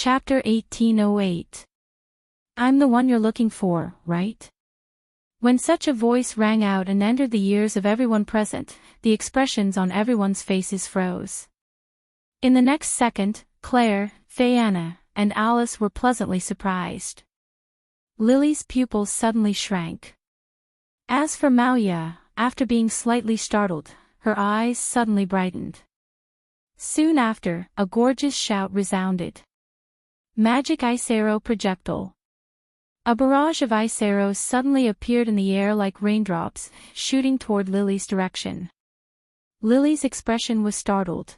Chapter 1808. I'm the one you're looking for, right? When such a voice rang out and entered the ears of everyone present, the expressions on everyone's faces froze. In the next second, Claire, Fiona, and Alice were pleasantly surprised. Lily's pupils suddenly shrank. As for Maya, after being slightly startled, her eyes suddenly brightened. Soon after, a gorgeous shout resounded. Magic ice arrow projectile. A barrage of ice arrows suddenly appeared in the air like raindrops, shooting toward Lily's direction. Lily's expression was startled.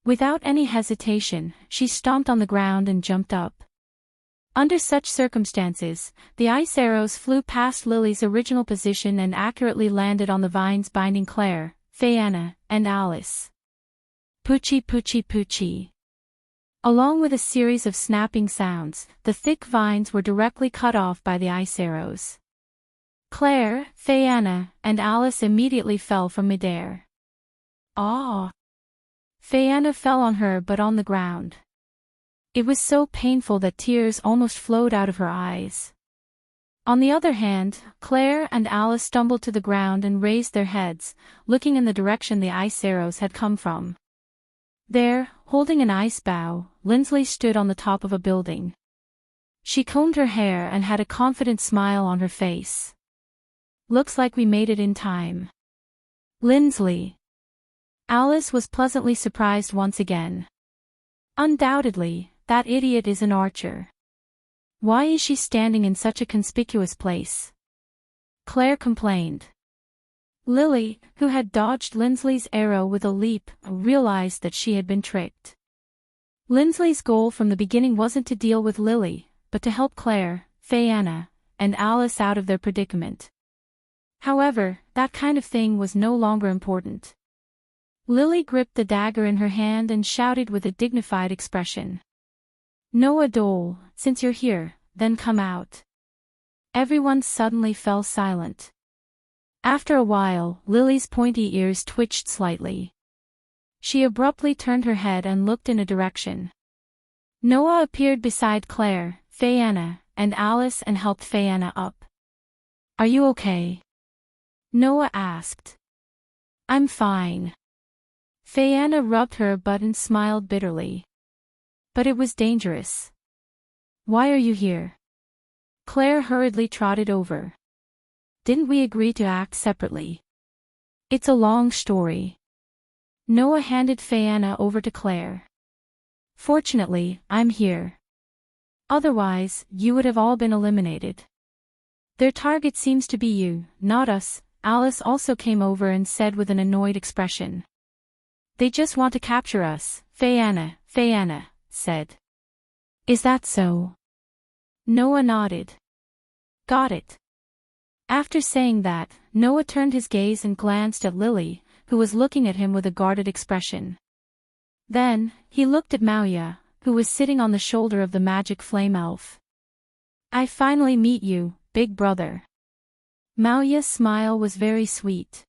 Without any hesitation, she stomped on the ground and jumped up. Under such circumstances, the ice arrows flew past Lily's original position and accurately landed on the vines binding Claire, Fiona, and Alice. Poochie poochie poochie. Along with a series of snapping sounds, the thick vines were directly cut off by the ice arrows. Claire, Fiona, and Alice immediately fell from midair. Ah! Fiona fell on her but on the ground. It was so painful that tears almost flowed out of her eyes. On the other hand, Claire and Alice stumbled to the ground and raised their heads, looking in the direction the ice arrows had come from. There, holding an ice bow, Lindsley stood on the top of a building. She combed her hair and had a confident smile on her face. Looks like we made it in time. Lindsley. Alice was pleasantly surprised once again. Undoubtedly, that idiot is an archer. Why is she standing in such a conspicuous place? Claire complained. Lily, who had dodged Lindsley's arrow with a leap, realized that she had been tricked. Lindsley's goal from the beginning wasn't to deal with Lily, but to help Claire, Fiona, and Alice out of their predicament. However, that kind of thing was no longer important. Lily gripped the dagger in her hand and shouted with a dignified expression. Noah Dole, since you're here, then come out. Everyone suddenly fell silent. After a while, Lily's pointy ears twitched slightly. She abruptly turned her head and looked in a direction. Noah appeared beside Claire, Fiona, and Alice and helped Fiona up. Are you okay? Noah asked. I'm fine. Fiona rubbed her butt and smiled bitterly. But it was dangerous. Why are you here? Claire hurriedly trotted over. Didn't we agree to act separately? It's a long story. Noah handed Fiona over to Claire. Fortunately, I'm here. Otherwise, you would have all been eliminated. Their target seems to be you, not us, Alice also came over and said with an annoyed expression. They just want to capture us, Fiona said. Is that so? Noah nodded. Got it. After saying that, Noah turned his gaze and glanced at Lily, who was looking at him with a guarded expression. Then, he looked at Maya, who was sitting on the shoulder of the magic flame elf. I finally meet you, big brother. Maya's smile was very sweet.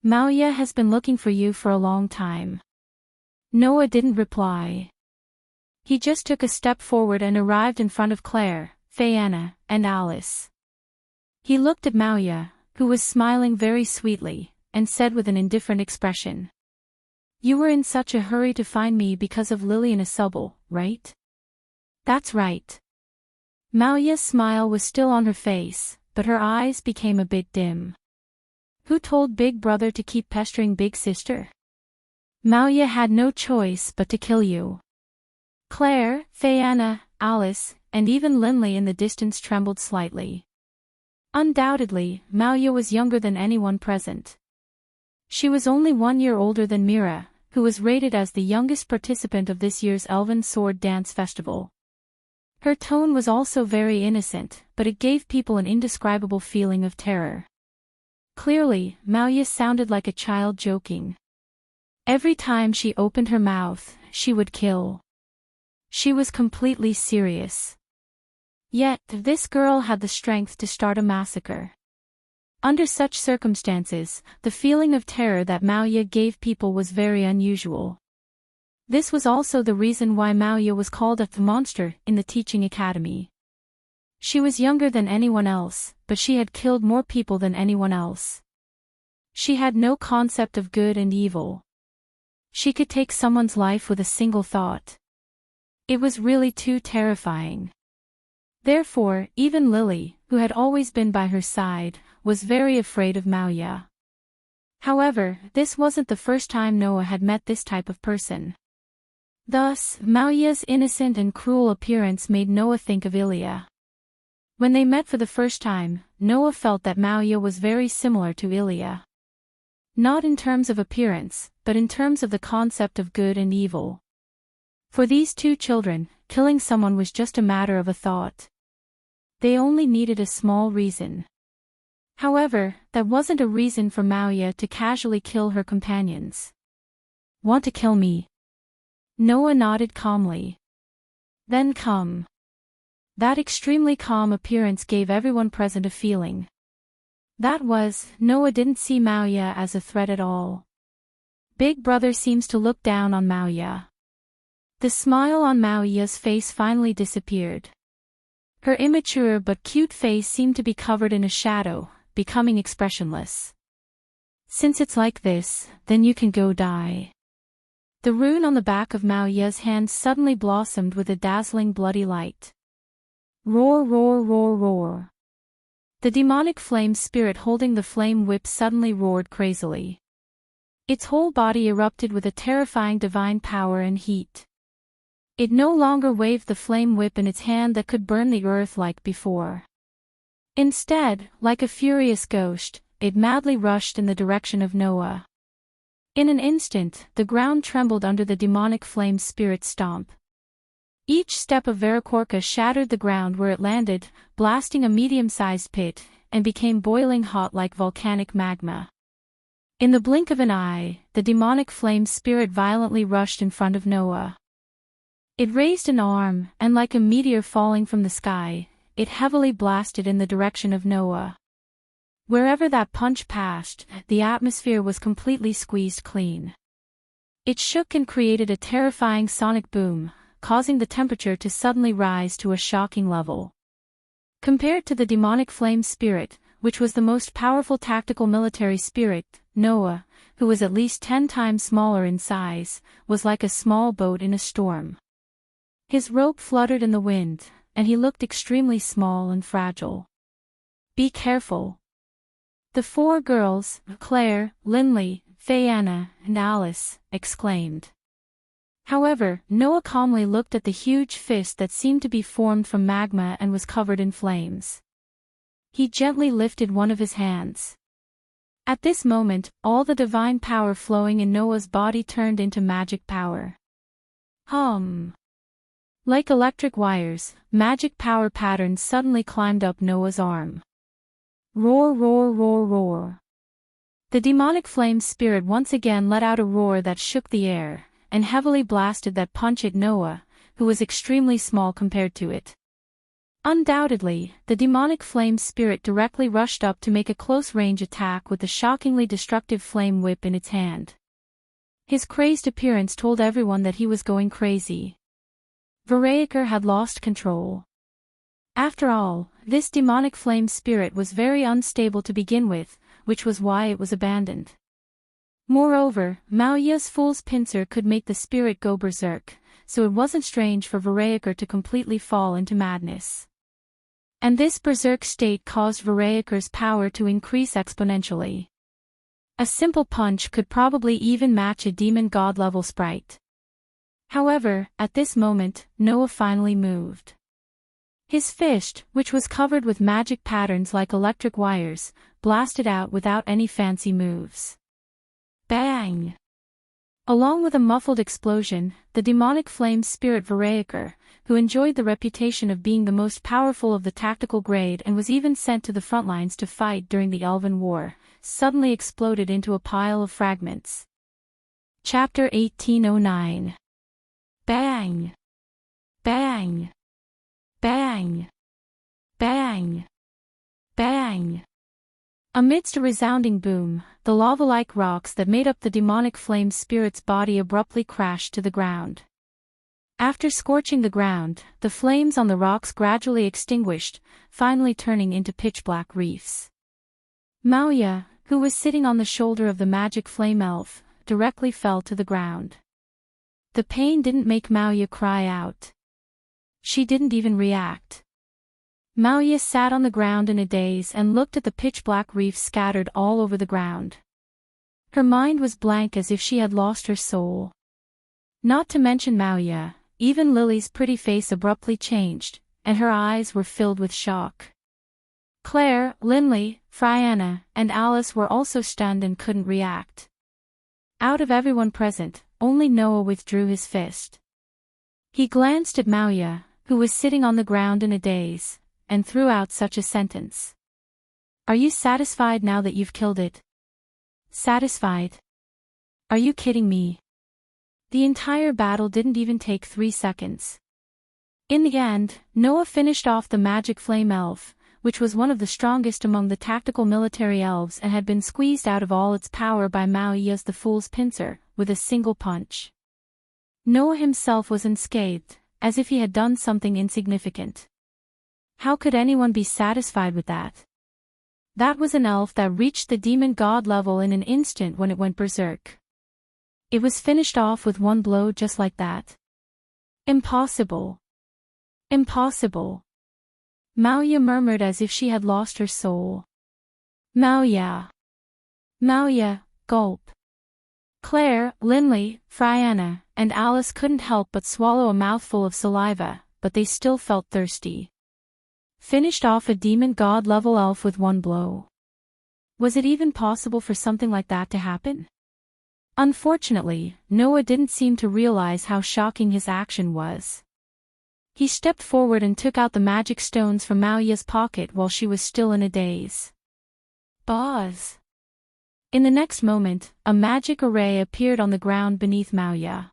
Maya has been looking for you for a long time. Noah didn't reply. He just took a step forward and arrived in front of Claire, Fiona, and Alice. He looked at Maya, who was smiling very sweetly, and said with an indifferent expression. You were in such a hurry to find me because of Lily and Isabel, right? That's right. Maya's smile was still on her face, but her eyes became a bit dim. Who told Big Brother to keep pestering Big Sister? Maya had no choice but to kill you. Claire, Fiona, Alice, and even Lindley in the distance trembled slightly. Undoubtedly, Maya was younger than anyone present. She was only 1 year older than Mira, who was rated as the youngest participant of this year's Elven Sword Dance Festival. Her tone was also very innocent, but it gave people an indescribable feeling of terror. Clearly, Maya sounded like a child joking. Every time she opened her mouth, she would kill. She was completely serious. Yet, this girl had the strength to start a massacre. Under such circumstances, the feeling of terror that Maya gave people was very unusual. This was also the reason why Maoya was called the monster in the teaching academy. She was younger than anyone else, but she had killed more people than anyone else. She had no concept of good and evil. She could take someone's life with a single thought. It was really too terrifying. Therefore, even Lily, who had always been by her side, was very afraid of Maoya. However, this wasn't the first time Noah had met this type of person. Thus, Maoya's innocent and cruel appearance made Noah think of Ilya. When they met for the first time, Noah felt that Maoya was very similar to Ilya. Not in terms of appearance, but in terms of the concept of good and evil. For these two children, killing someone was just a matter of a thought. They only needed a small reason. However, that wasn't a reason for Maoya to casually kill her companions. Want to kill me? Noah nodded calmly. Then come. That extremely calm appearance gave everyone present a feeling. That was, Noah didn't see Maoya as a threat at all. Big Brother seems to look down on Maoya. The smile on Maoya's face finally disappeared. Her immature but cute face seemed to be covered in a shadow, becoming expressionless. Since it's like this, then you can go die. The rune on the back of Maoya's hand suddenly blossomed with a dazzling bloody light. Roar, roar, roar, roar. The demonic flame spirit holding the flame whip suddenly roared crazily. Its whole body erupted with a terrifying divine power and heat. It no longer waved the flame whip in its hand that could burn the earth like before. Instead, like a furious ghost, it madly rushed in the direction of Noah. In an instant, the ground trembled under the demonic flame spirit's stomp. Each step of Verakorka shattered the ground where it landed, blasting a medium-sized pit, and became boiling hot like volcanic magma. In the blink of an eye, the demonic flame spirit violently rushed in front of Noah. It raised an arm, and like a meteor falling from the sky, it heavily blasted in the direction of Noah. Wherever that punch passed, the atmosphere was completely squeezed clean. It shook and created a terrifying sonic boom, causing the temperature to suddenly rise to a shocking level. Compared to the demonic flame spirit, which was the most powerful tactical military spirit, Noah, who was at least 10 times smaller in size, was like a small boat in a storm. His rope fluttered in the wind, and he looked extremely small and fragile. Be careful. The 4 girls, Claire, Lindley, Fayanna, and Alice, exclaimed. However, Noah calmly looked at the huge fist that seemed to be formed from magma and was covered in flames. He gently lifted one of his hands. At this moment, all the divine power flowing in Noah's body turned into magic power. Hum. Like electric wires, magic power patterns suddenly climbed up Noah's arm. Roar, roar, roar, roar. The demonic flame spirit once again let out a roar that shook the air, and heavily blasted that punch at Noah, who was extremely small compared to it. Undoubtedly, the demonic flame spirit directly rushed up to make a close-range attack with the shockingly destructive flame whip in its hand. His crazed appearance told everyone that he was going crazy. Verakorka had lost control. After all, this demonic flame spirit was very unstable to begin with, which was why it was abandoned. Moreover, Maoya's fool's pincer could make the spirit go berserk, so it wasn't strange for Verakorka to completely fall into madness. And this berserk state caused Verakorka's power to increase exponentially. A simple punch could probably even match a demon god-level sprite. However, at this moment, Noah finally moved. His fist, which was covered with magic patterns like electric wires, blasted out without any fancy moves. Bang! Along with a muffled explosion, the demonic flame spirit Verakorka, who enjoyed the reputation of being the most powerful of the tactical grade and was even sent to the front lines to fight during the Elven War, suddenly exploded into a pile of fragments. Chapter 1809. Bang! Bang! Bang! Bang! Bang! Amidst a resounding boom, the lava-like rocks that made up the demonic flame spirit's body abruptly crashed to the ground. After scorching the ground, the flames on the rocks gradually extinguished, finally turning into pitch-black reefs. Maoya, who was sitting on the shoulder of the magic flame elf, directly fell to the ground. The pain didn't make Maoya cry out. She didn't even react. Maoya sat on the ground in a daze and looked at the pitch-black reefs scattered all over the ground. Her mind was blank as if she had lost her soul. Not to mention Maoya, even Lily's pretty face abruptly changed, and her eyes were filled with shock. Claire, Linley, Frianna, and Alice were also stunned and couldn't react. Out of everyone present, only Noah withdrew his fist. He glanced at Maoya, who was sitting on the ground in a daze, and threw out such a sentence. "Are you satisfied now that you've killed it?" Satisfied? Are you kidding me? The entire battle didn't even take 3 seconds. In the end, Noah finished off the magic flame elf, which was one of the strongest among the tactical military elves and had been squeezed out of all its power by Maoya's the Fool's Pincer, with a single punch. Noah himself was unscathed, as if he had done something insignificant. How could anyone be satisfied with that? That was an elf that reached the demon god level in an instant when it went berserk. It was finished off with one blow just like that. Impossible. Impossible. Maoya murmured as if she had lost her soul. Maoya. Maoya, gulp. Claire, Linley, Frianna, and Alice couldn't help but swallow a mouthful of saliva, but they still felt thirsty. Finished off a demon god level elf with one blow. Was it even possible for something like that to happen? Unfortunately, Noah didn't seem to realize how shocking his action was. He stepped forward and took out the magic stones from Maoya's pocket while she was still in a daze. Buzz! In the next moment, a magic array appeared on the ground beneath Maoya.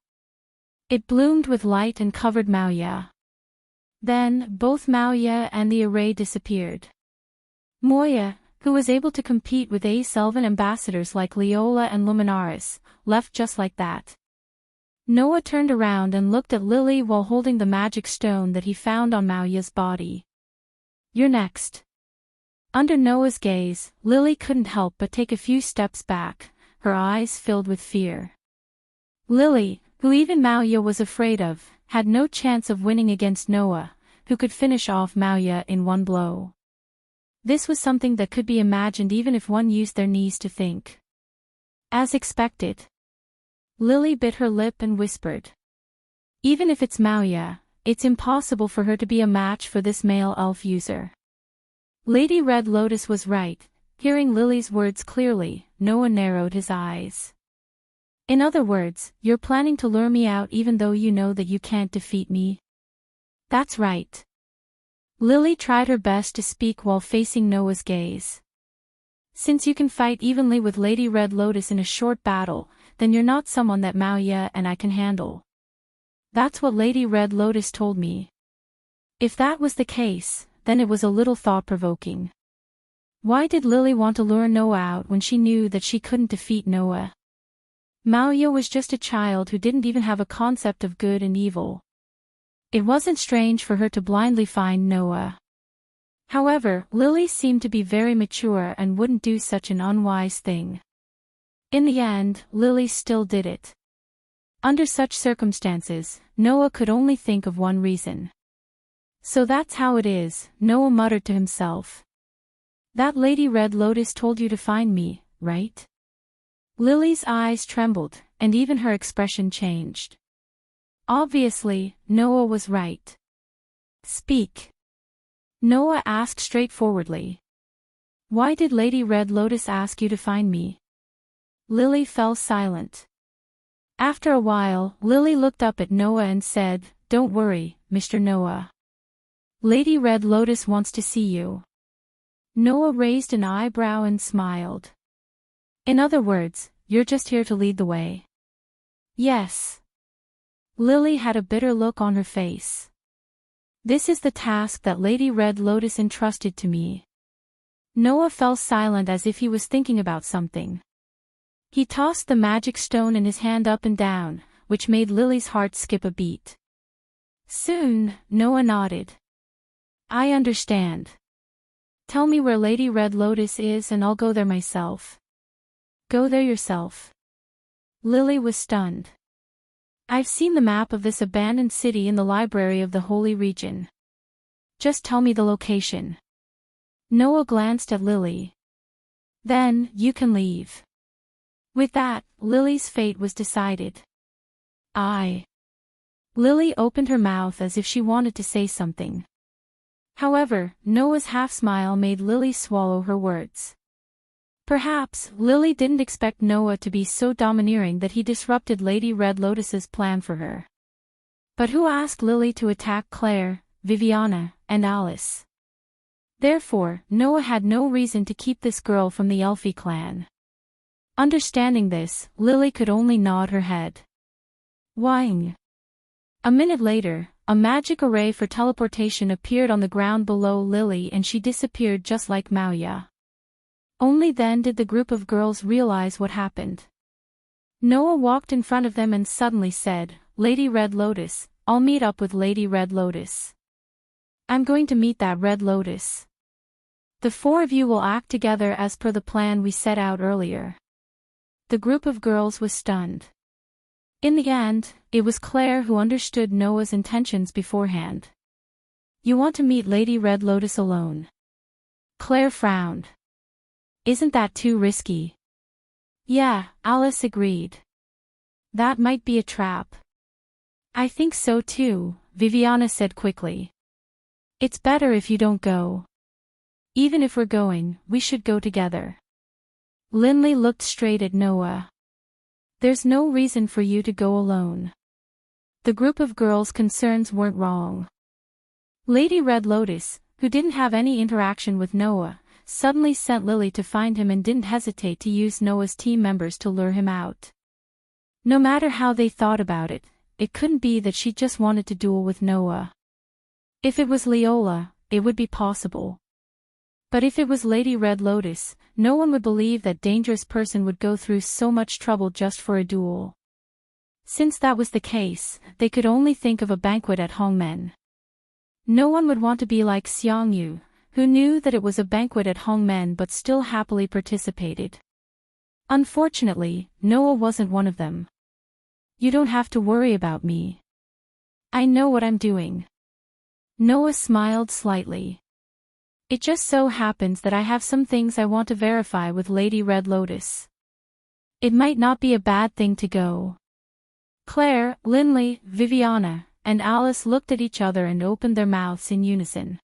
It bloomed with light and covered Maoya. Then, both Maoya and the array disappeared. Moya, who was able to compete with Ace-Elven ambassadors like Leola and Luminaris, left just like that. Noah turned around and looked at Lily while holding the magic stone that he found on Maoya's body. "You're next." Under Noah's gaze, Lily couldn't help but take a few steps back, her eyes filled with fear. Lily, who even Maoya was afraid of, had no chance of winning against Noah, who could finish off Maoya in one blow. This was something that could be imagined even if one used their knees to think. As expected. Lily bit her lip and whispered. "Even if it's Maoya, it's impossible for her to be a match for this male elf user." Lady Red Lotus was right. Hearing Lily's words clearly, Noah narrowed his eyes. "In other words, you're planning to lure me out even though you know that you can't defeat me?" "That's right." Lily tried her best to speak while facing Noah's gaze. "Since you can fight evenly with Lady Red Lotus in a short battle, then you're not someone that Maoya and I can handle. That's what Lady Red Lotus told me." If that was the case, then it was a little thought-provoking. Why did Lily want to lure Noah out when she knew that she couldn't defeat Noah? Maoya was just a child who didn't even have a concept of good and evil. It wasn't strange for her to blindly find Noah. However, Lily seemed to be very mature and wouldn't do such an unwise thing. In the end, Lily still did it. Under such circumstances, Noah could only think of one reason. "So that's how it is," Noah muttered to himself. "That Lady Red Lotus told you to find me, right?" Lily's eyes trembled, and even her expression changed. Obviously, Noah was right. "Speak." Noah asked straightforwardly. "Why did Lady Red Lotus ask you to find me?" Lily fell silent. After a while, Lily looked up at Noah and said, "Don't worry, Mr. Noah. Lady Red Lotus wants to see you." Noah raised an eyebrow and smiled. "In other words, you're just here to lead the way." "Yes." Lily had a bitter look on her face. "This is the task that Lady Red Lotus entrusted to me." Noah fell silent as if he was thinking about something. He tossed the magic stone in his hand up and down, which made Lily's heart skip a beat. Soon, Noah nodded. I understand. Tell me where Lady Red Lotus is and I'll go there myself. Go there yourself. Lily was stunned. I've seen the map of this abandoned city in the library of the Holy Region. Just tell me the location. Noah glanced at Lily. Then, you can leave. With that, Lily's fate was decided. Lily opened her mouth as if she wanted to say something. However, Noah's half-smile made Lily swallow her words. Perhaps, Lily didn't expect Noah to be so domineering that he disrupted Lady Red Lotus's plan for her. But who asked Lily to attack Claire, Viviana, and Alice? Therefore, Noah had no reason to keep this girl from the Elfie clan. Understanding this, Lily could only nod her head. Whing. A minute later, a magic array for teleportation appeared on the ground below Lily and she disappeared just like Maya. Only then did the group of girls realize what happened. Noah walked in front of them and suddenly said, Lady Red Lotus, I'll meet up with Lady Red Lotus. I'm going to meet that Red Lotus. The four of you will act together as per the plan we set out earlier. The group of girls was stunned. In the end, it was Claire who understood Noah's intentions beforehand. You want to meet Lady Red Lotus alone? Claire frowned. Isn't that too risky? Yeah, Alice agreed. That might be a trap. I think so too, Viviana said quickly. It's better if you don't go. Even if we're going, we should go together. Linley looked straight at Noah. There's no reason for you to go alone. The group of girls' concerns weren't wrong. Lady Red Lotus, who didn't have any interaction with Noah, suddenly sent Lily to find him and didn't hesitate to use Noah's team members to lure him out. No matter how they thought about it, it couldn't be that she just wanted to duel with Noah. If it was Leola, it would be possible. But if it was Lady Red Lotus, no one would believe that dangerous person would go through so much trouble just for a duel. Since that was the case, they could only think of a banquet at Hongmen. No one would want to be like Xiangyu, who knew that it was a banquet at Hongmen but still happily participated. Unfortunately, Noah wasn't one of them. You don't have to worry about me. I know what I'm doing. Noah smiled slightly. It just so happens that I have some things I want to verify with Lady Red Lotus. It might not be a bad thing to go. Claire, Linley, Viviana, and Alice looked at each other and opened their mouths in unison.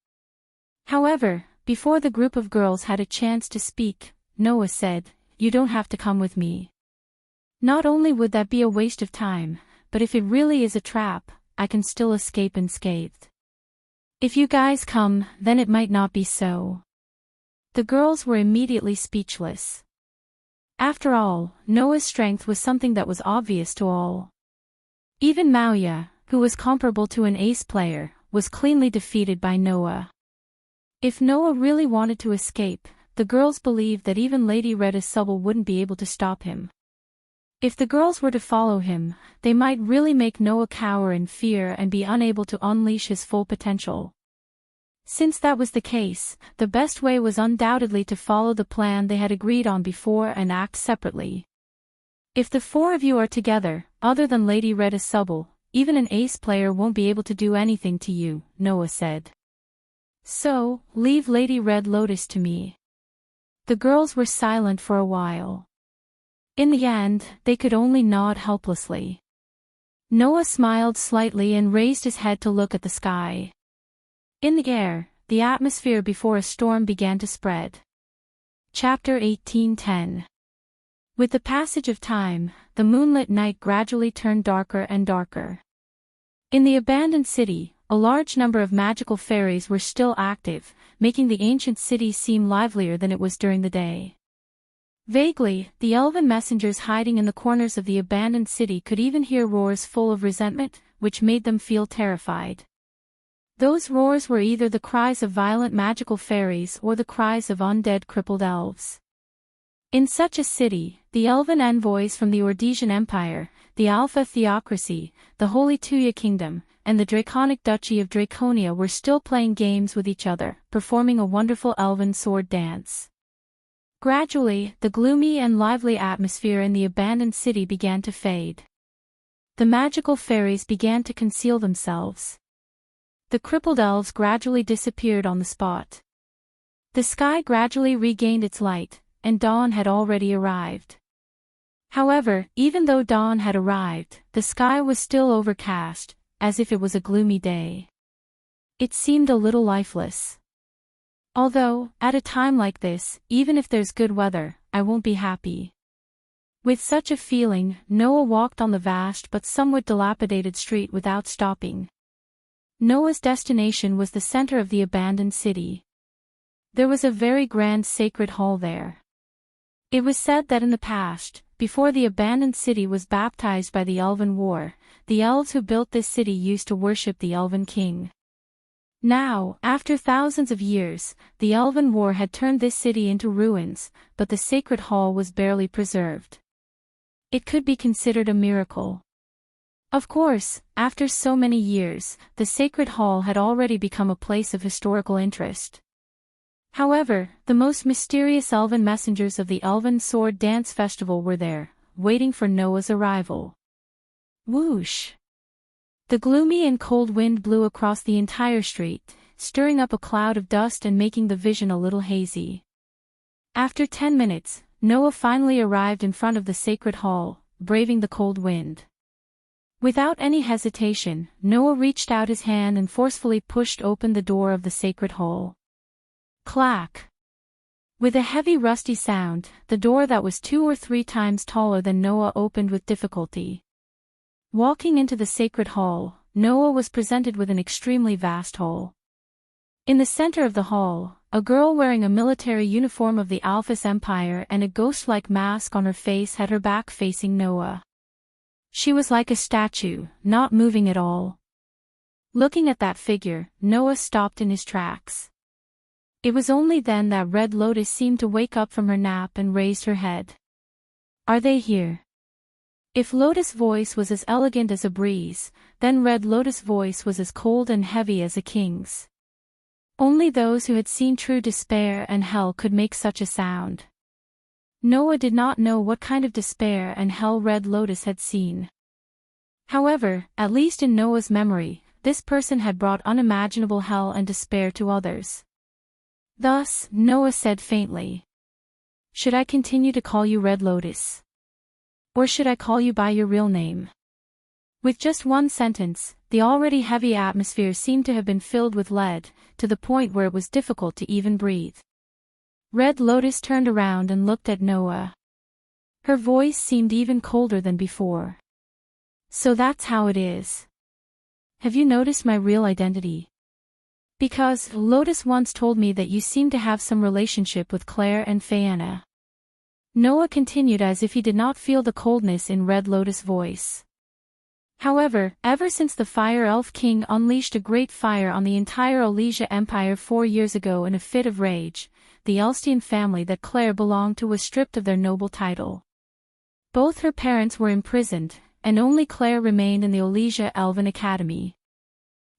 However, before the group of girls had a chance to speak, Noah said, You don't have to come with me. Not only would that be a waste of time, but if it really is a trap, I can still escape unscathed. If you guys come, then it might not be so. The girls were immediately speechless. After all, Noah's strength was something that was obvious to all. Even Maya, who was comparable to an ace player, was cleanly defeated by Noah. If Noah really wanted to escape, the girls believed that even Lady Red Asubble wouldn't be able to stop him. If the girls were to follow him, they might really make Noah cower in fear and be unable to unleash his full potential. Since that was the case, the best way was undoubtedly to follow the plan they had agreed on before and act separately. If the four of you are together, other than Lady Red Asubble, even an ace player won't be able to do anything to you, Noah said. So, leave Lady Red Lotus to me. The girls were silent for a while. In the end, they could only nod helplessly. Noah smiled slightly and raised his head to look at the sky. In the air, the atmosphere before a storm began to spread. Chapter 18:10. With the passage of time, the moonlit night gradually turned darker and darker. In the abandoned city, a large number of magical fairies were still active, making the ancient city seem livelier than it was during the day. Vaguely, the elven messengers hiding in the corners of the abandoned city could even hear roars full of resentment, which made them feel terrified. Those roars were either the cries of violent magical fairies or the cries of undead crippled elves. In such a city, the elven envoys from the Ordesian Empire, the Alpha Theocracy, the Holy Tuya Kingdom, and the Draconic Duchy of Draconia were still playing games with each other, performing a wonderful elven sword dance. Gradually, the gloomy and lively atmosphere in the abandoned city began to fade. The magical fairies began to conceal themselves. The crippled elves gradually disappeared on the spot. The sky gradually regained its light, and dawn had already arrived. However, even though dawn had arrived, the sky was still overcast, as if it was a gloomy day. It seemed a little lifeless. Although, at a time like this, even if there's good weather, I won't be happy. With such a feeling, Noah walked on the vast but somewhat dilapidated street without stopping. Noah's destination was the center of the abandoned city. There was a very grand sacred hall there. It was said that in the past, before the abandoned city was baptized by the Elven War, the elves who built this city used to worship the Elven King. Now, after thousands of years, the Elven War had turned this city into ruins, but the sacred hall was barely preserved. It could be considered a miracle. Of course, after so many years, the sacred hall had already become a place of historical interest. However, the most mysterious elven messengers of the Elven Sword Dance Festival were there, waiting for Noah's arrival. Whoosh! The gloomy and cold wind blew across the entire street, stirring up a cloud of dust and making the vision a little hazy. After 10 minutes, Noah finally arrived in front of the sacred hall, braving the cold wind. Without any hesitation, Noah reached out his hand and forcefully pushed open the door of the sacred hall. Clack! With a heavy rusty sound, the door that was 2 or 3 times taller than Noah opened with difficulty. Walking into the sacred hall, Noah was presented with an extremely vast hall. In the center of the hall, a girl wearing a military uniform of the Alphys Empire and a ghost-like mask on her face had her back facing Noah. She was like a statue, not moving at all. Looking at that figure, Noah stopped in his tracks. It was only then that Red Lotus seemed to wake up from her nap and raised her head. Are they here? If Lotus' voice was as elegant as a breeze, then Red Lotus' voice was as cold and heavy as a king's. Only those who had seen true despair and hell could make such a sound. Noah did not know what kind of despair and hell Red Lotus had seen. However, at least in Noah's memory, this person had brought unimaginable hell and despair to others. Thus, Noah said faintly, "Should I continue to call you Red Lotus? Or should I call you by your real name?" With just one sentence, the already heavy atmosphere seemed to have been filled with lead, to the point where it was difficult to even breathe. Red Lotus turned around and looked at Noah. Her voice seemed even colder than before. "So that's how it is. Have you noticed my real identity? Because Lotus once told me that you seem to have some relationship with Claire and Fayanna." Noah continued as if he did not feel the coldness in Red Lotus' voice. However, ever since the Fire Elf King unleashed a great fire on the entire Olesia Empire 4 years ago in a fit of rage, the Elstian family that Claire belonged to was stripped of their noble title. Both her parents were imprisoned, and only Claire remained in the Olesia Elven Academy.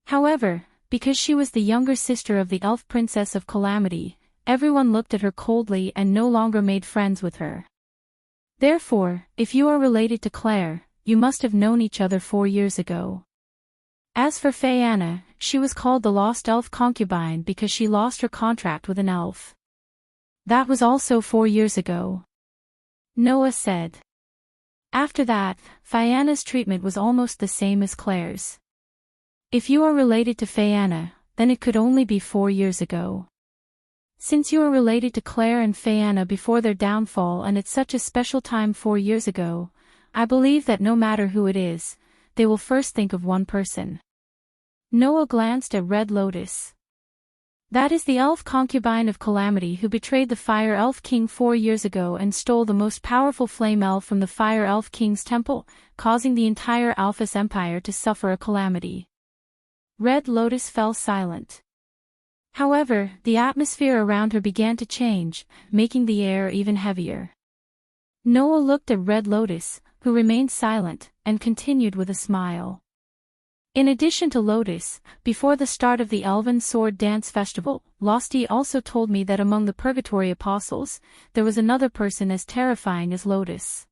However, because she was the younger sister of the Elf Princess of Calamity, everyone looked at her coldly and no longer made friends with her. Therefore, if you are related to Claire, you must have known each other 4 years ago. As for Fayanna, she was called the Lost Elf Concubine because she lost her contract with an elf. That was also 4 years ago. Noah said. After that, Fayanna's treatment was almost the same as Claire's. If you are related to Fayanna, then it could only be 4 years ago. Since you are related to Claire and Fayanna before their downfall and at such a special time 4 years ago, I believe that no matter who it is, they will first think of one person. Noah glanced at Red Lotus. That is the elf concubine of Calamity who betrayed the Fire Elf King 4 years ago and stole the most powerful flame elf from the Fire Elf King's temple, causing the entire Alphys Empire to suffer a calamity. Red Lotus fell silent. However, the atmosphere around her began to change, making the air even heavier. Noah looked at Red Lotus, who remained silent, and continued with a smile. In addition to Lotus, before the start of the Elven Sword Dance Festival, Losty also told me that among the Purgatory Apostles, there was another person as terrifying as Lotus.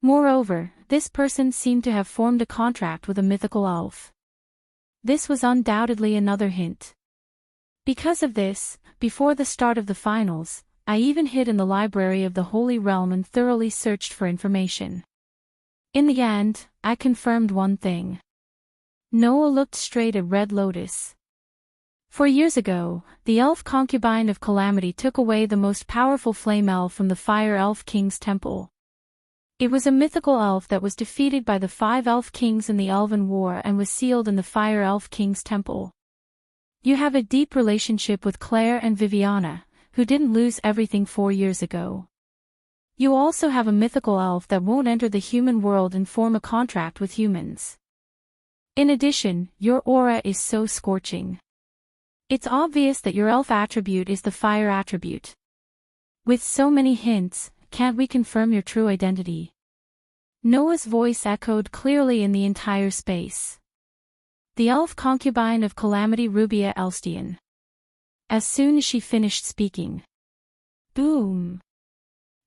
Moreover, this person seemed to have formed a contract with a mythical elf. This was undoubtedly another hint. Because of this, before the start of the finals, I even hid in the library of the Holy Realm and thoroughly searched for information. In the end, I confirmed one thing. Noah looked straight at Red Lotus. 4 years ago, the elf concubine of Calamity took away the most powerful flame elf from the Fire Elf King's temple. It was a mythical elf that was defeated by the 5 elf kings in the Elven War and was sealed in the Fire Elf King's temple. You have a deep relationship with Claire and Viviana, who didn't lose everything 4 years ago. You also have a mythical elf that won't enter the human world and form a contract with humans. In addition, your aura is so scorching. It's obvious that your elf attribute is the fire attribute. With so many hints, can't we confirm your true identity? Noah's voice echoed clearly in the entire space. The elf concubine of Calamity Rubia Elstian. As soon as she finished speaking. Boom!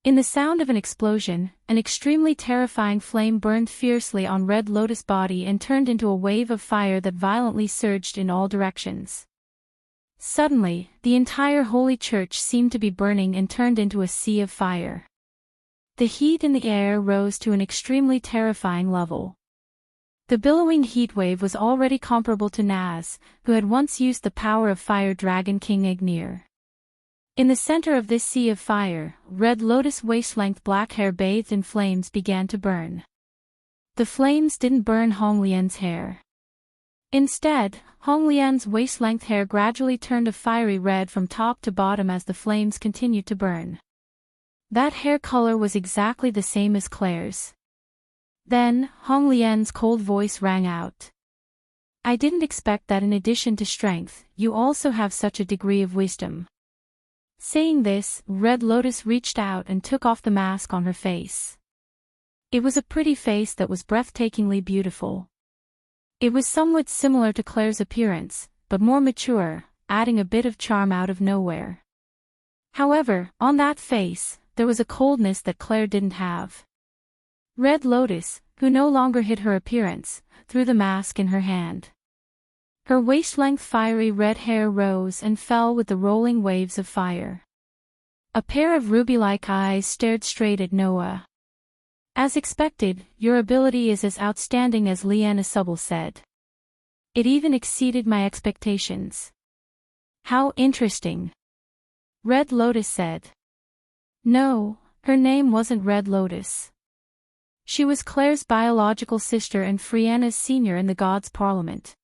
In the sound of an explosion, an extremely terrifying flame burned fiercely on Red Lotus' body and turned into a wave of fire that violently surged in all directions. Suddenly, the entire holy church seemed to be burning and turned into a sea of fire. The heat in the air rose to an extremely terrifying level. The billowing heat wave was already comparable to Naz, who had once used the power of Fire Dragon King Ignir. In the center of this sea of fire, Red Lotus' waist-length black hair bathed in flames began to burn. The flames didn't burn Honglian's hair. Instead, Honglian's waist-length hair gradually turned a fiery red from top to bottom as the flames continued to burn. That hair color was exactly the same as Claire's. Then, Honglian's cold voice rang out. I didn't expect that in addition to strength, you also have such a degree of wisdom. Saying this, Red Lotus reached out and took off the mask on her face. It was a pretty face that was breathtakingly beautiful. It was somewhat similar to Claire's appearance, but more mature, adding a bit of charm out of nowhere. However, on that face, there was a coldness that Claire didn't have. Red Lotus, who no longer hid her appearance, threw the mask in her hand. Her waist-length fiery red hair rose and fell with the rolling waves of fire. A pair of ruby-like eyes stared straight at Noah. As expected, your ability is as outstanding as Leanna Subble said. It even exceeded my expectations. How interesting. Red Lotus said. No, her name wasn't Red Lotus. She was Claire's biological sister and Friana's senior in the Gods' Parliament.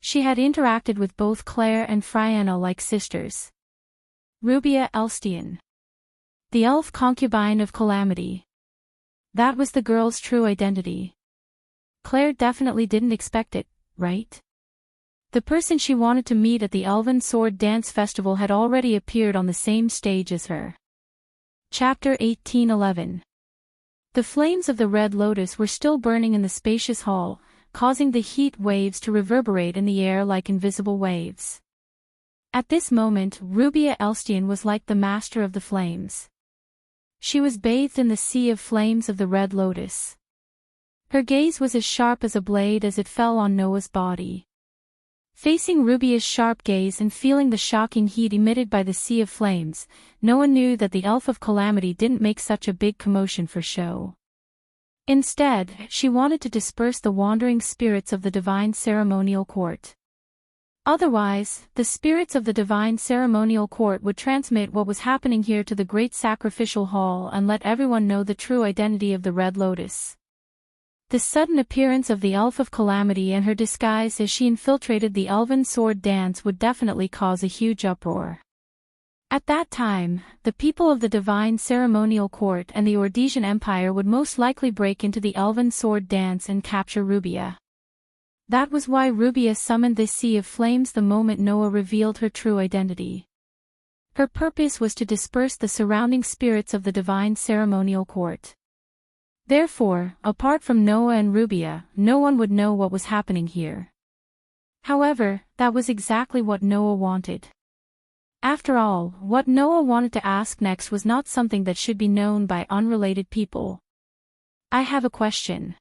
She had interacted with both Claire and Friana like sisters. Rubia Elstian. The elf concubine of Calamity. That was the girl's true identity. Claire definitely didn't expect it, right? The person she wanted to meet at the Elven Sword Dance Festival had already appeared on the same stage as her. Chapter 1811. The flames of the Red Lotus were still burning in the spacious hall, causing the heat waves to reverberate in the air like invisible waves. At this moment, Rubia Elstian was like the master of the flames. She was bathed in the sea of flames of the Red Lotus. Her gaze was as sharp as a blade as it fell on Noah's body. Facing Rubia's sharp gaze and feeling the shocking heat emitted by the sea of flames, Noah knew that the Elf of Calamity didn't make such a big commotion for show. Instead, she wanted to disperse the wandering spirits of the divine ceremonial court. Otherwise, the spirits of the divine ceremonial court would transmit what was happening here to the great sacrificial hall and let everyone know the true identity of the Red Lotus. The sudden appearance of the Elf of Calamity and her disguise as she infiltrated the Elven Sword Dance would definitely cause a huge uproar. At that time, the people of the Divine Ceremonial Court and the Ordesian Empire would most likely break into the Elven Sword Dance and capture Rubia. That was why Rubia summoned this sea of flames the moment Noah revealed her true identity. Her purpose was to disperse the surrounding spirits of the divine ceremonial court. Therefore, apart from Noah and Rubia, no one would know what was happening here. However, that was exactly what Noah wanted. After all, what Noah wanted to ask next was not something that should be known by unrelated people. I have a question.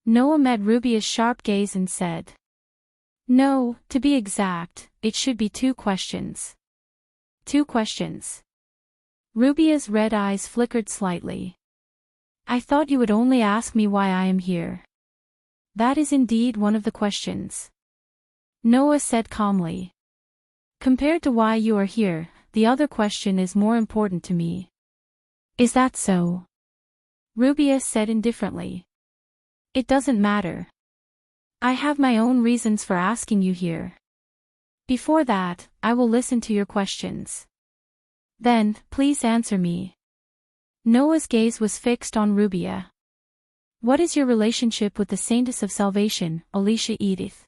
Noah met Rubia's sharp gaze and said. No, to be exact, it should be 2 questions. 2 questions. Rubia's red eyes flickered slightly. I thought you would only ask me why I am here. That is indeed one of the questions. Noah said calmly. Compared to why you are here, the other question is more important to me. Is that so? Rubia said indifferently. It doesn't matter. I have my own reasons for asking you here. Before that, I will listen to your questions. Then, please answer me. Noah's gaze was fixed on Rubia. What is your relationship with the Saintess of Salvation, Alicia Edith?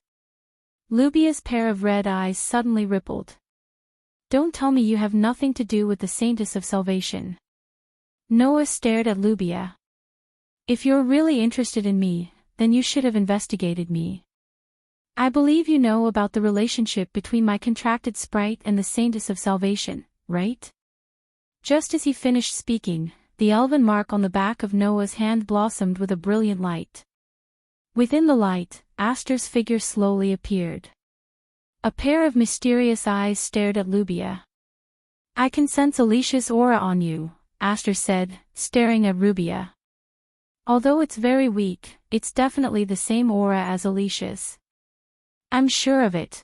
Rubia's pair of red eyes suddenly rippled. Don't tell me you have nothing to do with the Saintess of Salvation. Noah stared at Rubia. If you're really interested in me, then you should have investigated me. I believe you know about the relationship between my contracted sprite and the Saintess of Salvation, right? Just as he finished speaking, the elven mark on the back of Noah's hand blossomed with a brilliant light. Within the light, Aster's figure slowly appeared. A pair of mysterious eyes stared at Rubia. I can sense Alicia's aura on you, Aster said, staring at Rubia. Although it's very weak, it's definitely the same aura as Alicia's. I'm sure of it.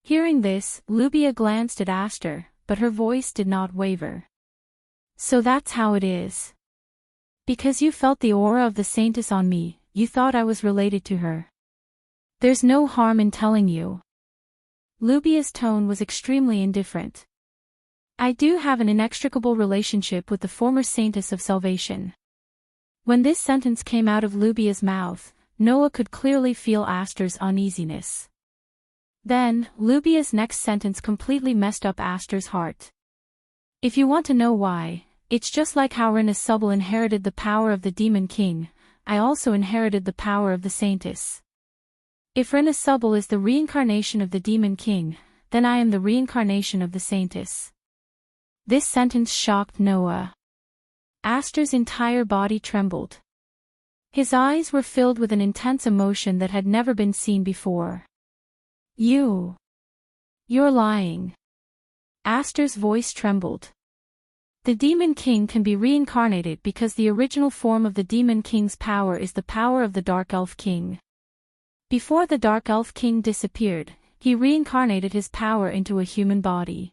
Hearing this, Rubia glanced at Aster, but her voice did not waver. So that's how it is. Because you felt the aura of the Saintess on me, you thought I was related to her. There's no harm in telling you. Rubia's tone was extremely indifferent. I do have an inextricable relationship with the former Saintess of Salvation. When this sentence came out of Rubia's mouth, Noah could clearly feel Aster's uneasiness. Then, Rubia's next sentence completely messed up Aster's heart. If you want to know why, it's just like how Renasubal inherited the power of the Demon King, I also inherited the power of the Saintess. If Renasubal is the reincarnation of the Demon King, then I am the reincarnation of the Saintess. This sentence shocked Noah. Aster's entire body trembled. His eyes were filled with an intense emotion that had never been seen before. You're lying. Aster's voice trembled. The Demon King can be reincarnated because the original form of the Demon King's power is the power of the Dark Elf King. Before the Dark Elf King disappeared, he reincarnated his power into a human body.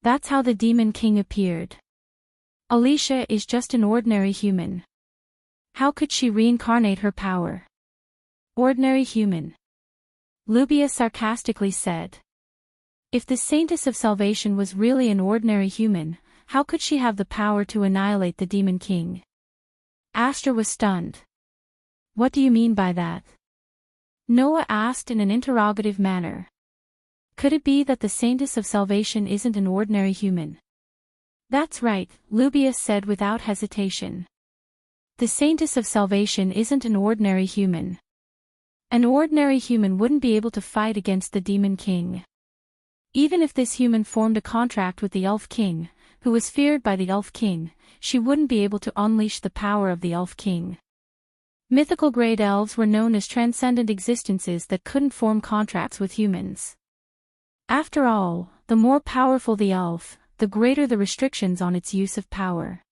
That's how the Demon King appeared. Alicia is just an ordinary human. How could she reincarnate her power? Ordinary human. Rubia sarcastically said. If the Saintess of Salvation was really an ordinary human, how could she have the power to annihilate the Demon King? Aster was stunned. What do you mean by that? Noah asked in an interrogative manner. Could it be that the Saintess of Salvation isn't an ordinary human? That's right, Rubia said without hesitation. The Saintess of Salvation isn't an ordinary human. An ordinary human wouldn't be able to fight against the Demon King. Even if this human formed a contract with the Elf King, who was feared by the Elf King, she wouldn't be able to unleash the power of the Elf King. Mythical great elves were known as transcendent existences that couldn't form contracts with humans. After all, the more powerful the elf, the greater the restrictions on its use of power.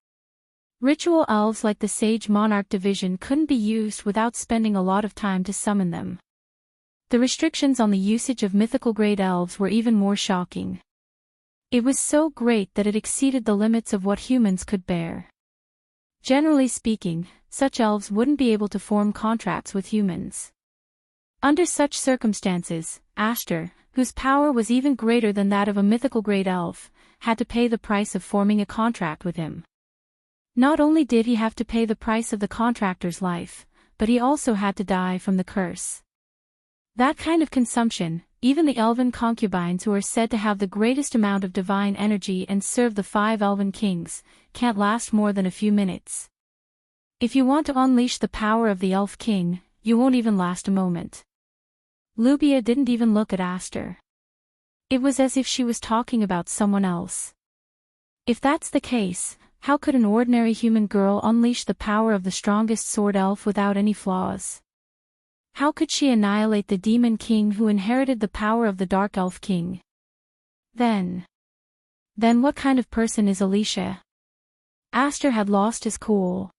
Ritual elves like the Sage Monarch division couldn't be used without spending a lot of time to summon them. The restrictions on the usage of mythical great elves were even more shocking. It was so great that it exceeded the limits of what humans could bear. Generally speaking, such elves wouldn't be able to form contracts with humans. Under such circumstances, Aster, whose power was even greater than that of a mythical great elf, had to pay the price of forming a contract with him. Not only did he have to pay the price of the contractor's life, but he also had to die from the curse. That kind of consumption, even the elven concubines who are said to have the greatest amount of divine energy and serve the 5 elven kings, can't last more than a few minutes. If you want to unleash the power of the elf king, you won't even last a moment. Lubia didn't even look at Aster. It was as if she was talking about someone else. If that's the case, how could an ordinary human girl unleash the power of the strongest sword elf without any flaws? How could she annihilate the demon king who inherited the power of the dark elf king? Then what kind of person is Alicia? Aster had lost his cool.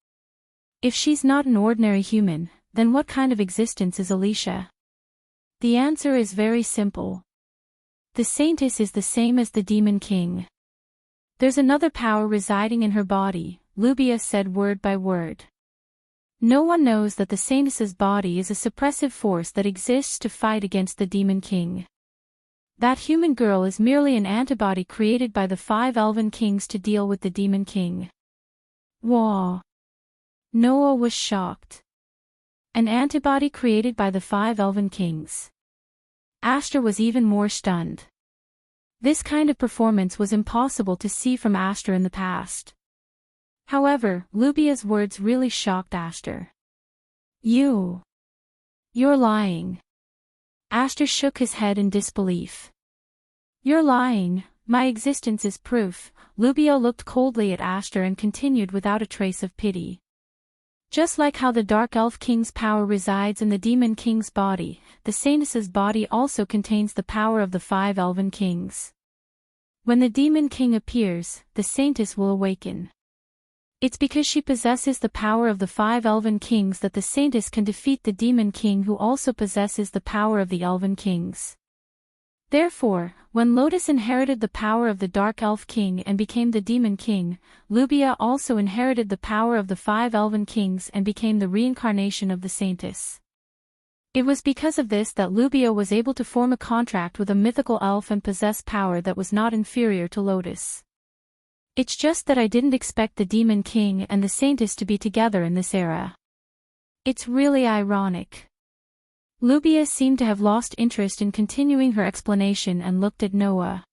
If she's not an ordinary human, then what kind of existence is Alicia? The answer is very simple. The Saintess is the same as the Demon King. There's another power residing in her body, Lubia said word by word. No one knows that the Saintess's body is a suppressive force that exists to fight against the Demon King. That human girl is merely an antibody created by the 5 elven kings to deal with the Demon King. Whoa! Noah was shocked. An antibody created by the 5 elven kings. Aster was even more stunned. This kind of performance was impossible to see from Aster in the past. However, Lubia's words really shocked Aster. You're lying. Aster shook his head in disbelief. You're lying, my existence is proof. Lubia looked coldly at Aster and continued without a trace of pity. Just like how the Dark Elf King's power resides in the Demon King's body, the Saintess's body also contains the power of the 5 elven kings. When the Demon King appears, the Saintess will awaken. It's because she possesses the power of the 5 elven kings that the Saintess can defeat the Demon King who also possesses the power of the elven kings. Therefore, when Lotus inherited the power of the Dark Elf King and became the Demon King, Lubia also inherited the power of the 5 elven kings and became the reincarnation of the Saintess. It was because of this that Lubia was able to form a contract with a mythical elf and possess power that was not inferior to Lotus. It's just that I didn't expect the Demon King and the Saintess to be together in this era. It's really ironic. Lubia seemed to have lost interest in continuing her explanation and looked at Noah.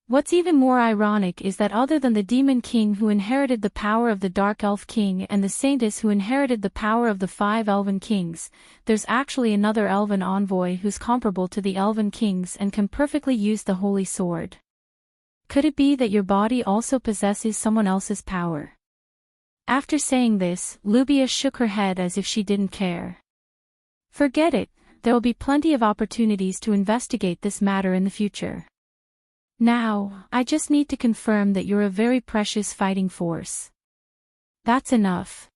What's even more ironic is that other than the Demon King who inherited the power of the Dark Elf King and the Saintess who inherited the power of the 5 elven kings, there's actually another elven envoy who's comparable to the elven kings and can perfectly use the holy sword. Could it be that your body also possesses someone else's power? After saying this, Lubia shook her head as if she didn't care. Forget it, there will be plenty of opportunities to investigate this matter in the future. Now, I just need to confirm that you're a very precious fighting force. That's enough.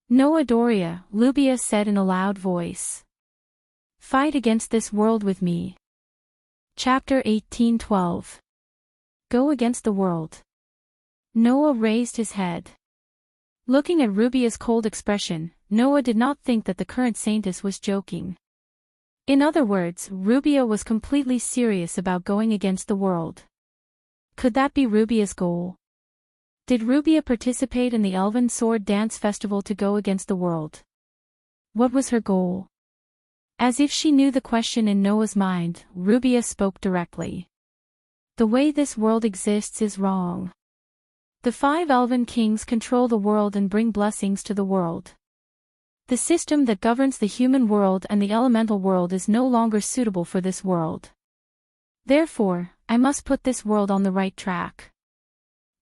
No Adoria, Lubia said in a loud voice. Fight against this world with me. Chapter 18:12. Go against the world. Noah raised his head. Looking at Rubia's cold expression, Noah did not think that the current Saintess was joking. In other words, Rubia was completely serious about going against the world. Could that be Rubia's goal? Did Rubia participate in the Elven Sword Dance Festival to go against the world? What was her goal? As if she knew the question in Noah's mind, Rubia spoke directly. The way this world exists is wrong. The 5 elven kings control the world and bring blessings to the world. The system that governs the human world and the elemental world is no longer suitable for this world. Therefore, I must put this world on the right track.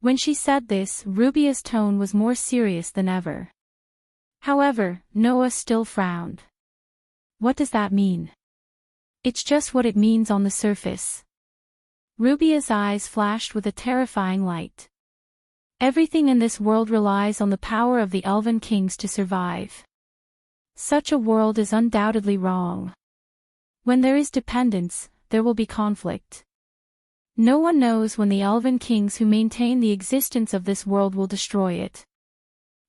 When she said this, Rubia's tone was more serious than ever. However, Noah still frowned. What does that mean? It's just what it means on the surface. Rubia's eyes flashed with a terrifying light. Everything in this world relies on the power of the elven kings to survive. Such a world is undoubtedly wrong. When there is dependence, there will be conflict. No one knows when the elven kings who maintain the existence of this world will destroy it.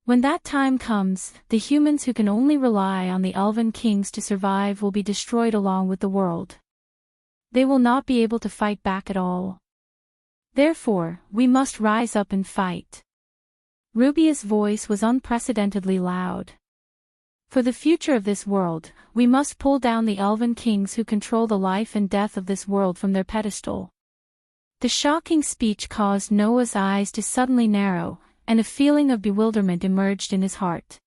When that time comes, the humans who can only rely on the elven kings to survive will be destroyed along with the world. They will not be able to fight back at all. Therefore, we must rise up and fight. Rubia's voice was unprecedentedly loud. For the future of this world, we must pull down the elven kings who control the life and death of this world from their pedestal. The shocking speech caused Noah's eyes to suddenly narrow, and a feeling of bewilderment emerged in his heart.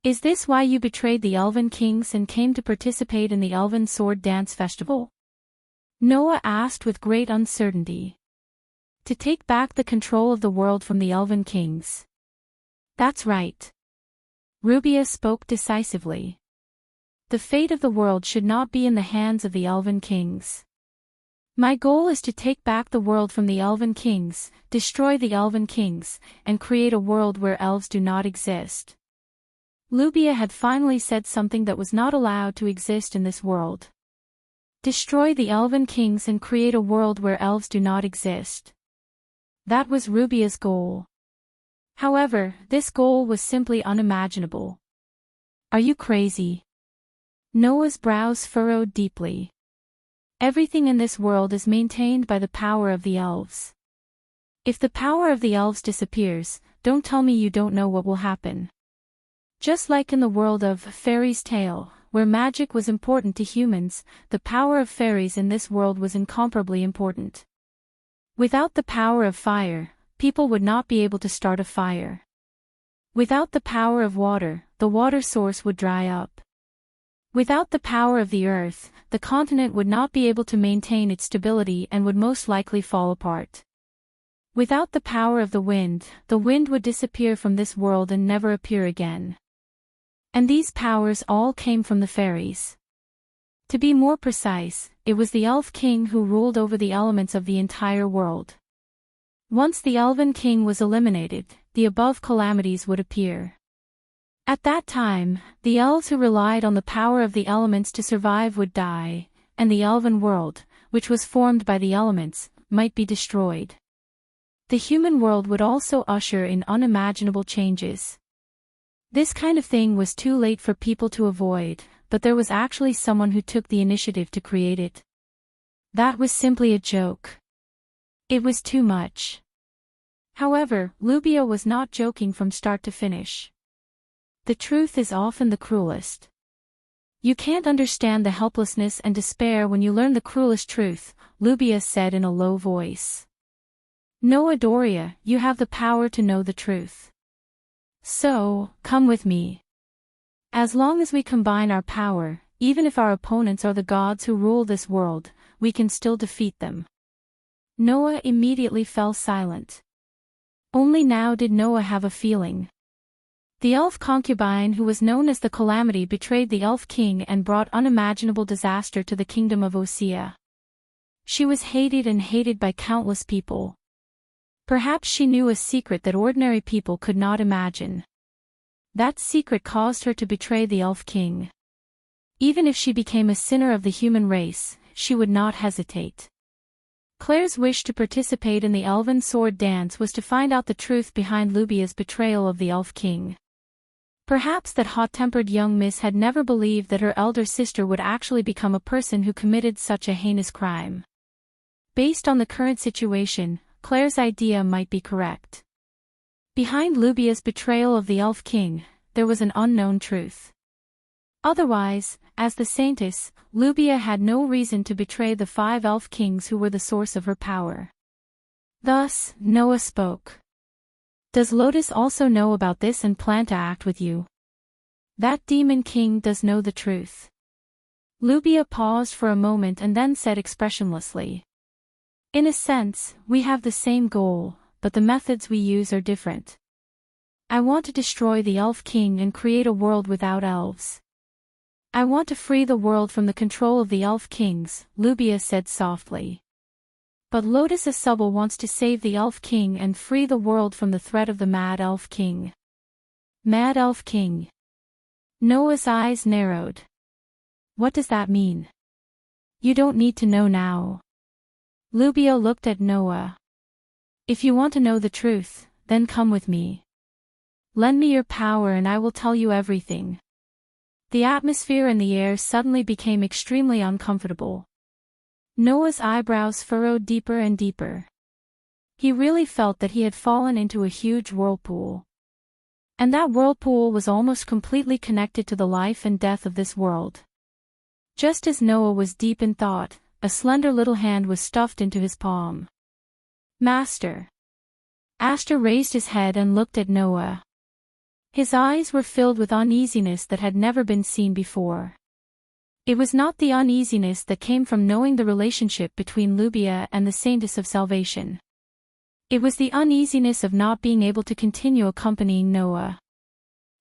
Is this why you betrayed the elven kings and came to participate in the elven sword dance festival? Noah asked with great uncertainty. To take back the control of the world from the elven kings. That's right. Rubia spoke decisively. The fate of the world should not be in the hands of the elven kings. My goal is to take back the world from the elven kings, destroy the elven kings, and create a world where elves do not exist. Rubia had finally said something that was not allowed to exist in this world. Destroy the elven kings and create a world where elves do not exist. That was Rubia's goal. However, this goal was simply unimaginable. Are you crazy? Noah's brows furrowed deeply. Everything in this world is maintained by the power of the elves. If the power of the elves disappears, don't tell me you don't know what will happen. Just like in the world of Fairy's Tale, where magic was important to humans, the power of fairies in this world was incomparably important. Without the power of fire, people would not be able to start a fire. Without the power of water, the water source would dry up. Without the power of the earth, the continent would not be able to maintain its stability and would most likely fall apart. Without the power of the wind would disappear from this world and never appear again. And these powers all came from the fairies. To be more precise, it was the elf king who ruled over the elements of the entire world. Once the elven king was eliminated, the above calamities would appear. At that time, the elves who relied on the power of the elements to survive would die, and the elven world, which was formed by the elements, might be destroyed. The human world would also usher in unimaginable changes. This kind of thing was too late for people to avoid, but there was actually someone who took the initiative to create it. That was simply a joke. It was too much. However, Rubia was not joking from start to finish. The truth is often the cruelest. You can't understand the helplessness and despair when you learn the cruelest truth, Rubia said in a low voice. Noah Doria, you have the power to know the truth. So, come with me. As long as we combine our power, even if our opponents are the gods who rule this world, we can still defeat them. Noah immediately fell silent. Only now did Noah have a feeling. The elf concubine who was known as the Calamity betrayed the elf king and brought unimaginable disaster to the kingdom of Osea. She was hated by countless people. Perhaps she knew a secret that ordinary people could not imagine. That secret caused her to betray the elf king. Even if she became a sinner of the human race, she would not hesitate. Claire's wish to participate in the elven sword dance was to find out the truth behind Rubia's betrayal of the elf king. Perhaps that hot-tempered young miss had never believed that her elder sister would actually become a person who committed such a heinous crime. Based on the current situation, Claire's idea might be correct. Behind Rubia's betrayal of the elf king, there was an unknown truth. Otherwise, as the saintess, Rubia had no reason to betray the 5 elf kings who were the source of her power. Thus, Noah spoke. Does Lotus also know about this and plan to act with you? That demon king does know the truth. Rubia paused for a moment and then said expressionlessly. In a sense, we have the same goal, but the methods we use are different. I want to destroy the elf king and create a world without elves. I want to free the world from the control of the elf kings, Rubia said softly. But Lotus Asubble wants to save the elf king and free the world from the threat of the mad elf king. Mad elf king. Noah's eyes narrowed. What does that mean? You don't need to know now. Rubia looked at Noah. If you want to know the truth, then come with me. Lend me your power and I will tell you everything. The atmosphere in the air suddenly became extremely uncomfortable. Noah's eyebrows furrowed deeper and deeper. He really felt that he had fallen into a huge whirlpool. And that whirlpool was almost completely connected to the life and death of this world. Just as Noah was deep in thought, a slender little hand was stuffed into his palm. Master. Aster raised his head and looked at Noah. His eyes were filled with uneasiness that had never been seen before. It was not the uneasiness that came from knowing the relationship between Lubia and the Saintess of Salvation. It was the uneasiness of not being able to continue accompanying Noah.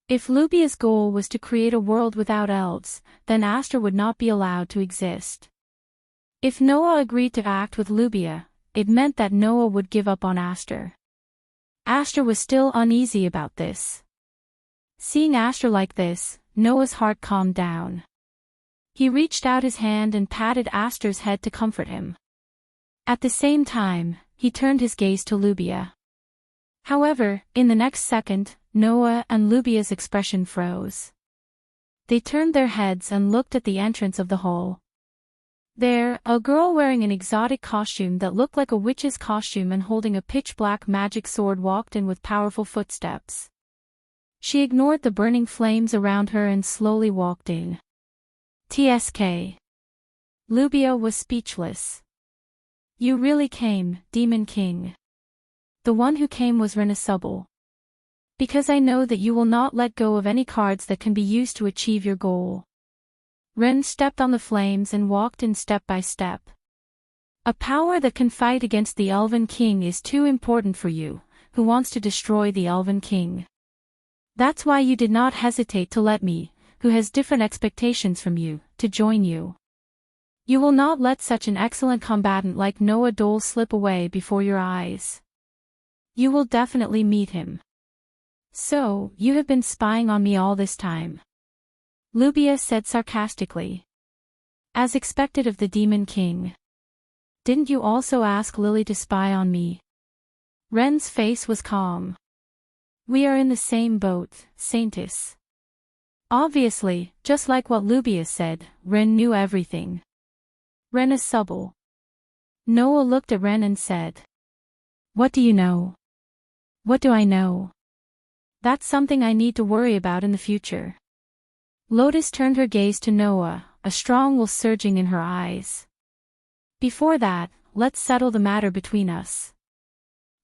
If Lubia's goal was to create a world without elves, then Aster would not be allowed to exist. If Noah agreed to act with Lubia, it meant that Noah would give up on Aster. Aster was still uneasy about this. Seeing Aster like this, Noah's heart calmed down. He reached out his hand and patted Aster's head to comfort him. At the same time, he turned his gaze to Lubia. However, in the next second, Noah and Lubia's expression froze. They turned their heads and looked at the entrance of the hall. There, a girl wearing an exotic costume that looked like a witch's costume and holding a pitch-black magic sword walked in with powerful footsteps. She ignored the burning flames around her and slowly walked in. TSK. Lubia was speechless. You really came, Demon King. The one who came was Renasubble. Because I know that you will not let go of any cards that can be used to achieve your goal. Ren stepped on the flames and walked in step by step. A power that can fight against the Elven King is too important for you, who wants to destroy the Elven King. That's why you did not hesitate to let me, who has different expectations from you, to join you. You will not let such an excellent combatant like Noah Dole slip away before your eyes. You will definitely meet him. So, you have been spying on me all this time. Lubia said sarcastically. As expected of the Demon King. Didn't you also ask Lily to spy on me? Ren's face was calm. We are in the same boat, Saintess. Obviously, just like what Lubia said, Ren knew everything. Renasubble. Noah looked at Ren and said. What do you know? What do I know? That's something I need to worry about in the future. Lotus turned her gaze to Noah, a strong will surging in her eyes. Before that, let's settle the matter between us.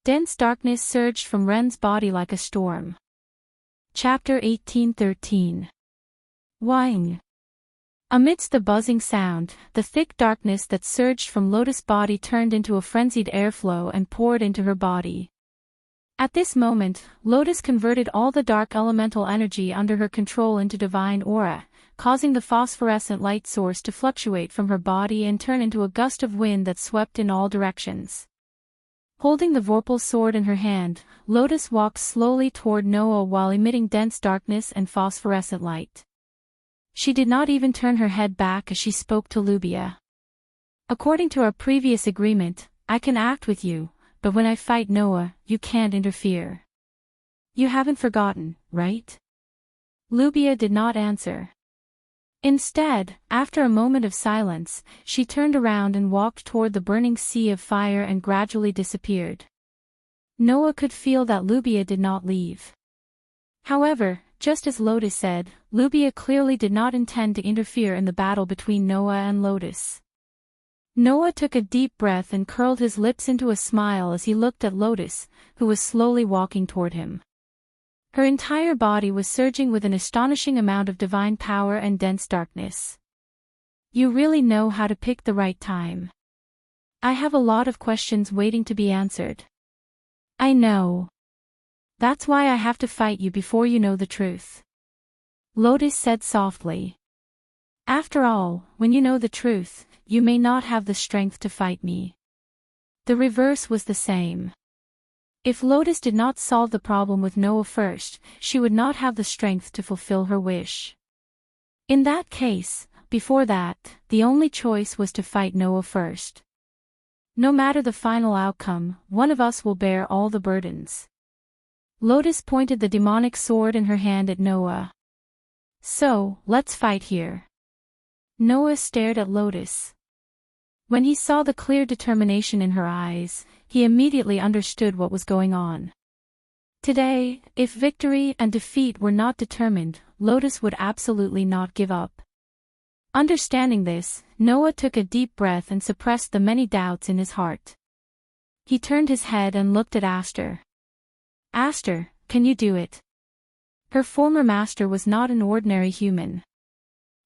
Dense darkness surged from Ren's body like a storm. Chapter 18:13. Wang. Amidst the buzzing sound, the thick darkness that surged from Lotus' body turned into a frenzied airflow and poured into her body. At this moment, Lotus converted all the dark elemental energy under her control into divine aura, causing the phosphorescent light source to fluctuate from her body and turn into a gust of wind that swept in all directions. Holding the Vorpal sword in her hand, Lotus walked slowly toward Noah while emitting dense darkness and phosphorescent light. She did not even turn her head back as she spoke to Lubia. According to our previous agreement, I can act with you, but when I fight Noah, you can't interfere. You haven't forgotten, right? Lubia did not answer. Instead, after a moment of silence, she turned around and walked toward the burning sea of fire and gradually disappeared. Noah could feel that Lubia did not leave. However, just as Lotus said, Lubia clearly did not intend to interfere in the battle between Noah and Lotus. Noah took a deep breath and curled his lips into a smile as he looked at Lotus, who was slowly walking toward him. Her entire body was surging with an astonishing amount of divine power and dense darkness. You really know how to pick the right time. I have a lot of questions waiting to be answered. I know. That's why I have to fight you before you know the truth. Lotus said softly. After all, when you know the truth, you may not have the strength to fight me. The reverse was the same. If Lotus did not solve the problem with Noah first, she would not have the strength to fulfill her wish. In that case, before that, the only choice was to fight Noah first. No matter the final outcome, one of us will bear all the burdens. Lotus pointed the demonic sword in her hand at Noah. So, let's fight here. Noah stared at Lotus. When he saw the clear determination in her eyes, he immediately understood what was going on. Today, if victory and defeat were not determined, Lotus would absolutely not give up. Understanding this, Noah took a deep breath and suppressed the many doubts in his heart. He turned his head and looked at Aster. Aster, can you do it? Her former master was not an ordinary human.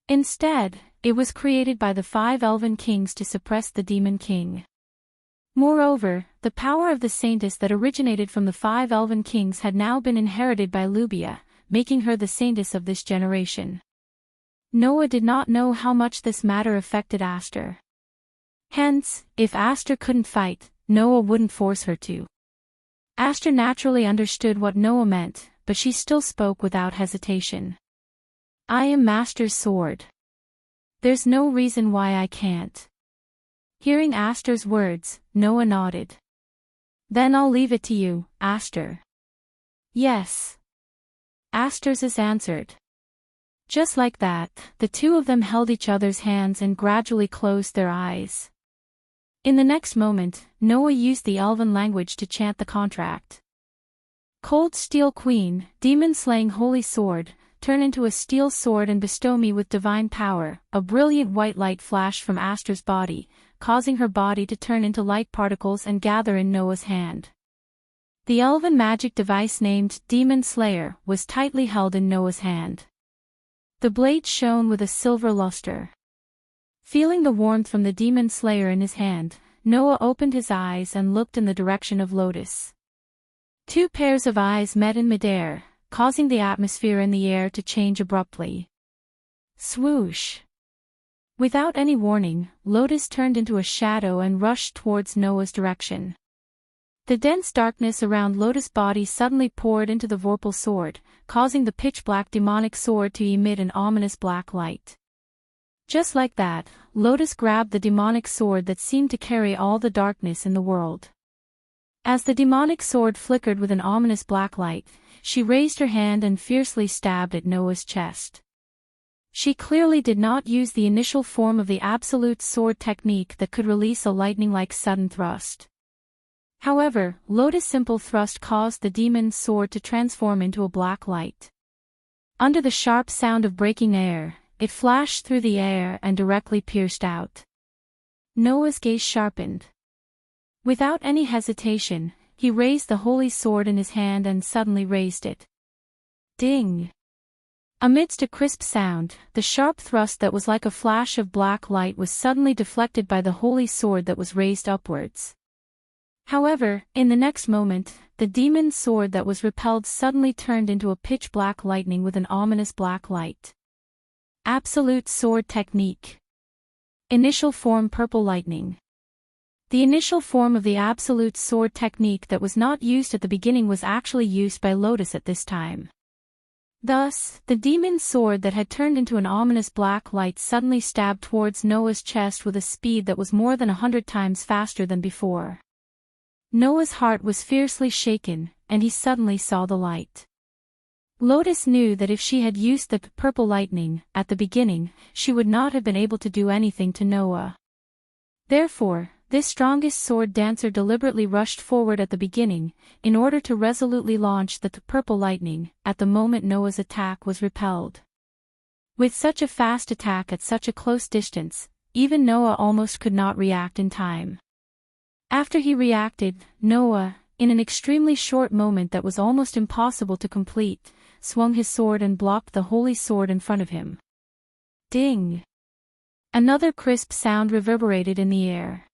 Instead, it was created by the 5 elven kings to suppress the demon king. Moreover, the power of the saintess that originated from the 5 elven kings had now been inherited by Lubia, making her the saintess of this generation. Noah did not know how much this matter affected Aster. Hence, if Aster couldn't fight, Noah wouldn't force her to. Aster naturally understood what Noah meant, but she still spoke without hesitation. I am Master's sword. There's no reason why I can't. Hearing Aster's words, Noah nodded. Then I'll leave it to you, Aster. Yes. Aster's answered. Just like that, the two of them held each other's hands and gradually closed their eyes. In the next moment, Noah used the elven language to chant the contract. Cold Steel Queen, demon-slaying holy sword, turn into a steel sword and bestow me with divine power. A brilliant white light flashed from Aster's body, causing her body to turn into light particles and gather in Noah's hand. The elven magic device named Demon Slayer was tightly held in Noah's hand. The blade shone with a silver luster. Feeling the warmth from the demon slayer in his hand, Noah opened his eyes and looked in the direction of Lotus. 2 pairs of eyes met in midair, causing the atmosphere in the air to change abruptly. Swoosh! Without any warning, Lotus turned into a shadow and rushed towards Noah's direction. The dense darkness around Lotus' body suddenly poured into the Vorpal sword, causing the pitch-black demonic sword to emit an ominous black light. Just like that, Lotus grabbed the demonic sword that seemed to carry all the darkness in the world. As the demonic sword flickered with an ominous black light, she raised her hand and fiercely stabbed at Noah's chest. She clearly did not use the initial form of the absolute sword technique that could release a lightning-like sudden thrust. However, Lotus' simple thrust caused the demon's sword to transform into a black light. Under the sharp sound of breaking air, it flashed through the air and directly pierced out. Noah's gaze sharpened. Without any hesitation, he raised the holy sword in his hand and suddenly raised it. Ding! Amidst a crisp sound, the sharp thrust that was like a flash of black light was suddenly deflected by the holy sword that was raised upwards. However, in the next moment, the demon's sword that was repelled suddenly turned into a pitch-black lightning with an ominous black light. Absolute Sword Technique. Initial form Purple Lightning. The initial form of the Absolute Sword Technique that was not used at the beginning was actually used by Lotus at this time. Thus, the demon's sword that had turned into an ominous black light suddenly stabbed towards Noah's chest with a speed that was more than 100 times faster than before. Noah's heart was fiercely shaken, and he suddenly saw the light. Lotus knew that if she had used the purple lightning at the beginning, she would not have been able to do anything to Noah. Therefore, this strongest sword dancer deliberately rushed forward at the beginning, in order to resolutely launch the purple lightning, at the moment Noah's attack was repelled. With such a fast attack at such a close distance, even Noah almost could not react in time. After he reacted, Noah, in an extremely short moment that was almost impossible to complete, swung his sword and blocked the holy sword in front of him. Ding! Another crisp sound reverberated in the air.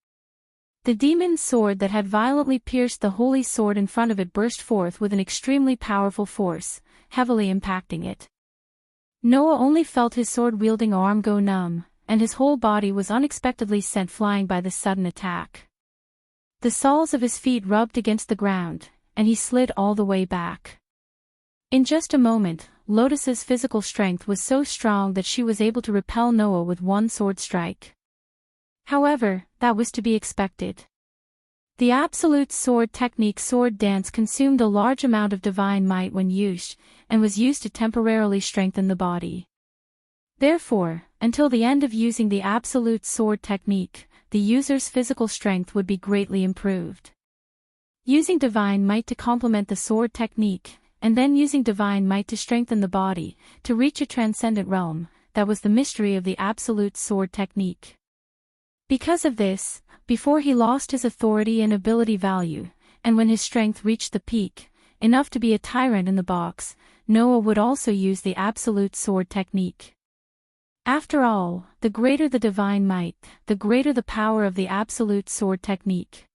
The demon's sword that had violently pierced the holy sword in front of it burst forth with an extremely powerful force, heavily impacting it. Noah only felt his sword-wielding arm go numb, and his whole body was unexpectedly sent flying by the sudden attack. The soles of his feet rubbed against the ground, and he slid all the way back. In just a moment, Lotus's physical strength was so strong that she was able to repel Noah with one sword strike. However, that was to be expected. The absolute sword technique sword dance consumed a large amount of divine might when used, and was used to temporarily strengthen the body. Therefore, until the end of using the absolute sword technique, the user's physical strength would be greatly improved. using divine might to complement the sword technique, and then using divine might to strengthen the body, to reach a transcendent realm. That was the mystery of the absolute sword technique. Because of this, before he lost his authority and ability value, and when his strength reached the peak, enough to be a tyrant in the box, Noah would also use the absolute sword technique. After all, the greater the divine might, the greater the power of the absolute sword technique.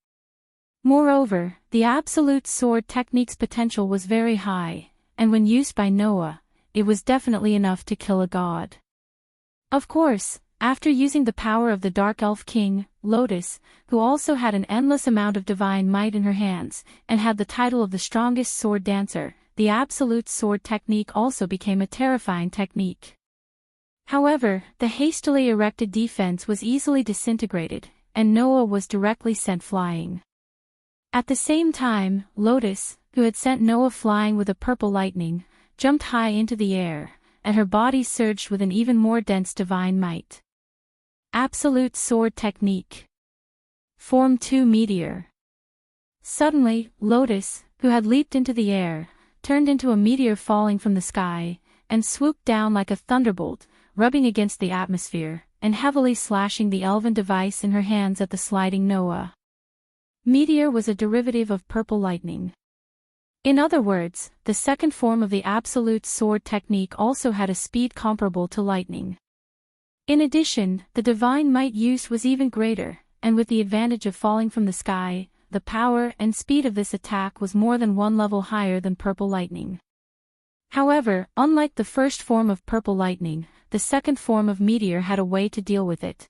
Moreover, the absolute sword technique's potential was very high, and when used by Noah, it was definitely enough to kill a god. Of course, after using the power of the Dark Elf King, Lotus, who also had an endless amount of divine might in her hands, and had the title of the strongest sword dancer, the absolute sword technique also became a terrifying technique. However, the hastily erected defense was easily disintegrated, and Noah was directly sent flying. At the same time, Lotus, who had sent Noah flying with a purple lightning, jumped high into the air, and her body surged with an even more dense divine might. Absolute sword technique. Form 2 meteor. Suddenly, Lotus, who had leaped into the air, turned into a meteor falling from the sky, and swooped down like a thunderbolt, rubbing against the atmosphere, and heavily slashing the elven device in her hands at the sliding Noah. Meteor was a derivative of purple lightning. In other words, the second form of the absolute sword technique also had a speed comparable to lightning. In addition, the divine might used was even greater, and with the advantage of falling from the sky, the power and speed of this attack was more than one level higher than purple lightning. However, unlike the first form of purple lightning, the second form of meteor had a way to deal with it.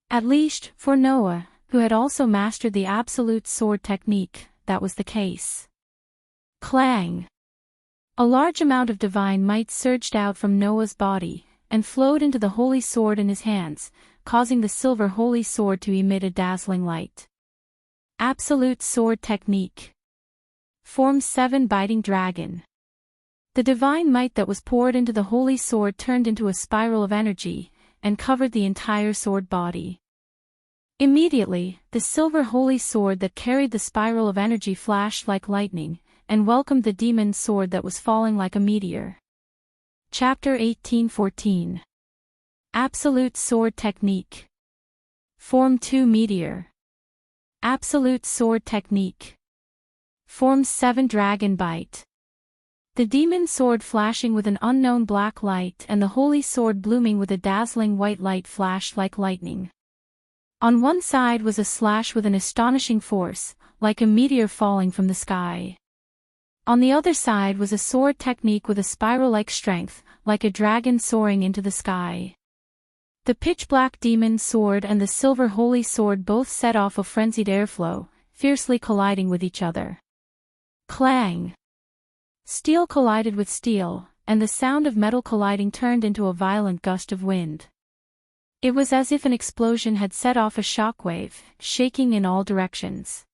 At least, for Noah, who had also mastered the absolute sword technique, that was the case. Clang! A large amount of divine might surged out from Noah's body, and flowed into the holy sword in his hands, causing the silver holy sword to emit a dazzling light. Absolute sword technique. Form 7 biting dragon. The divine might that was poured into the holy sword turned into a spiral of energy, and covered the entire sword body. Immediately, the silver holy sword that carried the spiral of energy flashed like lightning, and welcomed the demon's sword that was falling like a meteor. Chapter 18:14. Absolute sword technique. Form 2 meteor. Absolute sword technique. Form 7 dragon bite. The demon sword flashing with an unknown black light and the holy sword blooming with a dazzling white light flashed like lightning. On one side was a slash with an astonishing force, like a meteor falling from the sky. On the other side was a sword technique with a spiral-like strength, like a dragon soaring into the sky. The pitch-black demon sword and the silver holy sword both set off a frenzied airflow, fiercely colliding with each other. Clang! Steel collided with steel, and the sound of metal colliding turned into a violent gust of wind. It was as if an explosion had set off a shockwave, shaking in all directions.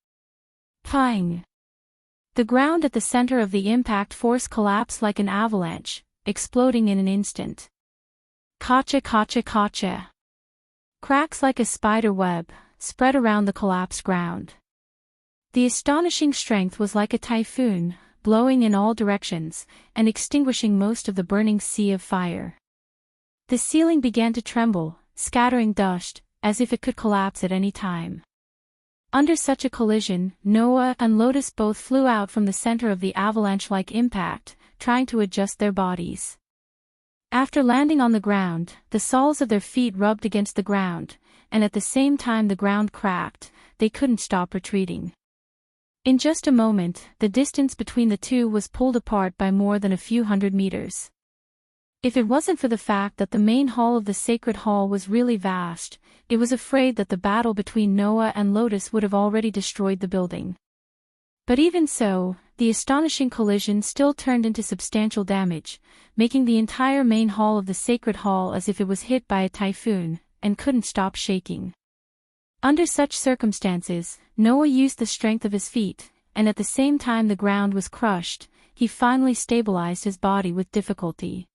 Pang! The ground at the center of the impact force collapsed like an avalanche, exploding in an instant. Kacha kacha kacha. Cracks like a spider web spread around the collapsed ground. The astonishing strength was like a typhoon, blowing in all directions, and extinguishing most of the burning sea of fire. The ceiling began to tremble, scattering dust, as if it could collapse at any time. Under such a collision, Noah and Lotus both flew out from the center of the avalanche-like impact, trying to adjust their bodies. After landing on the ground, the soles of their feet rubbed against the ground, and at the same time the ground cracked, they couldn't stop retreating. In just a moment, the distance between the two was pulled apart by more than a few hundred meters. If it wasn't for the fact that the main hall of the sacred hall was really vast, it was afraid that the battle between Noah and Lotus would have already destroyed the building. But even so, the astonishing collision still turned into substantial damage, making the entire main hall of the sacred hall as if it was hit by a typhoon, and couldn't stop shaking. Under such circumstances, Noah used the strength of his feet, and at the same time the ground was crushed, he finally stabilized his body with difficulty.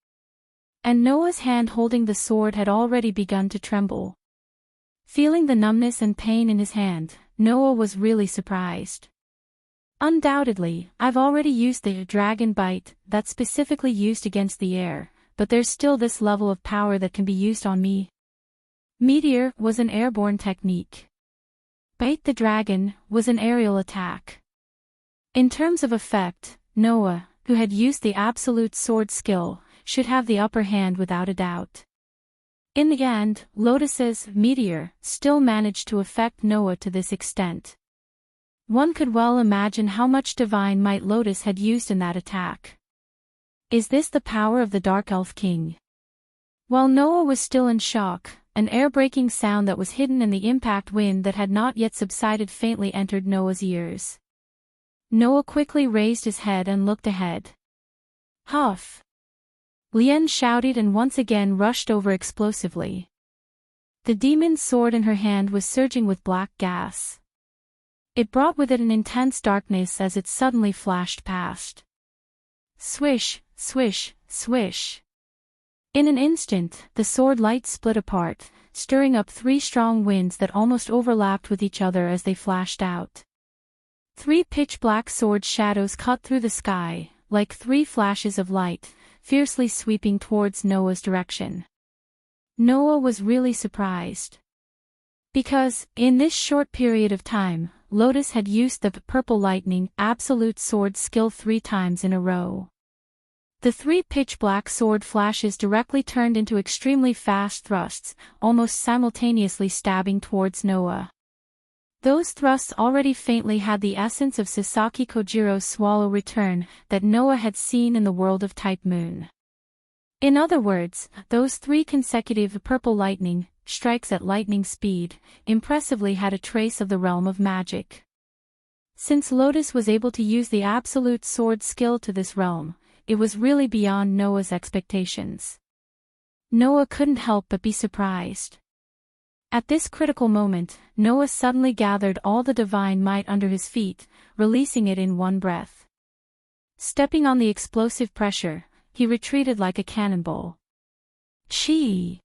And Noah's hand holding the sword had already begun to tremble. Feeling the numbness and pain in his hand, Noah was really surprised. Undoubtedly, I've already used the dragon bite, that's specifically used against the air, but there's still this level of power that can be used on me. Meteor was an airborne technique. Bite the dragon was an aerial attack. In terms of effect, Noah, who had used the absolute sword skill, should have the upper hand without a doubt. In the end, Lotus's meteor still managed to affect Noah to this extent. One could well imagine how much divine might Lotus had used in that attack. Is this the power of the Dark Elf King? While Noah was still in shock, an air-breaking sound that was hidden in the impact wind that had not yet subsided faintly entered Noah's ears. Noah quickly raised his head and looked ahead. Huff! Lien shouted and once again rushed over explosively. The demon's sword in her hand was surging with black gas. It brought with it an intense darkness as it suddenly flashed past. Swish, swish, swish. In an instant, the sword light split apart, stirring up 3 strong winds that almost overlapped with each other as they flashed out. 3 pitch-black sword shadows cut through the sky, like 3 flashes of light, fiercely sweeping towards Noah's direction. Noah was really surprised. Because, in this short period of time, Lotus had used the purple lightning absolute sword skill 3 times in a row. The 3 pitch-black sword flashes directly turned into extremely fast thrusts, almost simultaneously stabbing towards Noah. Those thrusts already faintly had the essence of Sasaki Kojiro's swallow return that Noah had seen in the world of Type Moon. In other words, those 3 consecutive purple lightning strikes at lightning speed impressively had a trace of the realm of magic. Since Lotus was able to use the absolute sword skill to this realm, it was really beyond Noah's expectations. Noah couldn't help but be surprised. At this critical moment, Noah suddenly gathered all the divine might under his feet, releasing it in one breath. Stepping on the explosive pressure, he retreated like a cannonball. Chee!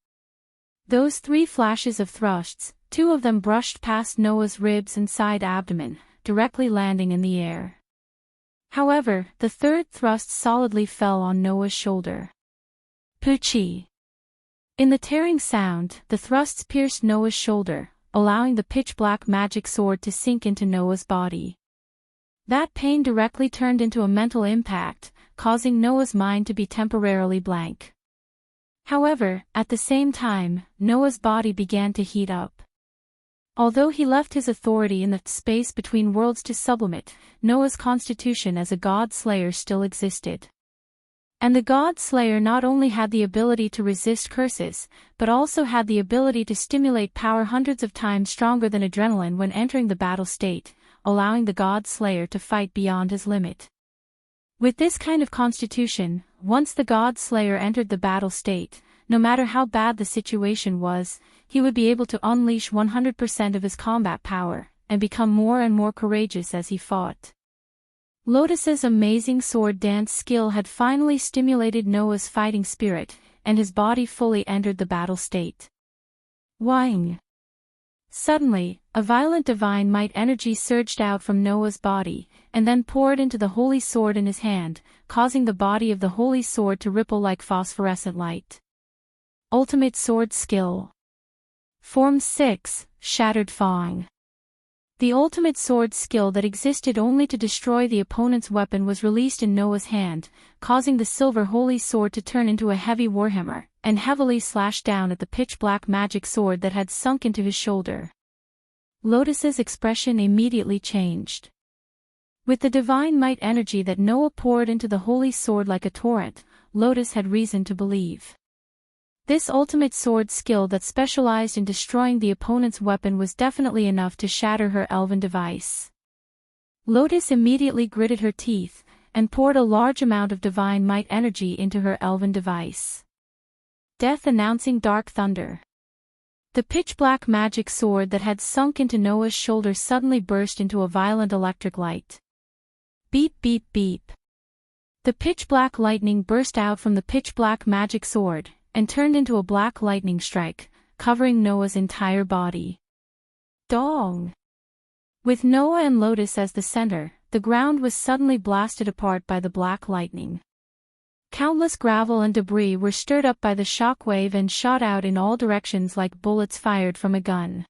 Those 3 flashes of thrusts, 2 of them brushed past Noah's ribs and side abdomen, directly landing in the air. However, the 3rd thrust solidly fell on Noah's shoulder. Poochie! In the tearing sound, the thrusts pierced Noah's shoulder, allowing the pitch-black magic sword to sink into Noah's body. That pain directly turned into a mental impact, causing Noah's mind to be temporarily blank. However, at the same time, Noah's body began to heat up. Although he left his authority in the space between worlds to sublimate, Noah's constitution as a god slayer still existed. And the god slayer not only had the ability to resist curses, but also had the ability to stimulate power hundreds of times stronger than adrenaline when entering the battle state, allowing the god slayer to fight beyond his limit. With this kind of constitution, once the god slayer entered the battle state, no matter how bad the situation was, he would be able to unleash 100% of his combat power, and become more and more courageous as he fought. Lotus's amazing sword dance skill had finally stimulated Noah's fighting spirit, and his body fully entered the battle state. Whang! Suddenly, a violent divine might energy surged out from Noah's body, and then poured into the holy sword in his hand, causing the body of the holy sword to ripple like phosphorescent light. Ultimate sword skill. Form 6, Shattered Fang. The ultimate sword skill that existed only to destroy the opponent's weapon was released in Noah's hand, causing the silver holy sword to turn into a heavy warhammer, and heavily slash down at the pitch-black magic sword that had sunk into his shoulder. Lotus's expression immediately changed. With the divine might energy that Noah poured into the holy sword like a torrent, Lotus had reason to believe. This ultimate sword skill that specialized in destroying the opponent's weapon was definitely enough to shatter her elven device. Lotus immediately gritted her teeth, and poured a large amount of divine might energy into her elven device. Death announcing dark thunder. The pitch-black magic sword that had sunk into Noah's shoulder suddenly burst into a violent electric light. Beep beep beep. The pitch-black lightning burst out from the pitch-black magic sword, and turned into a black lightning strike, covering Noah's entire body. Dong! With Noah and Lotus as the center, the ground was suddenly blasted apart by the black lightning. Countless gravel and debris were stirred up by the shock wave and shot out in all directions like bullets fired from a gun.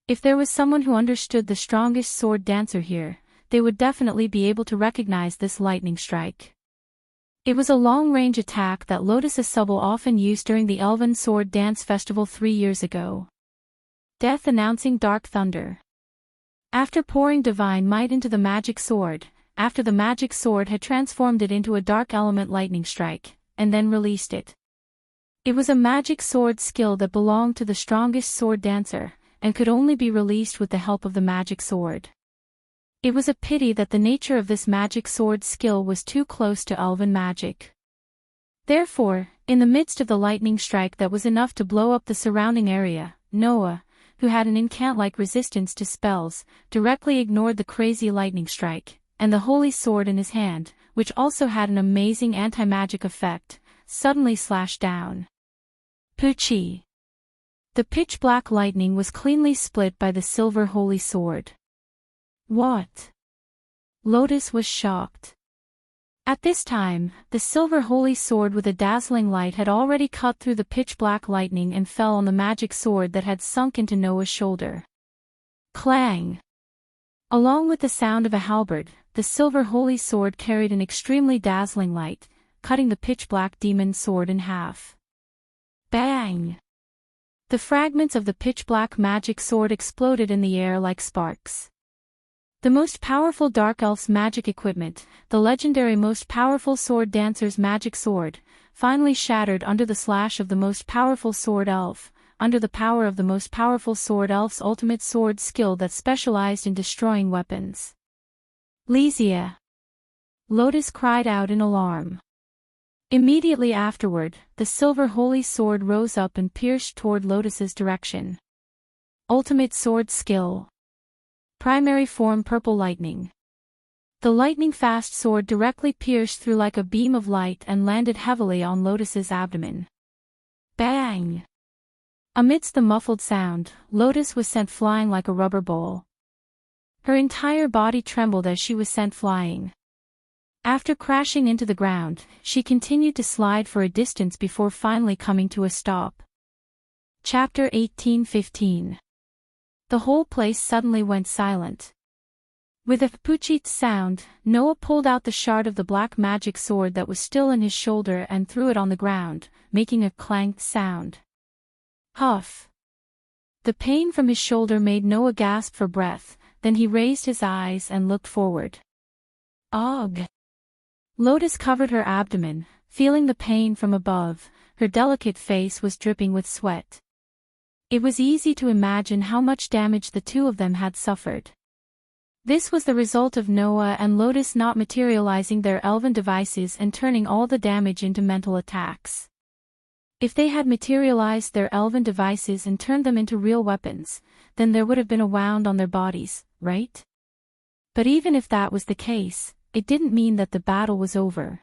If there was someone who understood the strongest sword dancer here, they would definitely be able to recognize this lightning strike. It was a long-range attack that Lotus Asubble often used during the Elven Sword Dance Festival 3 years ago. Death announcing Dark Thunder. After pouring divine might into the magic sword, after the magic sword had transformed it into a dark element lightning strike, and then released it. It was a magic sword skill that belonged to the strongest sword dancer, and could only be released with the help of the magic sword. It was a pity that the nature of this magic sword skill was too close to elven magic. Therefore, in the midst of the lightning strike that was enough to blow up the surrounding area, Noah, who had an incant-like resistance to spells, directly ignored the crazy lightning strike, and the holy sword in his hand, which also had an amazing anti-magic effect, suddenly slashed down. Poochie! The pitch-black lightning was cleanly split by the silver holy sword. What? Lotus was shocked. At this time, the silver holy sword with a dazzling light had already cut through the pitch-black lightning and fell on the magic sword that had sunk into Noah's shoulder. Clang! Along with the sound of a halberd, the silver holy sword carried an extremely dazzling light, cutting the pitch-black demon sword in half. Bang! The fragments of the pitch-black magic sword exploded in the air like sparks. The most powerful Dark Elf's magic equipment, the legendary most powerful sword dancer's magic sword, finally shattered under the slash of the most powerful sword elf, under the power of the most powerful sword elf's ultimate sword skill that specialized in destroying weapons. Lysia! Lotus cried out in alarm. Immediately afterward, the silver holy sword rose up and pierced toward Lotus's direction. Ultimate sword skill. Primary form purple lightning. The lightning-fast sword directly pierced through like a beam of light and landed heavily on Lotus's abdomen. Bang! Amidst the muffled sound, Lotus was sent flying like a rubber ball. Her entire body trembled as she was sent flying. After crashing into the ground, she continued to slide for a distance before finally coming to a stop. Chapter 18:15. The whole place suddenly went silent. With a poochit sound, Noah pulled out the shard of the black magic sword that was still in his shoulder and threw it on the ground, making a clanged sound. Huff! The pain from his shoulder made Noah gasp for breath, then he raised his eyes and looked forward. Ugh! Lotus covered her abdomen, feeling the pain from above. Her delicate face was dripping with sweat. It was easy to imagine how much damage the two of them had suffered. This was the result of Noah and Lotus not materializing their elven devices and turning all the damage into mental attacks. If they had materialized their elven devices and turned them into real weapons, then there would have been a wound on their bodies, right? But even if that was the case, it didn't mean that the battle was over.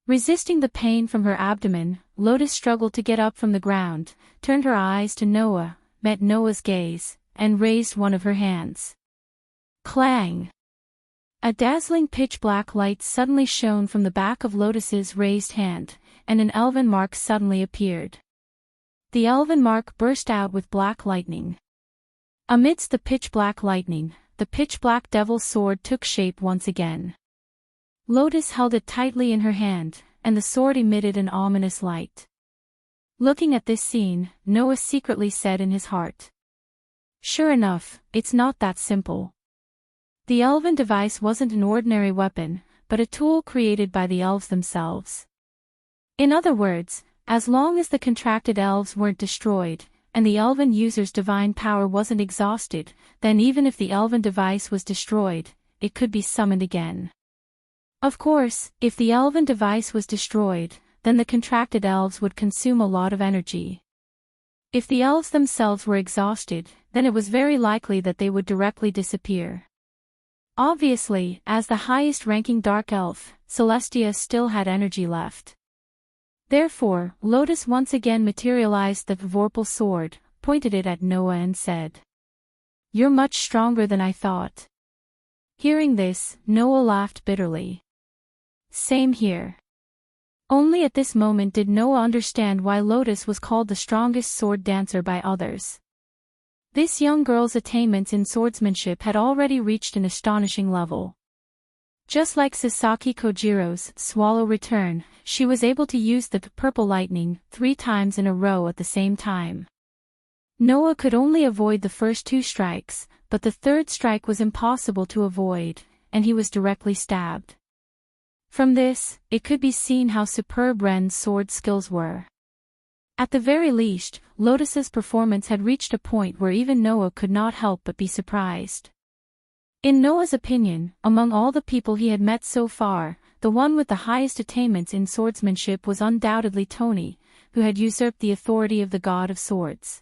Resisting the pain from her abdomen, Lotus struggled to get up from the ground, turned her eyes to Noah, met Noah's gaze, and raised one of her hands. Clang! A dazzling pitch-black light suddenly shone from the back of Lotus's raised hand, and an elven mark suddenly appeared. The elven mark burst out with black lightning. Amidst the pitch-black lightning, the pitch-black devil's sword took shape once again. Lotus held it tightly in her hand, and the sword emitted an ominous light. Looking at this scene, Noah secretly said in his heart. Sure enough, it's not that simple. The elven device wasn't an ordinary weapon, but a tool created by the elves themselves. In other words, as long as the contracted elves weren't destroyed, and the elven user's divine power wasn't exhausted, then even if the elven device was destroyed, it could be summoned again. Of course, if the elven device was destroyed, then the contracted elves would consume a lot of energy. If the elves themselves were exhausted, then it was very likely that they would directly disappear. Obviously, as the highest-ranking dark elf, Celestia still had energy left. Therefore, Lotus once again materialized the Vorpal sword, pointed it at Noah and said, "You're much stronger than I thought." Hearing this, Noah laughed bitterly. Same here. Only at this moment did Noah understand why Lotus was called the strongest sword dancer by others. This young girl's attainments in swordsmanship had already reached an astonishing level. Just like Sasaki Kojiro's Swallow Return, she was able to use the purple lightning 3 times in a row at the same time. Noah could only avoid the first 2 strikes, but the 3rd strike was impossible to avoid, and he was directly stabbed. From this, it could be seen how superb Ren's sword skills were. At the very least, Lotus's performance had reached a point where even Noah could not help but be surprised. In Noah's opinion, among all the people he had met so far, the one with the highest attainments in swordsmanship was undoubtedly Tony, who had usurped the authority of the god of swords.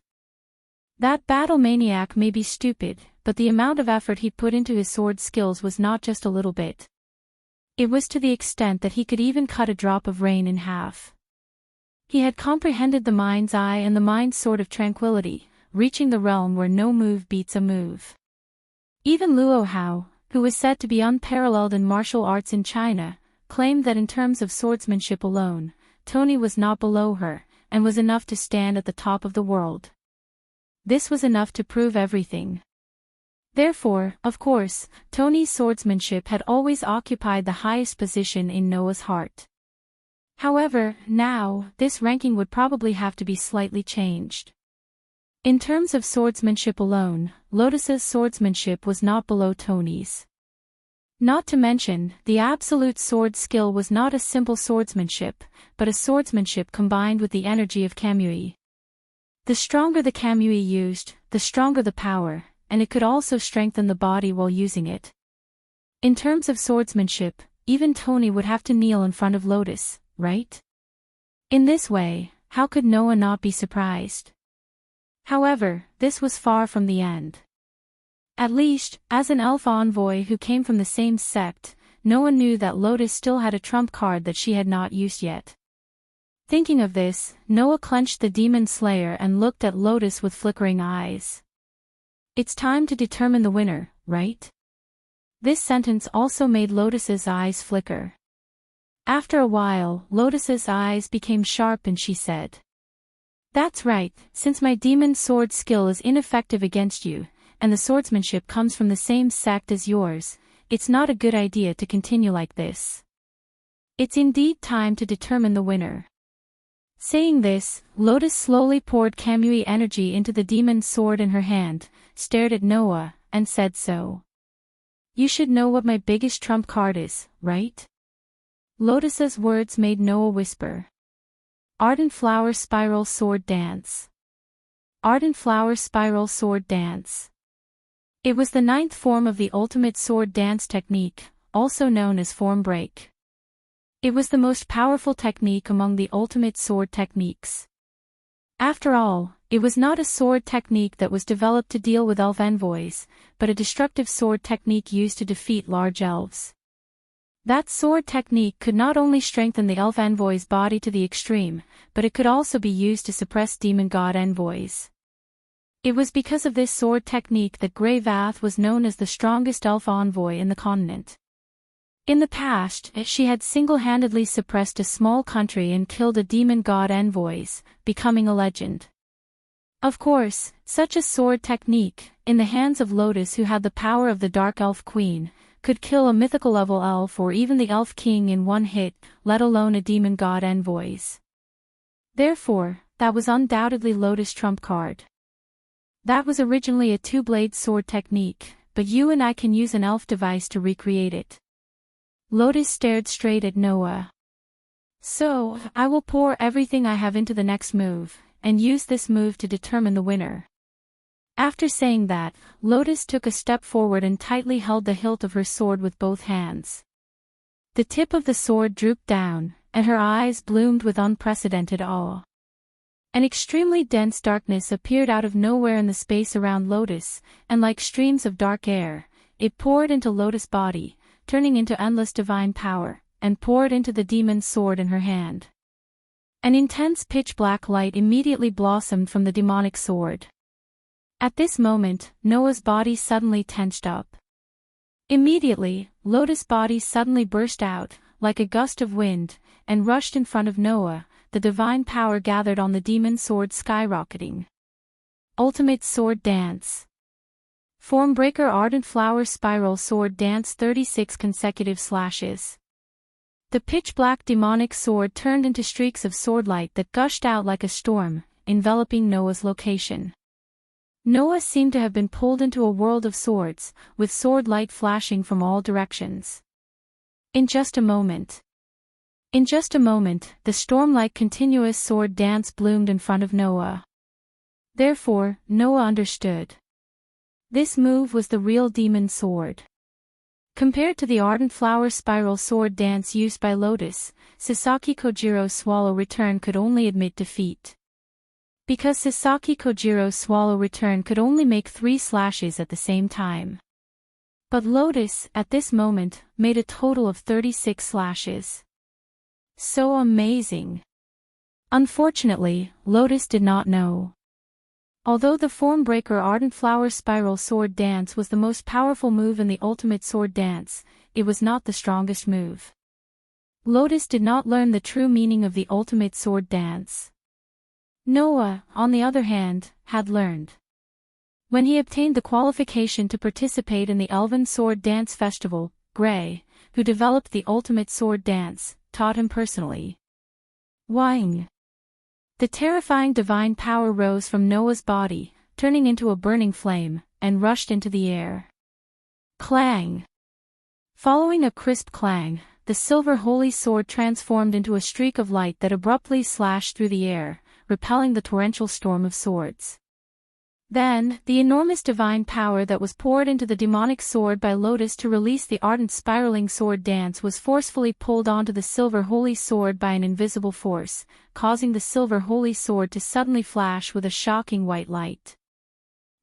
That battle maniac may be stupid, but the amount of effort he put into his sword skills was not just a little bit. It was to the extent that he could even cut a drop of rain in half. He had comprehended the mind's eye and the mind's sword of tranquility, reaching the realm where no move beats a move. Even Luo Hao, who was said to be unparalleled in martial arts in China, claimed that in terms of swordsmanship alone, Tony was not below her, and was enough to stand at the top of the world. This was enough to prove everything. Therefore, of course, Tony's swordsmanship had always occupied the highest position in Noah's heart. However, now, this ranking would probably have to be slightly changed. In terms of swordsmanship alone, Lotus's swordsmanship was not below Tony's. Not to mention, the absolute sword skill was not a simple swordsmanship, but a swordsmanship combined with the energy of Kamui. The stronger the Kamui used, the stronger the power, and it could also strengthen the body while using it. In terms of swordsmanship, even Tony would have to kneel in front of Lotus, right? In this way, how could Noah not be surprised? However, this was far from the end. At least, as an elf envoy who came from the same sect, Noah knew that Lotus still had a trump card that she had not used yet. Thinking of this, Noah clenched the Demon Slayer and looked at Lotus with flickering eyes. It's time to determine the winner, right? This sentence also made Lotus's eyes flicker. After a while, Lotus's eyes became sharp and she said, "That's right, since my demon sword skill is ineffective against you, and the swordsmanship comes from the same sect as yours, it's not a good idea to continue like this. It's indeed time to determine the winner." Saying this, Lotus slowly poured Kamui energy into the demon sword in her hand, stared at Noah, and said so. "You should know what my biggest trump card is, right?" Lotus's words made Noah whisper. Ardent Flower Spiral Sword Dance. Ardent Flower Spiral Sword Dance. It was the 9th form of the ultimate sword dance technique, also known as form break. It was the most powerful technique among the ultimate sword techniques. After all, it was not a sword technique that was developed to deal with elf envoys, but a destructive sword technique used to defeat large elves. That sword technique could not only strengthen the elf envoy's body to the extreme, but it could also be used to suppress demon god envoys. It was because of this sword technique that Grey Vath was known as the strongest elf envoy in the continent. In the past, she had single-handedly suppressed a small country and killed a demon god envoys, becoming a legend. Of course, such a sword technique, in the hands of Lotus who had the power of the Dark Elf Queen, could kill a mythical-level elf or even the Elf King in one hit, let alone a demon god envoys. Therefore, that was undoubtedly Lotus' trump card. That was originally a 2-blade sword technique, but you and I can use an elf device to recreate it. Lotus stared straight at Noah. So, I will pour everything I have into the next move, and use this move to determine the winner. After saying that, Lotus took a step forward and tightly held the hilt of her sword with both hands. The tip of the sword drooped down, and her eyes bloomed with unprecedented awe. An extremely dense darkness appeared out of nowhere in the space around Lotus, and like streams of dark air, it poured into Lotus' body, turning into endless divine power, and poured into the demon's sword in her hand. An intense pitch-black light immediately blossomed from the demonic sword. At this moment, Noah's body suddenly tensed up. Immediately, Lotus' body suddenly burst out, like a gust of wind, and rushed in front of Noah, the divine power gathered on the demon sword skyrocketing. Ultimate Sword Dance. Formbreaker Ardent Flower Spiral Sword Dance 36 consecutive slashes. The pitch-black demonic sword turned into streaks of swordlight that gushed out like a storm, enveloping Noah's location. Noah seemed to have been pulled into a world of swords, with sword light flashing from all directions. In just a moment, the storm-like continuous sword dance bloomed in front of Noah. Therefore, Noah understood. This move was the real demon sword. Compared to the ardent flower spiral sword dance used by Lotus, Sasaki Kojiro's Swallow Return could only admit defeat. Because Sasaki Kojiro's Swallow Return could only make 3 slashes at the same time. But Lotus, at this moment, made a total of 36 slashes. So amazing! Unfortunately, Lotus did not know. Although the Formbreaker Ardent Flower Spiral Sword Dance was the most powerful move in the Ultimate Sword Dance, it was not the strongest move. Lotus did not learn the true meaning of the Ultimate Sword Dance. Noah, on the other hand, had learned. When he obtained the qualification to participate in the Elven Sword Dance Festival, Gray, who developed the Ultimate Sword Dance, taught him personally. Wang! The terrifying divine power rose from Noah's body, turning into a burning flame, and rushed into the air. Clang! Following a crisp clang, the silver holy sword transformed into a streak of light that abruptly slashed through the air, repelling the torrential storm of swords. Then, the enormous divine power that was poured into the demonic sword by Lotus to release the ardent spiraling sword dance was forcefully pulled onto the silver holy sword by an invisible force, causing the silver holy sword to suddenly flash with a shocking white light.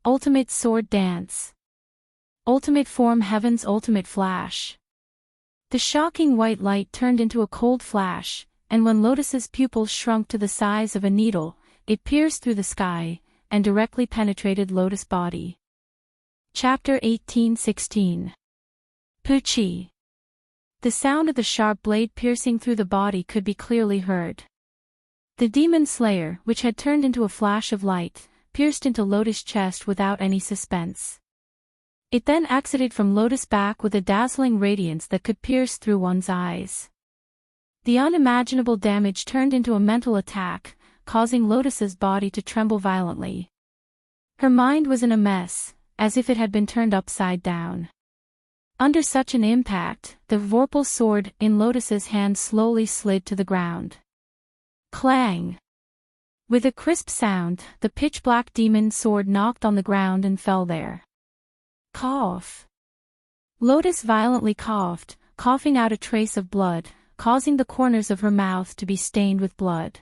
Ultimate Sword Dance. Ultimate Form Heaven's Ultimate Flash. The shocking white light turned into a cold flash, and when Lotus's pupils shrunk to the size of a needle, it pierced through the sky, and directly penetrated Lotus' body. Chapter 18:16. Pucci. The sound of the sharp blade piercing through the body could be clearly heard. The demon slayer, which had turned into a flash of light, pierced into Lotus' chest without any suspense. It then exited from Lotus' back with a dazzling radiance that could pierce through one's eyes. The unimaginable damage turned into a mental attack, causing Lotus's body to tremble violently. Her mind was in a mess, as if it had been turned upside down. Under such an impact, the vorpal sword in Lotus's hand slowly slid to the ground. Clang! With a crisp sound, the pitch-black demon sword knocked on the ground and fell there. Cough! Lotus violently coughed, coughing out a trace of blood, causing the corners of her mouth to be stained with blood.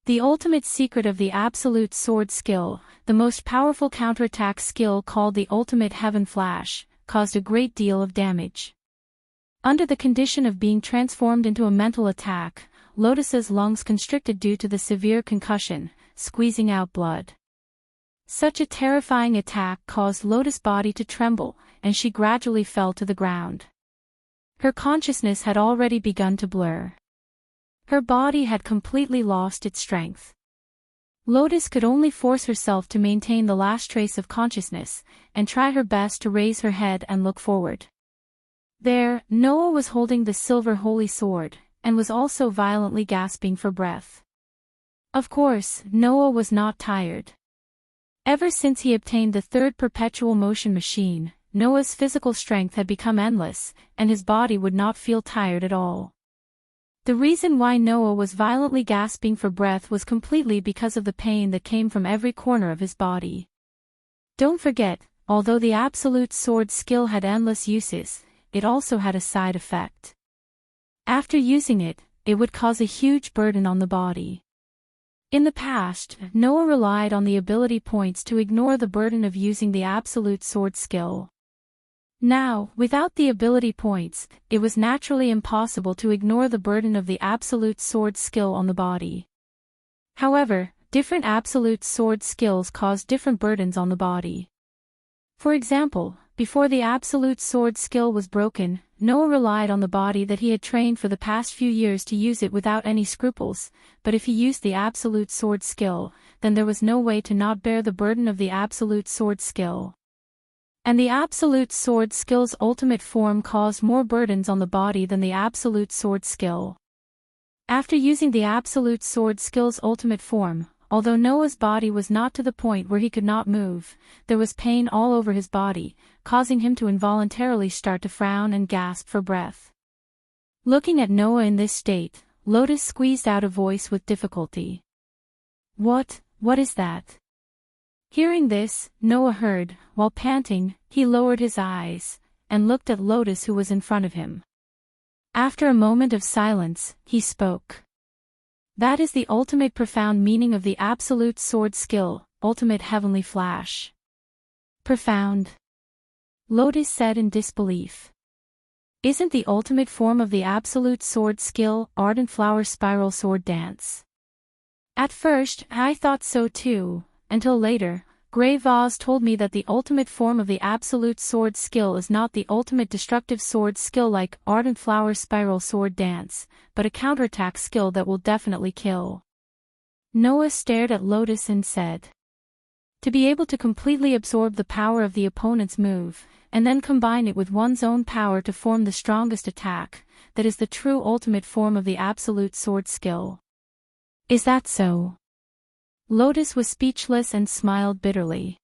The ultimate secret of the absolute sword skill, the most powerful counterattack skill called the Ultimate Heaven Flash, caused a great deal of damage. Under the condition of being transformed into a mental attack, Lotus's lungs constricted due to the severe concussion, squeezing out blood. Such a terrifying attack caused Lotus' body to tremble, and she gradually fell to the ground. Her consciousness had already begun to blur. Her body had completely lost its strength. Lotus could only force herself to maintain the last trace of consciousness, and try her best to raise her head and look forward. There, Noah was holding the silver holy sword, and was also violently gasping for breath. Of course, Noah was not tired. Ever since he obtained the third perpetual motion machine, Noah's physical strength had become endless, and his body would not feel tired at all. The reason why Noah was violently gasping for breath was completely because of the pain that came from every corner of his body. Don't forget, although the absolute sword skill had endless uses, it also had a side effect. After using it, it would cause a huge burden on the body. In the past, Noah relied on the ability points to ignore the burden of using the absolute sword skill. Now, without the ability points, it was naturally impossible to ignore the burden of the absolute sword skill on the body. However, different absolute sword skills cause different burdens on the body. For example, Before the absolute sword skill was broken, Noah relied on the body that he had trained for the past few years to use it without any scruples, but if he used the absolute sword skill, then there was no way to not bear the burden of the absolute sword skill. And the absolute sword skill's ultimate form caused more burdens on the body than the absolute sword skill. After using the absolute sword skill's ultimate form, although Noah's body was not to the point where he could not move, there was pain all over his body, causing him to involuntarily start to frown and gasp for breath. Looking at Noah in this state, Lotus squeezed out a voice with difficulty. What is that? Hearing this, Noah heard. While panting, he lowered his eyes, and looked at Lotus who was in front of him. After a moment of silence, he spoke. That is the ultimate profound meaning of the absolute sword skill, ultimate heavenly flash. Profound? Lotus said in disbelief. Isn't the ultimate form of the absolute sword skill, ardent flower spiral sword dance? At first, I thought so too, until later, Grey Vase told me that the ultimate form of the absolute sword skill is not the ultimate destructive sword skill like ardent flower spiral sword dance, but a counterattack skill that will definitely kill. Noah stared at Lotus and said, to be able to completely absorb the power of the opponent's move, and then combine it with one's own power to form the strongest attack, that is the true ultimate form of the absolute sword skill. Is that so? Lotus was speechless and smiled bitterly.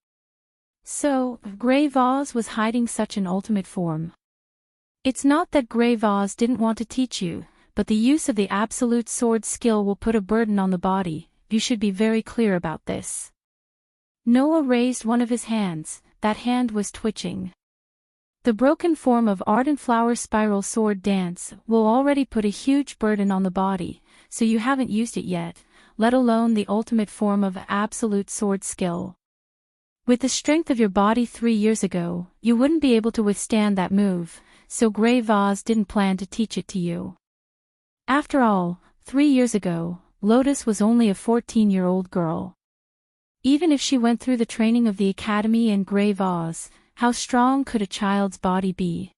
So, Grey Vase was hiding such an ultimate form. It's not that Grey Vase didn't want to teach you, but the use of the absolute sword skill will put a burden on the body, you should be very clear about this. Noah raised one of his hands, that hand was twitching. The broken form of ardent flower spiral sword dance will already put a huge burden on the body, so you haven't used it yet, let alone the ultimate form of absolute sword skill. With the strength of your body 3 years ago, you wouldn't be able to withstand that move, so Grey Vase didn't plan to teach it to you. After all, 3 years ago, Lotus was only a 14-year-old girl. Even if she went through the training of the academy and Grey Vase, how strong could a child's body be?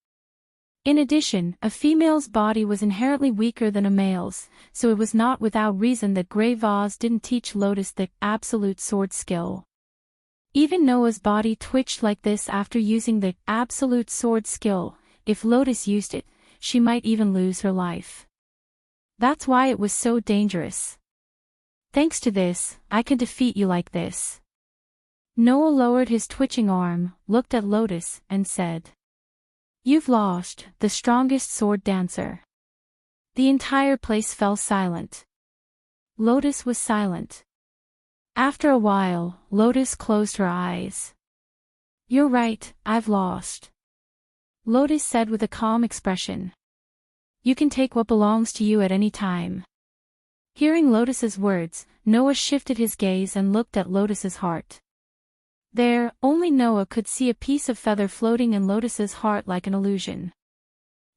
In addition, a female's body was inherently weaker than a male's, so it was not without reason that Grey Vase didn't teach Lotus the absolute sword skill. Even Noah's body twitched like this after using the absolute sword skill. If Lotus used it, she might even lose her life. That's why it was so dangerous. Thanks to this, I can defeat you like this. Noah lowered his twitching arm, looked at Lotus, and said, You've lost, the strongest sword dancer. The entire place fell silent. Lotus was silent. After a while, Lotus closed her eyes. You're right, I've lost. Lotus said with a calm expression. You can take what belongs to you at any time. Hearing Lotus's words, Noah shifted his gaze and looked at Lotus's heart. There, only Noah could see a piece of feather floating in Lotus's heart like an illusion.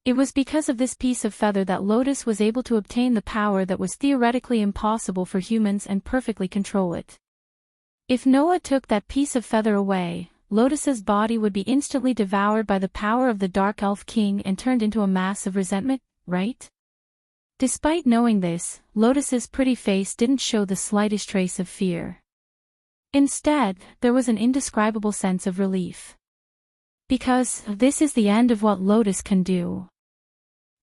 It was because of this piece of feather that Lotus was able to obtain the power that was theoretically impossible for humans and perfectly control it. If Noah took that piece of feather away, Lotus's body would be instantly devoured by the power of the Dark Elf King and turned into a mass of resentment, right? Despite knowing this, Lotus's pretty face didn't show the slightest trace of fear. Instead, there was an indescribable sense of relief. Because this is the end of what Lotus can do.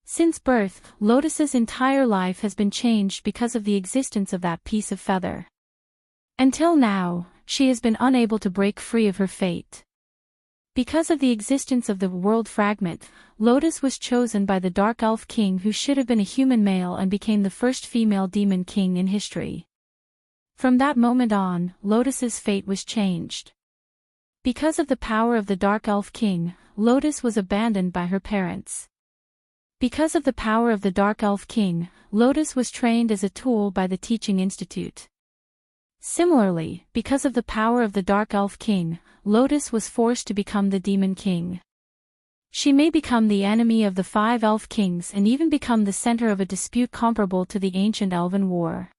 Since birth, Lotus's entire life has been changed because of the existence of that piece of feather. Until now, she has been unable to break free of her fate. Because of the existence of the world fragment, Lotus was chosen by the Dark Elf King who should have been a human male and became the first female demon king in history. From that moment on, Lotus's fate was changed. Because of the power of the Dark Elf King, Lotus was abandoned by her parents. Because of the power of the Dark Elf King, Lotus was trained as a tool by the Teaching Institute. Similarly, because of the power of the Dark Elf King, Lotus was forced to become the Demon King. She may become the enemy of the 5 Elf Kings and even become the center of a dispute comparable to the ancient Elven War.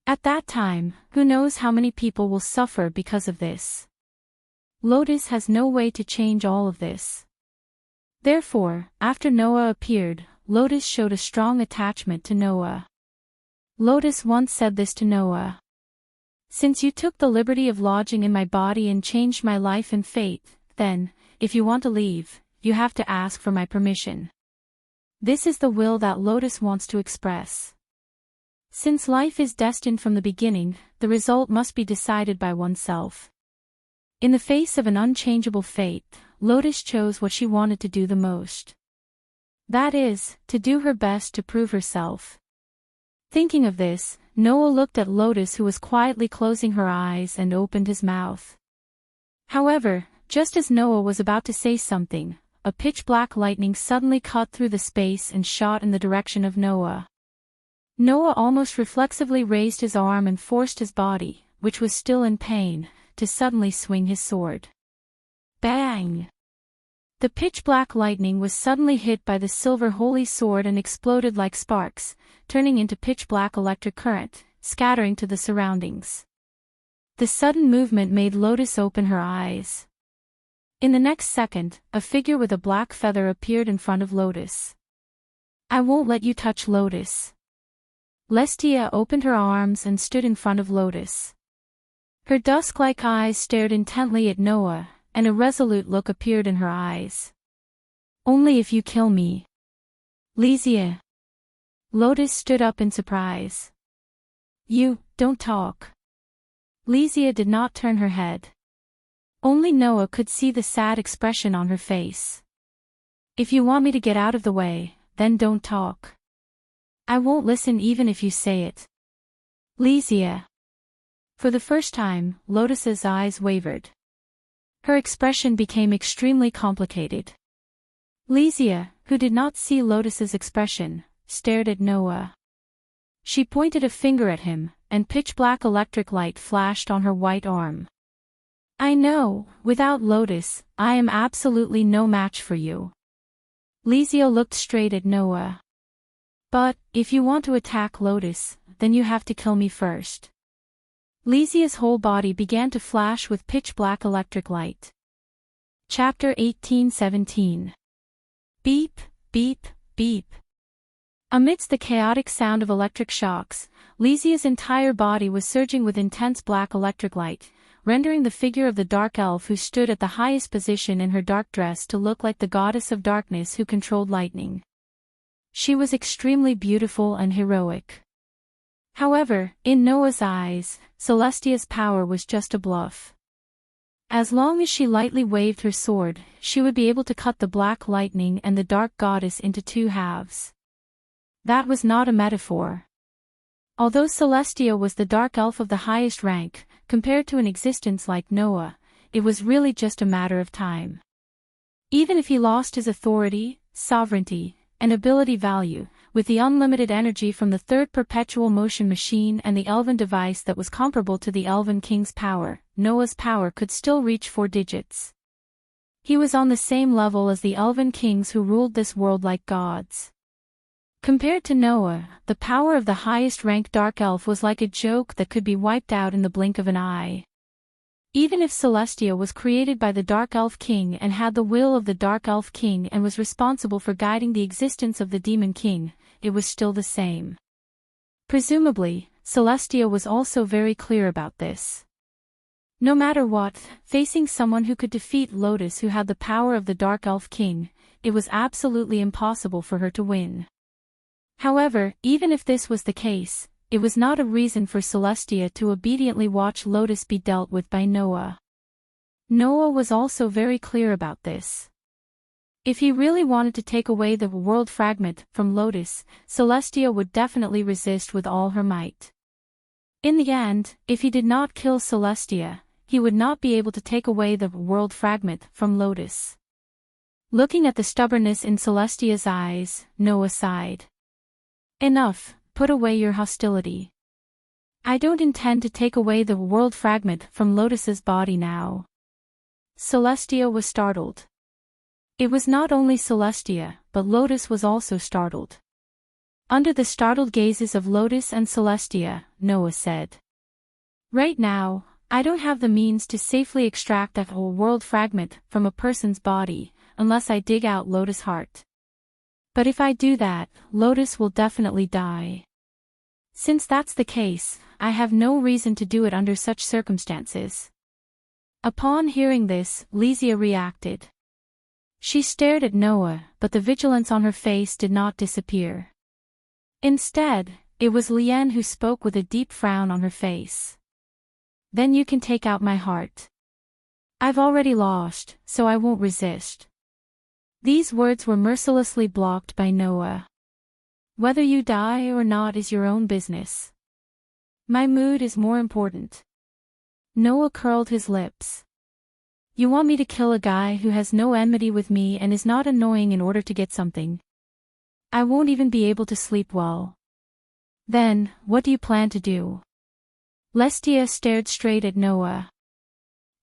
At that time, who knows how many people will suffer because of this. Lotus has no way to change all of this. Therefore, after Noah appeared, Lotus showed a strong attachment to Noah. Lotus once said this to Noah. Since you took the liberty of lodging in my body and changed my life and fate, then, if you want to leave, you have to ask for my permission. This is the will that Lotus wants to express. Since life is destined from the beginning, the result must be decided by oneself. In the face of an unchangeable fate, Lotus chose what she wanted to do the most. That is, to do her best to prove herself. Thinking of this, Noah looked at Lotus, who was quietly closing her eyes, and opened his mouth. However, just as Noah was about to say something, a pitch-black lightning suddenly cut through the space and shot in the direction of Noah. Noah almost reflexively raised his arm and forced his body, which was still in pain, to suddenly swing his sword. Bang! The pitch-black lightning was suddenly hit by the silver holy sword and exploded like sparks, turning into pitch-black electric current, scattering to the surroundings. The sudden movement made Lotus open her eyes. In the next second, a figure with a black feather appeared in front of Lotus. I won't let you touch Lotus. Lestia opened her arms and stood in front of Lotus. Her dusk-like eyes stared intently at Noah, and a resolute look appeared in her eyes. Only if you kill me. Lesia. Lotus stood up in surprise. You, don't talk. Lesia did not turn her head. Only Noah could see the sad expression on her face. If you want me to get out of the way, then don't talk. I won't listen even if you say it. Lesia. For the first time, Lotus's eyes wavered. Her expression became extremely complicated. Lesia, who did not see Lotus's expression, stared at Noah. She pointed a finger at him, and pitch-black electric light flashed on her white arm. I know, without Lotus, I am absolutely no match for you. Lesia looked straight at Noah. But, if you want to attack Lotus, then you have to kill me first. Lesia's whole body began to flash with pitch-black electric light. Chapter 18:17. Beep, beep, beep. Amidst the chaotic sound of electric shocks, Lesia's entire body was surging with intense black electric light, rendering the figure of the dark elf who stood at the highest position in her dark dress to look like the goddess of darkness who controlled lightning. She was extremely beautiful and heroic. However, in Noah's eyes, Celestia's power was just a bluff. As long as she lightly waved her sword, she would be able to cut the black lightning and the dark goddess into two halves. That was not a metaphor. Although Celestia was the dark elf of the highest rank, compared to an existence like Noah, it was really just a matter of time. Even if he lost his authority, sovereignty, and ability value, with the unlimited energy from the third perpetual motion machine and the elven device that was comparable to the Elven King's power, Noah's power could still reach 4 digits. He was on the same level as the Elven Kings who ruled this world like gods. Compared to Noah, the power of the highest-ranked Dark Elf was like a joke that could be wiped out in the blink of an eye. Even if Celestia was created by the Dark Elf King and had the will of the Dark Elf King and was responsible for guiding the existence of the Demon King, it was still the same. Presumably, Celestia was also very clear about this. No matter what, facing someone who could defeat Lotus, who had the power of the Dark Elf King, it was absolutely impossible for her to win. However, even if this was the case, it was not a reason for Celestia to obediently watch Lotus be dealt with by Noah. Noah was also very clear about this. If he really wanted to take away the world fragment from Lotus, Celestia would definitely resist with all her might. In the end, if he did not kill Celestia, he would not be able to take away the world fragment from Lotus. Looking at the stubbornness in Celestia's eyes, Noah sighed. Enough, put away your hostility. I don't intend to take away the world fragment from Lotus's body now. Celestia was startled. It was not only Celestia, but Lotus was also startled. Under the startled gazes of Lotus and Celestia, Noah said. Right now, I don't have the means to safely extract that whole world fragment from a person's body, unless I dig out Lotus' heart. But if I do that, Lotus will definitely die. Since that's the case, I have no reason to do it under such circumstances. Upon hearing this, Lysia reacted. She stared at Noah, but the vigilance on her face did not disappear. Instead, it was Lien who spoke with a deep frown on her face. Then you can take out my heart. I've already lost, so I won't resist. These words were mercilessly blocked by Noah. Whether you die or not is your own business. My mood is more important. Noah curled his lips. You want me to kill a guy who has no enmity with me and is not annoying in order to get something? I won't even be able to sleep well. Then, what do you plan to do? Lestia stared straight at Noah.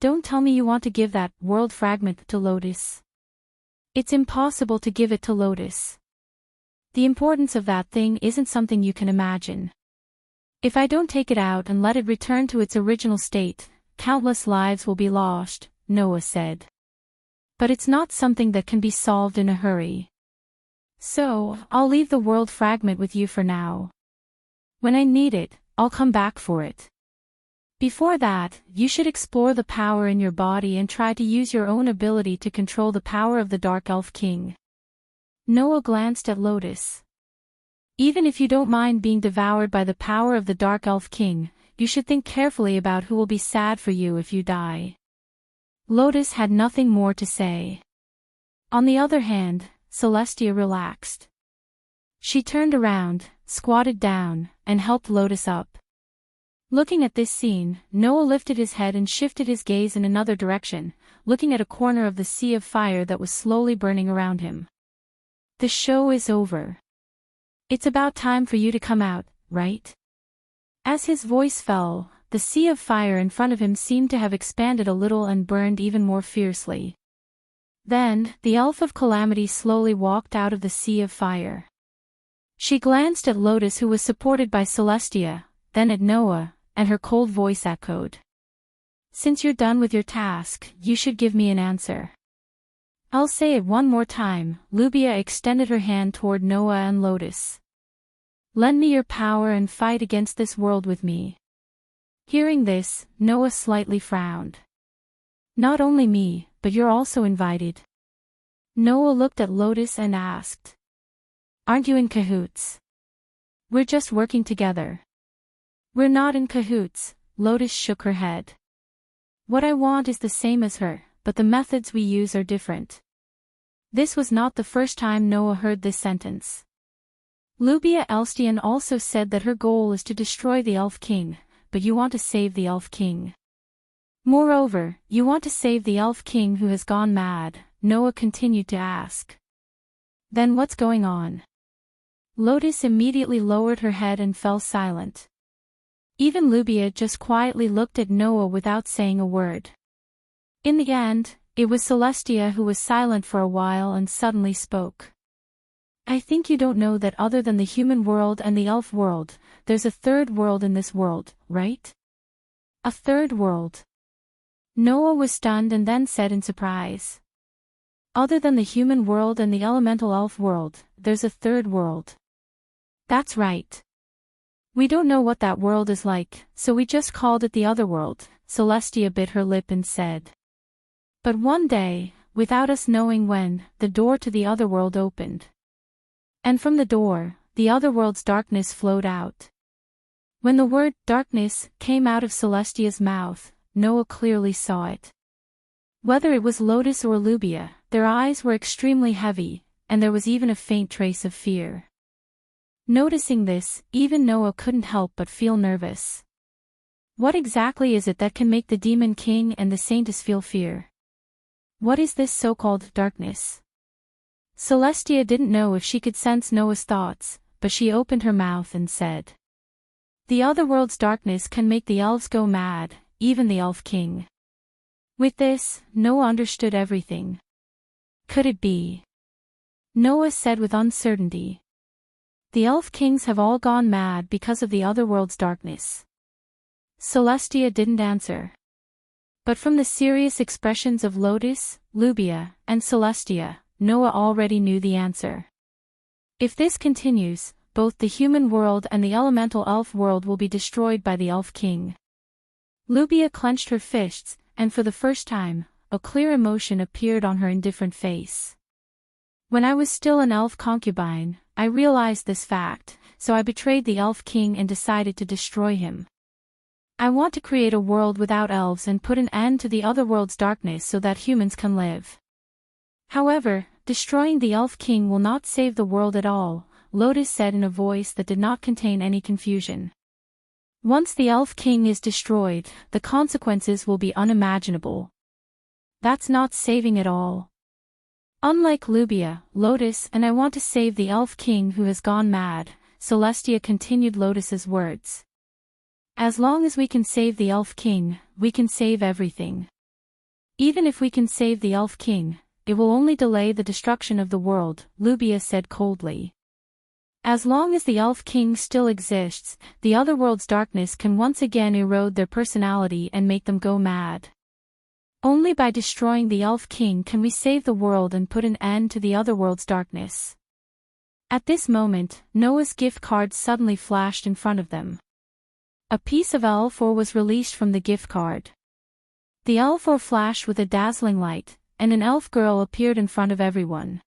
Don't tell me you want to give that world fragment to Lotus. It's impossible to give it to Lotus. The importance of that thing isn't something you can imagine. If I don't take it out and let it return to its original state, countless lives will be lost, Noah said. But it's not something that can be solved in a hurry. So, I'll leave the world fragment with you for now. When I need it, I'll come back for it. Before that, you should explore the power in your body and try to use your own ability to control the power of the Dark Elf King. Noah glanced at Lotus. Even if you don't mind being devoured by the power of the Dark Elf King, you should think carefully about who will be sad for you if you die. Lotus had nothing more to say. On the other hand, Celestia relaxed. She turned around, squatted down, and helped Lotus up. Looking at this scene, Noah lifted his head and shifted his gaze in another direction, looking at a corner of the sea of fire that was slowly burning around him. The show is over. It's about time for you to come out, right? As his voice fell, the sea of fire in front of him seemed to have expanded a little and burned even more fiercely. Then, the Elf of Calamity slowly walked out of the sea of fire. She glanced at Lotus, who was supported by Celestia, then at Noah, and her cold voice echoed. Since you're done with your task, you should give me an answer. I'll say it one more time. Lubia extended her hand toward Noah and Lotus. Lend me your power and fight against this world with me. Hearing this, Noah slightly frowned. Not only me, but you're also invited. Noah looked at Lotus and asked. Aren't you in cahoots? We're just working together. We're not in cahoots, Lotus shook her head. What I want is the same as her, but the methods we use are different. This was not the first time Noah heard this sentence. Lubia Elstian also said that her goal is to destroy the Elf King, but you want to save the Elf King. Moreover, you want to save the Elf King who has gone mad, Noah continued to ask. Then what's going on? Lotus immediately lowered her head and fell silent. Even Lubia just quietly looked at Noah without saying a word. In the end, it was Celestia who was silent for a while and suddenly spoke. I think you don't know that other than the human world and the elf world, there's a third world in this world, right? A third world. Noah was stunned and then said in surprise. Other than the human world and the elemental elf world, there's a third world. That's right. We don't know what that world is like, so we just called it the other world, Celestia bit her lip and said. But one day, without us knowing when, the door to the other world opened. And from the door, the other world's darkness flowed out. When the word darkness came out of Celestia's mouth, Noah clearly saw it. Whether it was Lotus or Lubia, their eyes were extremely heavy, and there was even a faint trace of fear. Noticing this, even Noah couldn't help but feel nervous. What exactly is it that can make the Demon King and the Saintess feel fear? What is this so-called darkness? Celestia didn't know if she could sense Noah's thoughts, but she opened her mouth and said. The other world's darkness can make the elves go mad, even the Elf King. With this, Noah understood everything. Could it be? Noah said with uncertainty. The Elf Kings have all gone mad because of the other world's darkness. Celestia didn't answer. But from the serious expressions of Lotus, Lubia, and Celestia, Noah already knew the answer. If this continues, both the human world and the elemental elf world will be destroyed by the Elf King. Lubia clenched her fists, and for the first time, a clear emotion appeared on her indifferent face. When I was still an elf concubine, I realized this fact, so I betrayed the Elf King and decided to destroy him. I want to create a world without elves and put an end to the other world's darkness so that humans can live. However, destroying the Elf King will not save the world at all, Lotus said in a voice that did not contain any confusion. Once the Elf King is destroyed, the consequences will be unimaginable. That's not saving at all. Unlike Lubia, Lotus and I want to save the Elf King who has gone mad, Celestia continued Lotus's words. As long as we can save the Elf King, we can save everything. Even if we can save the Elf King, it will only delay the destruction of the world, Lubia said coldly. As long as the Elf King still exists, the other world's darkness can once again erode their personality and make them go mad. Only by destroying the Elf King can we save the world and put an end to the other world's darkness. At this moment, Noah's gift card suddenly flashed in front of them. A piece of elf ore was released from the gift card. The elf ore flashed with a dazzling light, and an elf girl appeared in front of everyone.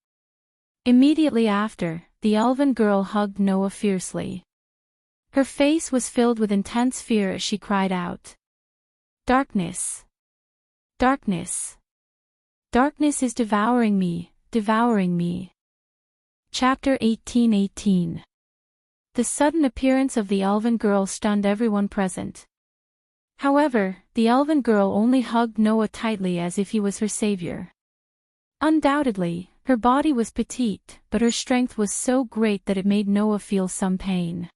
Immediately after, the elven girl hugged Noah fiercely. Her face was filled with intense fear as she cried out. Darkness! Darkness! Darkness is devouring me, devouring me. Chapter 18:18. The sudden appearance of the elven girl stunned everyone present. However, the elven girl only hugged Noah tightly as if he was her savior. Undoubtedly, her body was petite, but her strength was so great that it made Noah feel some pain.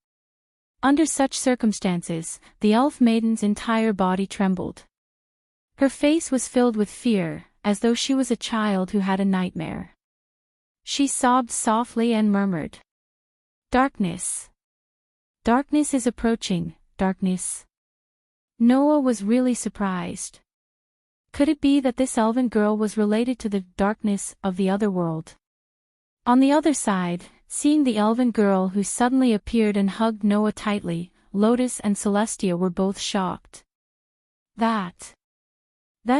Under such circumstances, the elf maiden's entire body trembled. Her face was filled with fear, as though she was a child who had a nightmare. She sobbed softly and murmured. Darkness. Darkness is approaching, darkness. Noah was really surprised. Could it be that this elven girl was related to the darkness of the other world? On the other side, seeing the elven girl who suddenly appeared and hugged Noah tightly, Lotus and Celestia were both shocked. That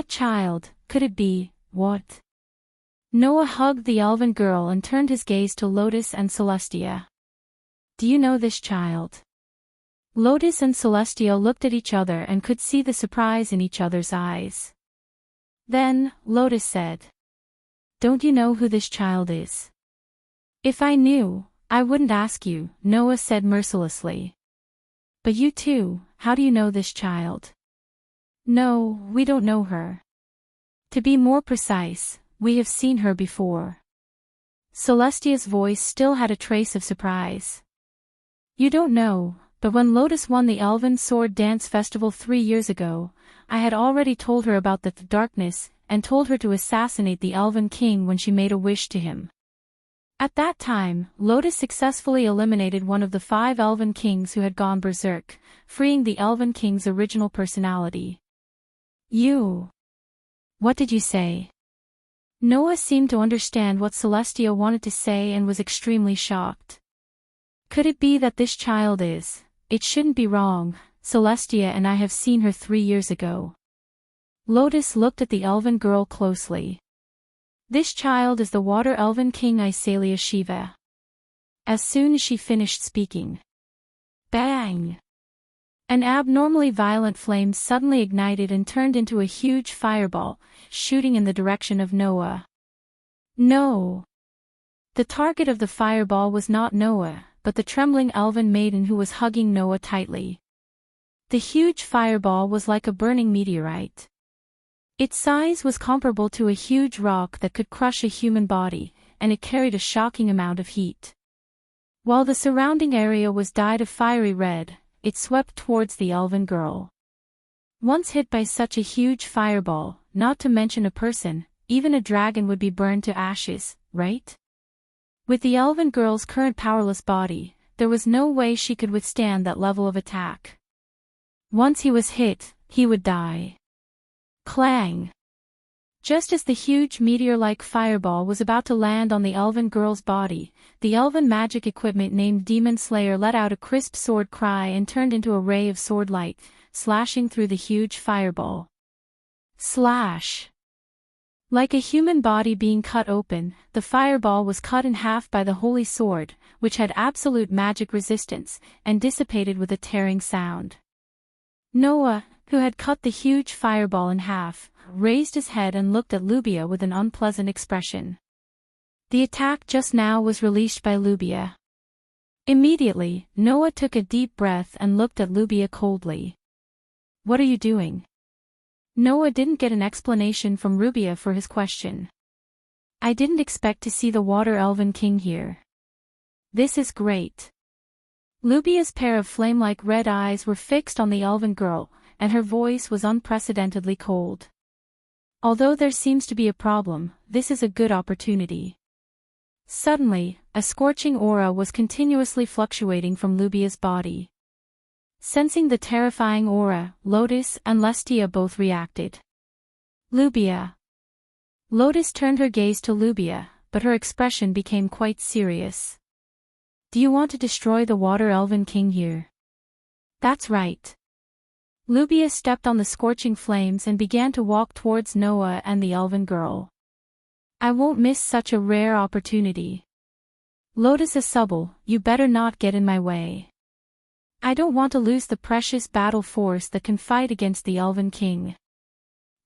child, could it be, what? Noah hugged the elven girl and turned his gaze to Lotus and Celestia. Do you know this child? Lotus and Celestia looked at each other and could see the surprise in each other's eyes. Then, Lotus said. Don't you know who this child is? If I knew, I wouldn't ask you, Noah said mercilessly. But you too, how do you know this child? No, we don't know her. To be more precise, we have seen her before. Celestia's voice still had a trace of surprise. You don't know, but when Lotus won the Elven Sword Dance Festival 3 years ago, I had already told her about the darkness, and told her to assassinate the Elven King when she made a wish to him. At that time, Lotus successfully eliminated one of the 5 Elven Kings who had gone berserk, freeing the Elven King's original personality. You. What did you say? Noah seemed to understand what Celestia wanted to say and was extremely shocked. Could it be that this child is? It shouldn't be wrong, Celestia and I have seen her 3 years ago. Lotus looked at the elven girl closely. This child is the Water Elven King Isalia Shiva. As soon as she finished speaking. Bang! An abnormally violent flame suddenly ignited and turned into a huge fireball, shooting in the direction of Noah. No! The target of the fireball was not Noah, but the trembling elven maiden who was hugging Noah tightly. The huge fireball was like a burning meteorite. Its size was comparable to a huge rock that could crush a human body, and it carried a shocking amount of heat. While the surrounding area was dyed a fiery red, it swept towards the elven girl. Once hit by such a huge fireball, not to mention a person, even a dragon would be burned to ashes, right? With the elven girl's current powerless body, there was no way she could withstand that level of attack. Once he was hit, he would die. Clang! Just as the huge meteor-like fireball was about to land on the elven girl's body, the elven magic equipment named Demon Slayer let out a crisp sword cry and turned into a ray of sword light, slashing through the huge fireball. Slash! Like a human body being cut open, the fireball was cut in half by the holy sword, which had absolute magic resistance, and dissipated with a tearing sound. Noah, who had cut the huge fireball in half, raised his head and looked at Lubia with an unpleasant expression. The attack just now was released by Lubia. Immediately, Noah took a deep breath and looked at Lubia coldly. "What are you doing?" Noah didn't get an explanation from Lubia for his question. "I didn't expect to see the Water Elven King here. This is great." Lubia's pair of flame-like red eyes were fixed on the elven girl, and her voice was unprecedentedly cold. "Although there seems to be a problem, this is a good opportunity." Suddenly, a scorching aura was continuously fluctuating from Lubia's body. Sensing the terrifying aura, Lotus and Lestia both reacted. "Lubia." Lotus turned her gaze to Lubia, but her expression became quite serious. "Do you want to destroy the Water Elven King here?" "That's right." Lubia stepped on the scorching flames and began to walk towards Noah and the elven girl. "I won't miss such a rare opportunity. Lotus Asubble, you better not get in my way. I don't want to lose the precious battle force that can fight against the Elven King."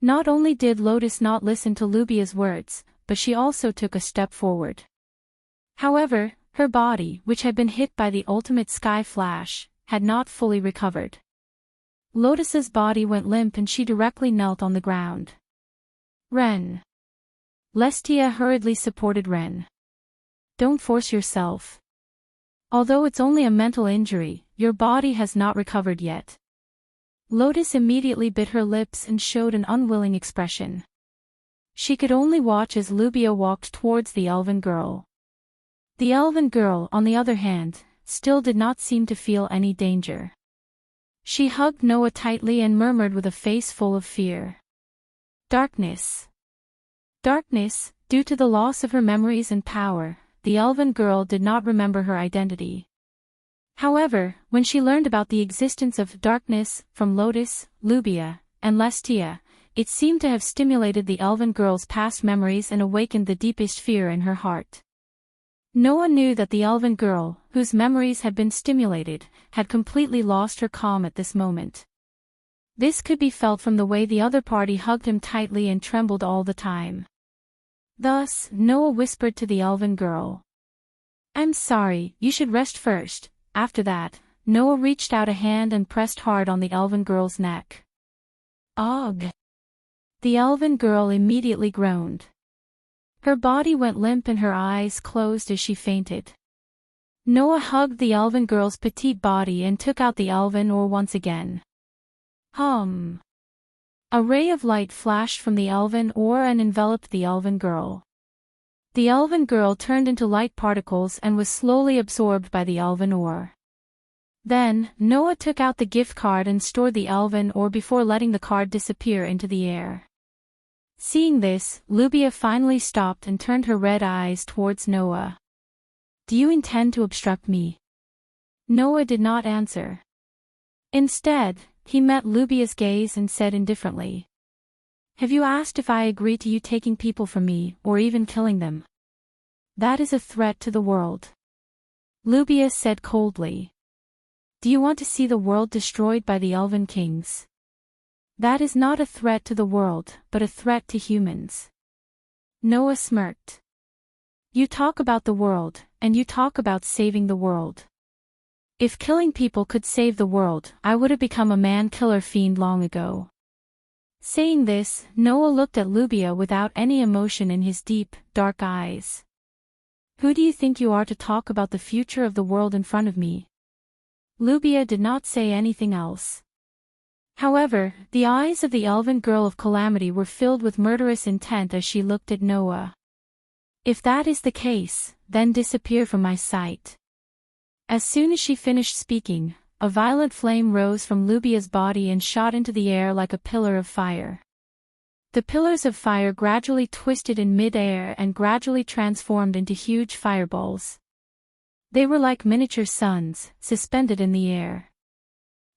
Not only did Lotus not listen to Lubia's words, but she also took a step forward. However, her body, which had been hit by the ultimate sky flash, had not fully recovered. Lotus's body went limp and she directly knelt on the ground. "Ren." Lestia hurriedly supported Ren. "Don't force yourself. Although it's only a mental injury, your body has not recovered yet." Lotus immediately bit her lips and showed an unwilling expression. She could only watch as Lubia walked towards the elven girl. The elven girl, on the other hand, still did not seem to feel any danger. She hugged Noah tightly and murmured with a face full of fear. "Darkness." Darkness, due to the loss of her memories and power, the elven girl did not remember her identity. However, when she learned about the existence of darkness from Lotus, Lubia, and Lestia, it seemed to have stimulated the elven girl's past memories and awakened the deepest fear in her heart. Noah knew that the elven girl, whose memories had been stimulated, had completely lost her calm at this moment. This could be felt from the way the other party hugged him tightly and trembled all the time. Thus, Noah whispered to the elven girl. "I'm sorry, you should rest first." After that, Noah reached out a hand and pressed hard on the elven girl's neck. "Ugh!" The elven girl immediately groaned. Her body went limp and her eyes closed as she fainted. Noah hugged the elven girl's petite body and took out the elven ore once again. Hum! A ray of light flashed from the elven ore and enveloped the elven girl. The elven girl turned into light particles and was slowly absorbed by the elven ore. Then, Noah took out the gift card and stored the elven ore before letting the card disappear into the air. Seeing this, Lubia finally stopped and turned her red eyes towards Noah. "Do you intend to obstruct me?" Noah did not answer. Instead, he met Lubia's gaze and said indifferently, "Have you asked if I agree to you taking people from me, or even killing them? That is a threat to the world." Lubia said coldly. "Do you want to see the world destroyed by the Elven Kings? That is not a threat to the world, but a threat to humans." Noah smirked. "You talk about the world, and you talk about saving the world. If killing people could save the world, I would have become a man-killer fiend long ago." Saying this, Noah looked at Lubia without any emotion in his deep, dark eyes. "Who do you think you are to talk about the future of the world in front of me?" Lubia did not say anything else. However, the eyes of the elven girl of Calamity were filled with murderous intent as she looked at Noah. "If that is the case, then disappear from my sight." As soon as she finished speaking, a violet flame rose from Lubia's body and shot into the air like a pillar of fire. The pillars of fire gradually twisted in mid-air and gradually transformed into huge fireballs. They were like miniature suns, suspended in the air.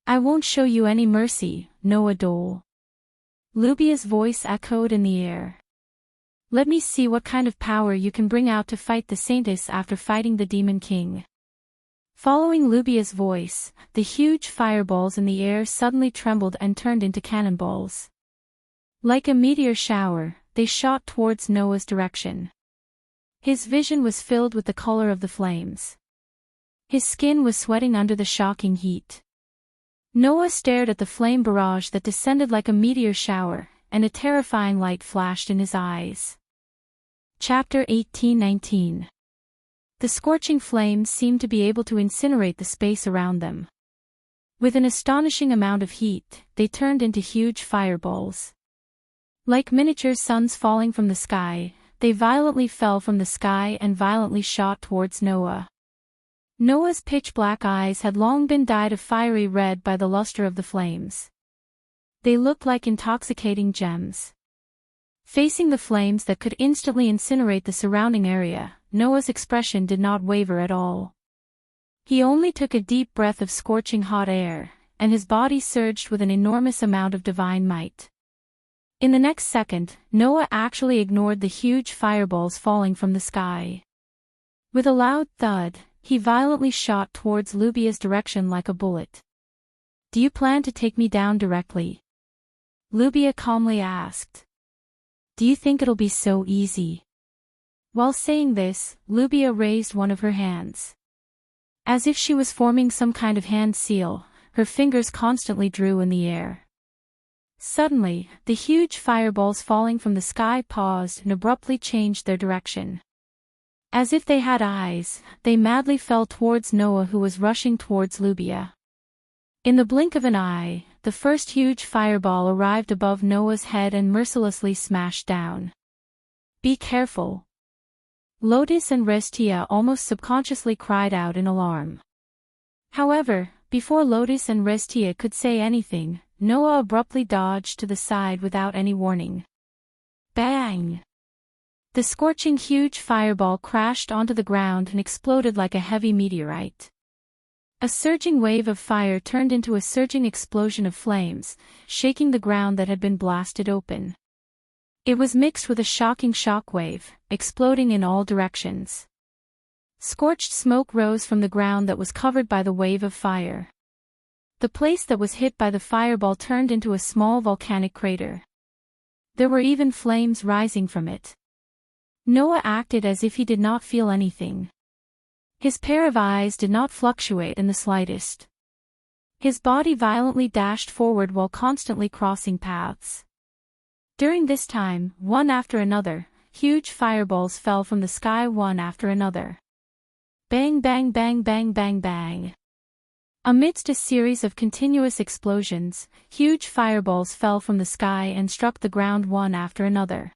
"I won't show you any mercy, Noah Dole." Lubia's voice echoed in the air. "Let me see what kind of power you can bring out to fight the Saintess after fighting the Demon King." Following Lubia's voice, the huge fireballs in the air suddenly trembled and turned into cannonballs. Like a meteor shower, they shot towards Noah's direction. His vision was filled with the color of the flames. His skin was sweating under the shocking heat. Noah stared at the flame barrage that descended like a meteor shower, and a terrifying light flashed in his eyes. Chapter 18:19. The scorching flames seemed to be able to incinerate the space around them. With an astonishing amount of heat, they turned into huge fireballs. Like miniature suns falling from the sky, they violently fell from the sky and violently shot towards Noah. Noah's pitch-black eyes had long been dyed a fiery red by the luster of the flames. They looked like intoxicating gems. Facing the flames that could instantly incinerate the surrounding area, Noah's expression did not waver at all. He only took a deep breath of scorching hot air, and his body surged with an enormous amount of divine might. In the next second, Noah actually ignored the huge fireballs falling from the sky. With a loud thud, he violently shot towards Lubia's direction like a bullet. "Do you plan to take me down directly?" Lubia calmly asked. "Do you think it'll be so easy?" While saying this, Lubia raised one of her hands. As if she was forming some kind of hand seal, her fingers constantly drew in the air. Suddenly, the huge fireballs falling from the sky paused and abruptly changed their direction. As if they had eyes, they madly fell towards Noah, who was rushing towards Lubia. In the blink of an eye, the first huge fireball arrived above Noah's head and mercilessly smashed down. "Be careful." Lotus and Restia almost subconsciously cried out in alarm. However, before Lotus and Restia could say anything, Noah abruptly dodged to the side without any warning. Bang! The scorching huge fireball crashed onto the ground and exploded like a heavy meteorite. A surging wave of fire turned into a surging explosion of flames, shaking the ground that had been blasted open. It was mixed with a shocking shockwave, exploding in all directions. Scorched smoke rose from the ground that was covered by the wave of fire. The place that was hit by the fireball turned into a small volcanic crater. There were even flames rising from it. Noah acted as if he did not feel anything. His pair of eyes did not fluctuate in the slightest. His body violently dashed forward while constantly crossing paths. During this time, one after another, huge fireballs fell from the sky one after another. Bang bang bang bang bang bang. Amidst a series of continuous explosions, huge fireballs fell from the sky and struck the ground one after another.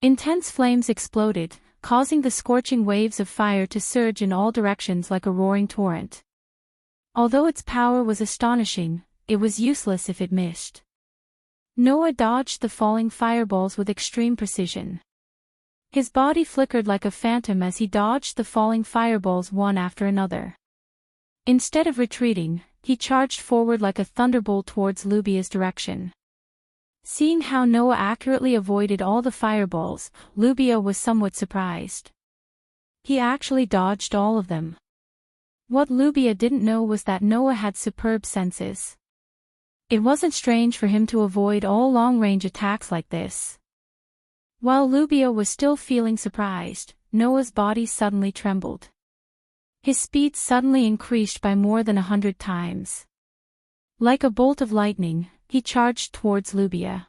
Intense flames exploded, causing the scorching waves of fire to surge in all directions like a roaring torrent. Although its power was astonishing, it was useless if it missed. Noah dodged the falling fireballs with extreme precision. His body flickered like a phantom as he dodged the falling fireballs one after another. Instead of retreating, he charged forward like a thunderbolt towards Lubia's direction. Seeing how Noah accurately avoided all the fireballs, Lubia was somewhat surprised. He actually dodged all of them. What Lubia didn't know was that Noah had superb senses. It wasn't strange for him to avoid all long-range attacks like this. While Lubia was still feeling surprised, Noah's body suddenly trembled. His speed suddenly increased by more than 100 times. Like a bolt of lightning, he charged towards Lubia.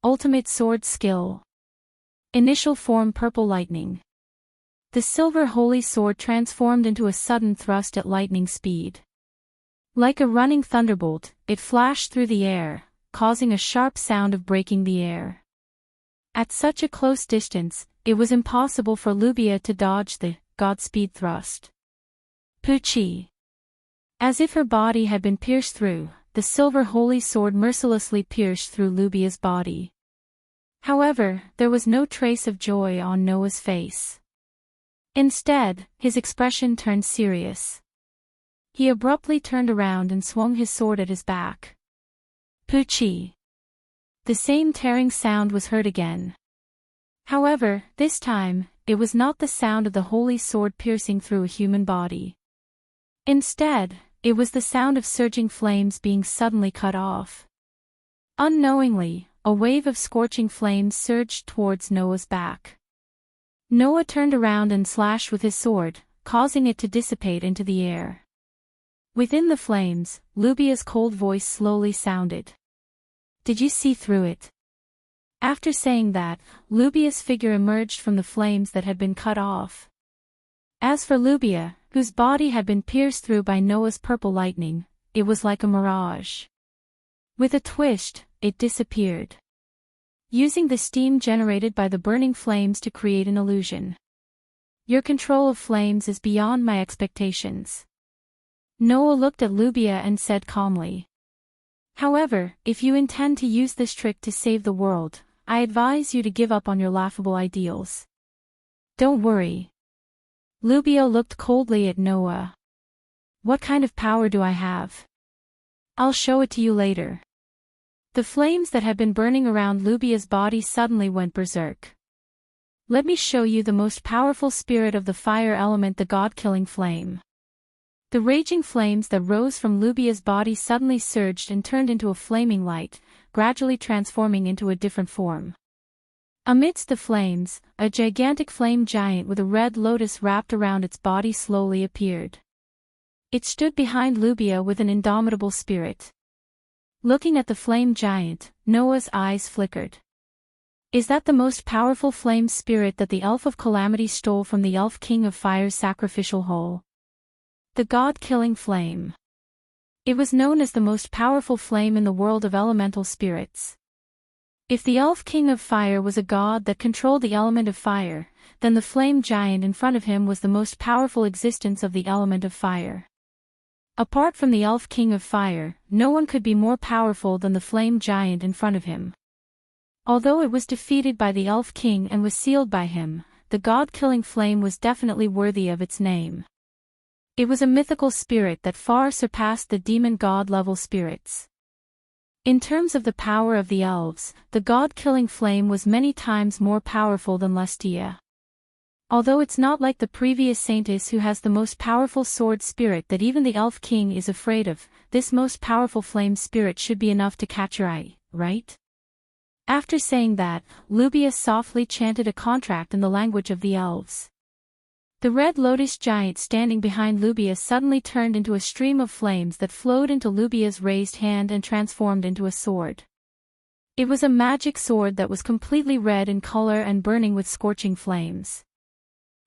Ultimate sword skill. Initial form purple lightning. The silver holy sword transformed into a sudden thrust at lightning speed. Like a running thunderbolt, it flashed through the air, causing a sharp sound of breaking the air. At such a close distance, it was impossible for Lubia to dodge the Godspeed thrust. Poochie. As if her body had been pierced through, the silver holy sword mercilessly pierced through Lubia's body. However, there was no trace of joy on Noah's face. Instead, his expression turned serious. He abruptly turned around and swung his sword at his back. Poochie! The same tearing sound was heard again. However, this time, it was not the sound of the holy sword piercing through a human body. Instead, it was the sound of surging flames being suddenly cut off. Unknowingly, a wave of scorching flames surged towards Noah's back. Noah turned around and slashed with his sword, causing it to dissipate into the air. Within the flames, Lubia's cold voice slowly sounded. Did you see through it? After saying that, Lubia's figure emerged from the flames that had been cut off. As for Lubia, whose body had been pierced through by Noah's purple lightning, it was like a mirage. With a twist, it disappeared. Using the steam generated by the burning flames to create an illusion. Your control of flames is beyond my expectations. Noah looked at Lubia and said calmly. However, if you intend to use this trick to save the world, I advise you to give up on your laughable ideals. Don't worry. Lubia looked coldly at Noah. What kind of power do I have? I'll show it to you later. The flames that had been burning around Lubia's body suddenly went berserk. Let me show you the most powerful spirit of the fire element, the god-killing flame. The raging flames that rose from Lubia's body suddenly surged and turned into a flaming light, gradually transforming into a different form. Amidst the flames, a gigantic flame giant with a red lotus wrapped around its body slowly appeared. It stood behind Lubia with an indomitable spirit. Looking at the flame giant, Noah's eyes flickered. Is that the most powerful flame spirit that the Elf of Calamity stole from the Elf King of Fire's sacrificial hole? The god-killing flame. It was known as the most powerful flame in the world of elemental spirits. If the Elf King of Fire was a god that controlled the element of fire, then the flame giant in front of him was the most powerful existence of the element of fire. Apart from the Elf King of Fire, no one could be more powerful than the flame giant in front of him. Although it was defeated by the Elf King and was sealed by him, the god-killing flame was definitely worthy of its name. It was a mythical spirit that far surpassed the demon god-level spirits. In terms of the power of the elves, the god-killing flame was many times more powerful than Lustia. Although it's not like the previous Saintess who has the most powerful sword spirit that even the Elf King is afraid of, this most powerful flame spirit should be enough to catch your eye, right? After saying that, Lubia softly chanted a contract in the language of the elves. The red lotus giant standing behind Lubia suddenly turned into a stream of flames that flowed into Lubia's raised hand and transformed into a sword. It was a magic sword that was completely red in color and burning with scorching flames.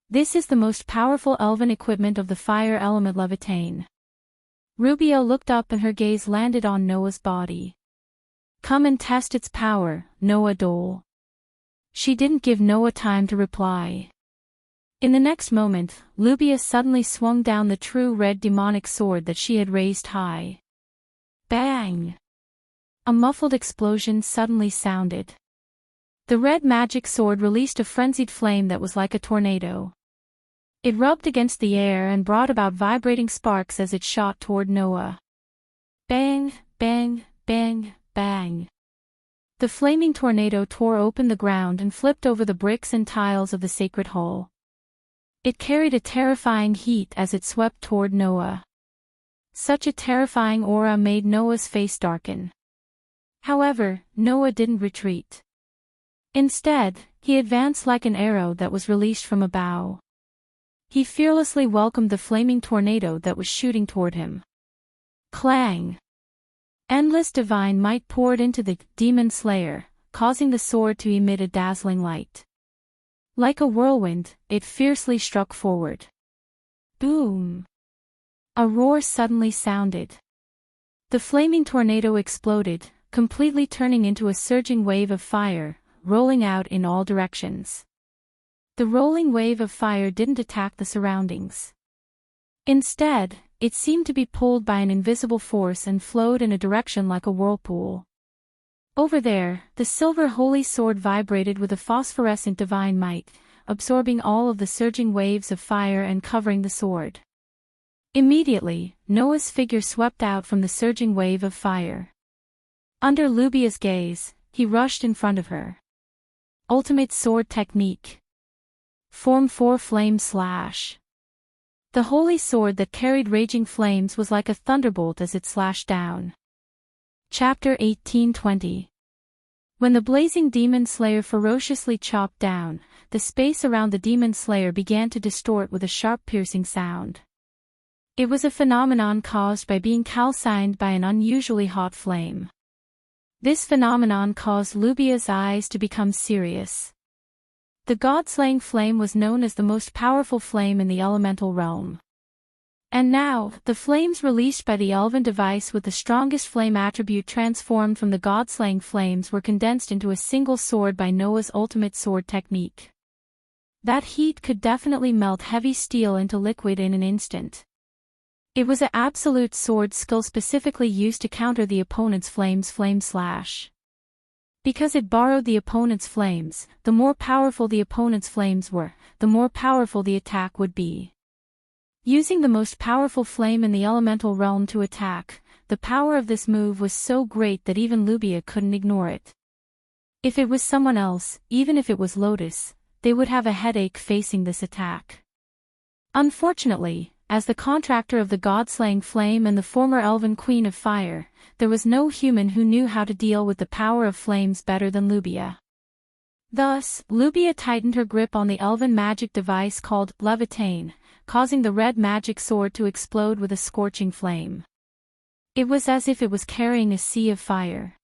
This is the most powerful elven equipment of the fire element Levitain. Rubia looked up and her gaze landed on Noah's body. Come and test its power, Noah Dole. She didn't give Noah time to reply. In the next moment, Lubia suddenly swung down the true red demonic sword that she had raised high. Bang! A muffled explosion suddenly sounded. The red magic sword released a frenzied flame that was like a tornado. It rubbed against the air and brought about vibrating sparks as it shot toward Noah. Bang, bang, bang, bang. The flaming tornado tore open the ground and flipped over the bricks and tiles of the sacred hall. It carried a terrifying heat as it swept toward Noah. Such a terrifying aura made Noah's face darken. However, Noah didn't retreat. Instead, he advanced like an arrow that was released from a bow. He fearlessly welcomed the flaming tornado that was shooting toward him. Clang! Endless divine might poured into the demon slayer, causing the sword to emit a dazzling light. Like a whirlwind, it fiercely struck forward. Boom! A roar suddenly sounded. The flaming tornado exploded, completely turning into a surging wave of fire, rolling out in all directions. The rolling wave of fire didn't attack the surroundings. Instead, it seemed to be pulled by an invisible force and flowed in a direction like a whirlpool. Over there, the silver holy sword vibrated with a phosphorescent divine might, absorbing all of the surging waves of fire and covering the sword. Immediately, Noah's figure swept out from the surging wave of fire. Under Lubia's gaze, he rushed in front of her. Ultimate sword technique. Form 4 flame slash. The holy sword that carried raging flames was like a thunderbolt as it slashed down. Chapter 1820. When the blazing demon slayer ferociously chopped down, the space around the demon slayer began to distort with a sharp piercing sound. It was a phenomenon caused by being calcined by an unusually hot flame. This phenomenon caused Lubia's eyes to become serious. The god-slaying flame was known as the most powerful flame in the elemental realm. And now, the flames released by the elven device with the strongest flame attribute transformed from the god-slaying flames were condensed into a single sword by Noah's ultimate sword technique. That heat could definitely melt heavy steel into liquid in an instant. It was an absolute sword skill specifically used to counter the opponent's flames flame slash. Because it borrowed the opponent's flames, the more powerful the opponent's flames were, the more powerful the attack would be. Using the most powerful flame in the elemental realm to attack, the power of this move was so great that even Lubia couldn't ignore it. If it was someone else, even if it was Lotus, they would have a headache facing this attack. Unfortunately, as the contractor of the god-slaying flame and the former elven queen of fire, there was no human who knew how to deal with the power of flames better than Lubia. Thus, Lubia tightened her grip on the elven magic device called Levitain, causing the red magic sword to explode with a scorching flame. It was as if it was carrying a sea of fire.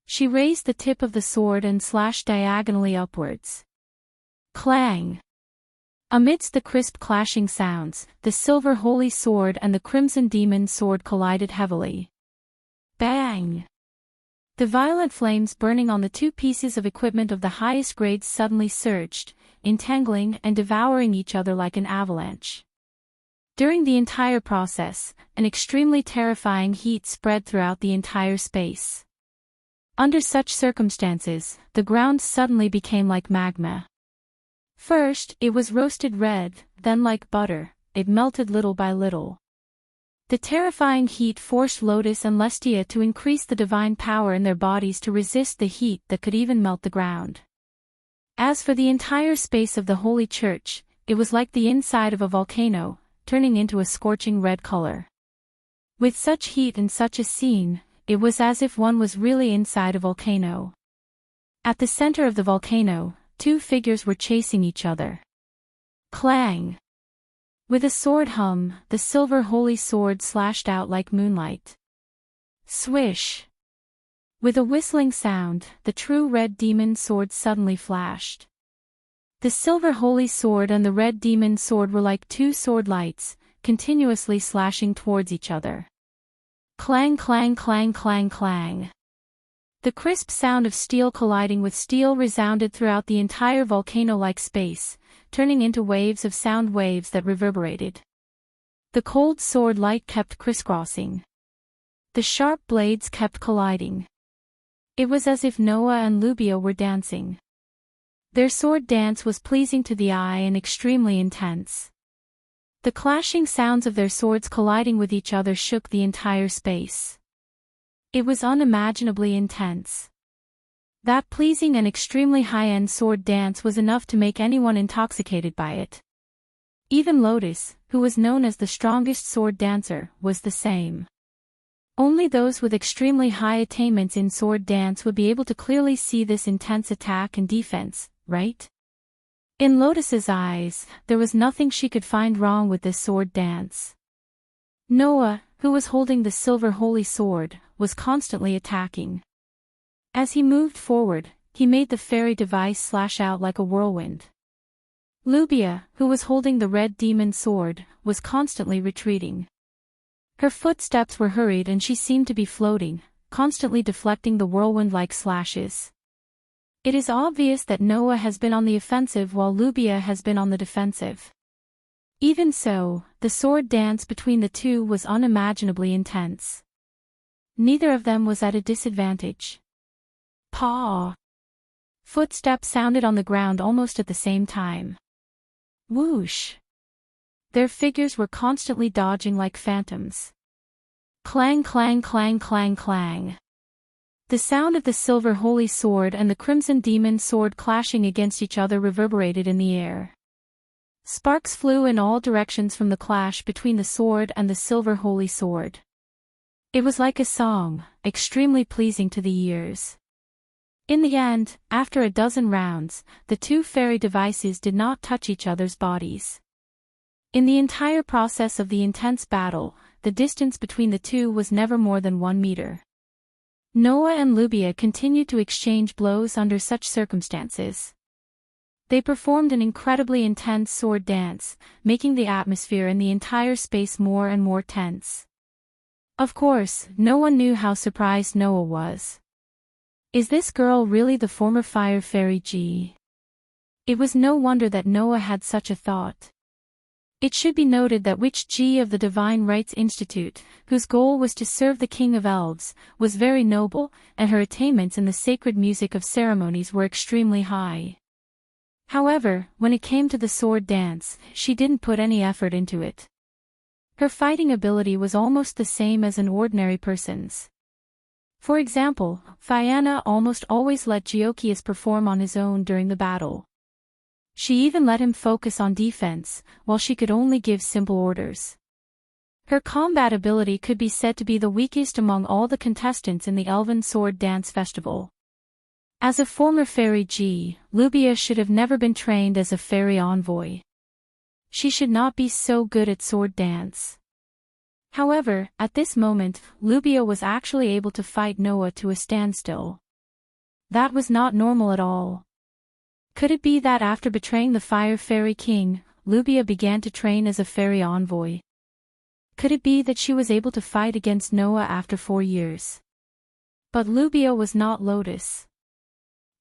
She raised the tip of the sword and slashed diagonally upwards. Clang! Amidst the crisp clashing sounds, the silver holy sword and the crimson demon sword collided heavily. Bang! The violent flames burning on the two pieces of equipment of the highest grades suddenly surged, entangling and devouring each other like an avalanche. During the entire process, an extremely terrifying heat spread throughout the entire space. Under such circumstances, the ground suddenly became like magma. First, it was roasted red, then like butter, it melted little by little. The terrifying heat forced Lotus and Lestia to increase the divine power in their bodies to resist the heat that could even melt the ground. As for the entire space of the Holy Church, it was like the inside of a volcano, turning into a scorching red color. With such heat and such a scene, it was as if one was really inside a volcano. At the center of the volcano, two figures were chasing each other. Clang! With a sword hum, the silver holy sword slashed out like moonlight. Swish! With a whistling sound, the true red demon sword suddenly flashed. The silver holy sword and the red demon sword were like two sword lights, continuously slashing towards each other. Clang clang clang clang clang. The crisp sound of steel colliding with steel resounded throughout the entire volcano-like space, turning into waves of sound waves that reverberated. The cold sword light kept crisscrossing. The sharp blades kept colliding. It was as if Noah and Lubia were dancing. Their sword dance was pleasing to the eye and extremely intense. The clashing sounds of their swords colliding with each other shook the entire space. It was unimaginably intense. That pleasing and extremely high-end sword dance was enough to make anyone intoxicated by it. Even Lotus, who was known as the strongest sword dancer, was the same. Only those with extremely high attainments in sword dance would be able to clearly see this intense attack and defense, right? In Lotus's eyes, there was nothing she could find wrong with this sword dance. Noah, who was holding the silver holy sword, was constantly attacking. As he moved forward, he made the fairy device slash out like a whirlwind. Lubia, who was holding the red demon sword, was constantly retreating. Her footsteps were hurried and she seemed to be floating, constantly deflecting the whirlwind-like slashes. It is obvious that Noah has been on the offensive while Lubia has been on the defensive. Even so, the sword dance between the two was unimaginably intense. Neither of them was at a disadvantage. Paw! Footsteps sounded on the ground almost at the same time. Whoosh! Their figures were constantly dodging like phantoms. Clang clang clang clang clang. The sound of the silver holy sword and the crimson demon sword clashing against each other reverberated in the air. Sparks flew in all directions from the clash between the sword and the silver holy sword. It was like a song, extremely pleasing to the ears. In the end, after a dozen rounds, the two fairy devices did not touch each other's bodies. In the entire process of the intense battle, the distance between the two was never more than 1 meter. Noah and Lubia continued to exchange blows under such circumstances. They performed an incredibly intense sword dance, making the atmosphere in the entire space more and more tense. Of course, no one knew how surprised Noah was. Is this girl really the former fire fairy G? It was no wonder that Noah had such a thought. It should be noted that witch G of the Divine Rights Institute, whose goal was to serve the King of Elves, was very noble, and her attainments in the sacred music of ceremonies were extremely high. However, when it came to the sword dance, she didn't put any effort into it. Her fighting ability was almost the same as an ordinary person's. For example, Fianna almost always let Geokius perform on his own during the battle. She even let him focus on defense, while she could only give simple orders. Her combat ability could be said to be the weakest among all the contestants in the Elven Sword Dance Festival. As a former fairy G, Lubia should have never been trained as a fairy envoy. She should not be so good at sword dance. However, at this moment, Lubia was actually able to fight Noah to a standstill. That was not normal at all. Could it be that after betraying the Fire Fairy King, Lubia began to train as a fairy envoy? Could it be that she was able to fight against Noah after 4 years? But Lubia was not Lotus.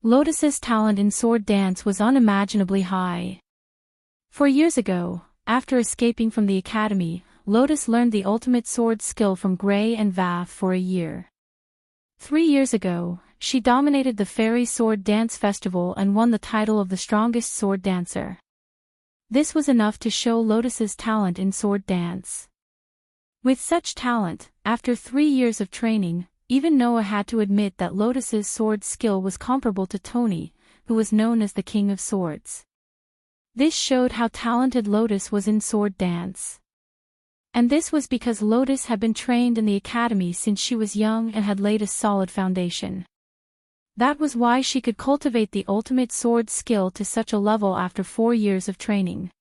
Lotus's talent in sword dance was unimaginably high. 4 years ago, after escaping from the academy, Lotus learned the ultimate sword skill from Gray and Vav for a year. 3 years ago, she dominated the Fairy Sword Dance Festival and won the title of the strongest sword dancer. This was enough to show Lotus's talent in sword dance. With such talent, after 3 years of training, even Noah had to admit that Lotus's sword skill was comparable to Tony, who was known as the King of Swords. This showed how talented Lotus was in sword dance. And this was because Lotus had been trained in the academy since she was young and had laid a solid foundation. That was why she could cultivate the ultimate sword skill to such a level after 4 years of training.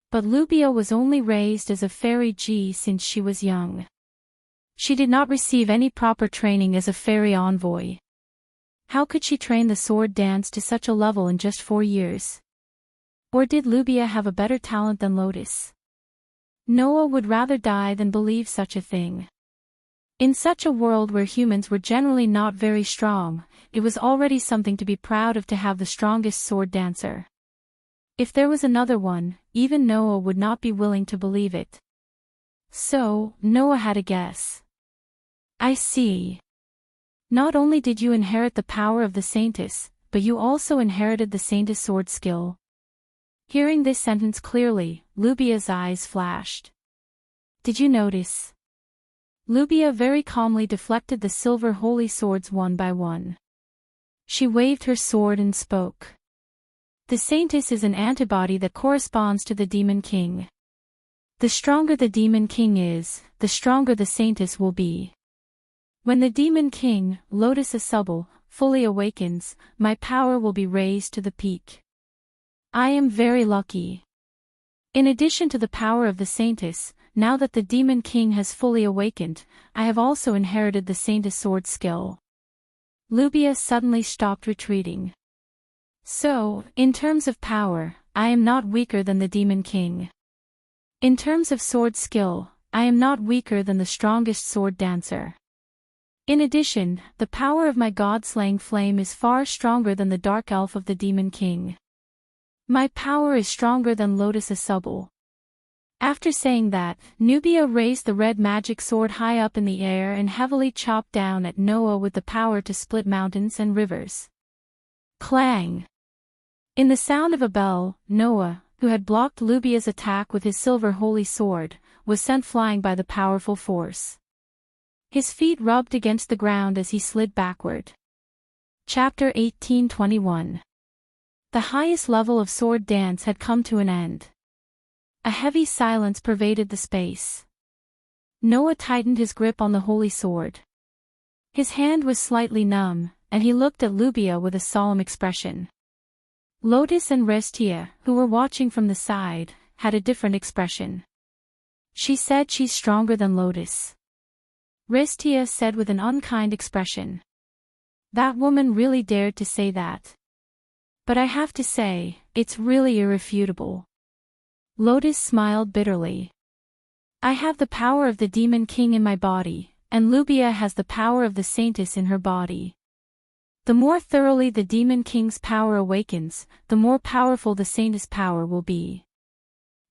But Lubia was only raised as a fairy G since she was young. She did not receive any proper training as a fairy envoy. How could she train the sword dance to such a level in just 4 years? Or did Lubia have a better talent than Lotus? Noah would rather die than believe such a thing. In such a world where humans were generally not very strong, it was already something to be proud of to have the strongest sword dancer. If there was another one, even Noah would not be willing to believe it. So, Noah had a guess. I see. Not only did you inherit the power of the Saintess, but you also inherited the Saintess sword skill. Hearing this sentence clearly, Lubia's eyes flashed. Did you notice? Lubia very calmly deflected the silver holy swords one by one. She waved her sword and spoke. The Saintess is an antibody that corresponds to the Demon King. The stronger the Demon King is, the stronger the Saintess will be. When the Demon King, Lotus Asubal, fully awakens, my power will be raised to the peak. I am very lucky. In addition to the power of the Saintess, now that the Demon King has fully awakened, I have also inherited the Saintess sword skill. Lubia suddenly stopped retreating. So, in terms of power, I am not weaker than the Demon King. In terms of sword skill, I am not weaker than the strongest sword dancer. In addition, the power of my god-slaying flame is far stronger than the dark elf of the Demon King. My power is stronger than Lotus Asubal. After saying that, Nubia raised the red magic sword high up in the air and heavily chopped down at Noah with the power to split mountains and rivers. Clang! In the sound of a bell, Noah, who had blocked Lubia's attack with his silver holy sword, was sent flying by the powerful force. His feet rubbed against the ground as he slid backward. Chapter 18:21. The highest level of sword dance had come to an end. A heavy silence pervaded the space. Noah tightened his grip on the holy sword. His hand was slightly numb, and he looked at Lubia with a solemn expression. Lotus and Restia, who were watching from the side, had a different expression. She said she's stronger than Lotus. Restia said with an unkind expression. That woman really dared to say that. But I have to say, it's really irrefutable. Lotus smiled bitterly. I have the power of the Demon King in my body, and Lubia has the power of the Saintess in her body. The more thoroughly the Demon King's power awakens, the more powerful the Saintess' power will be.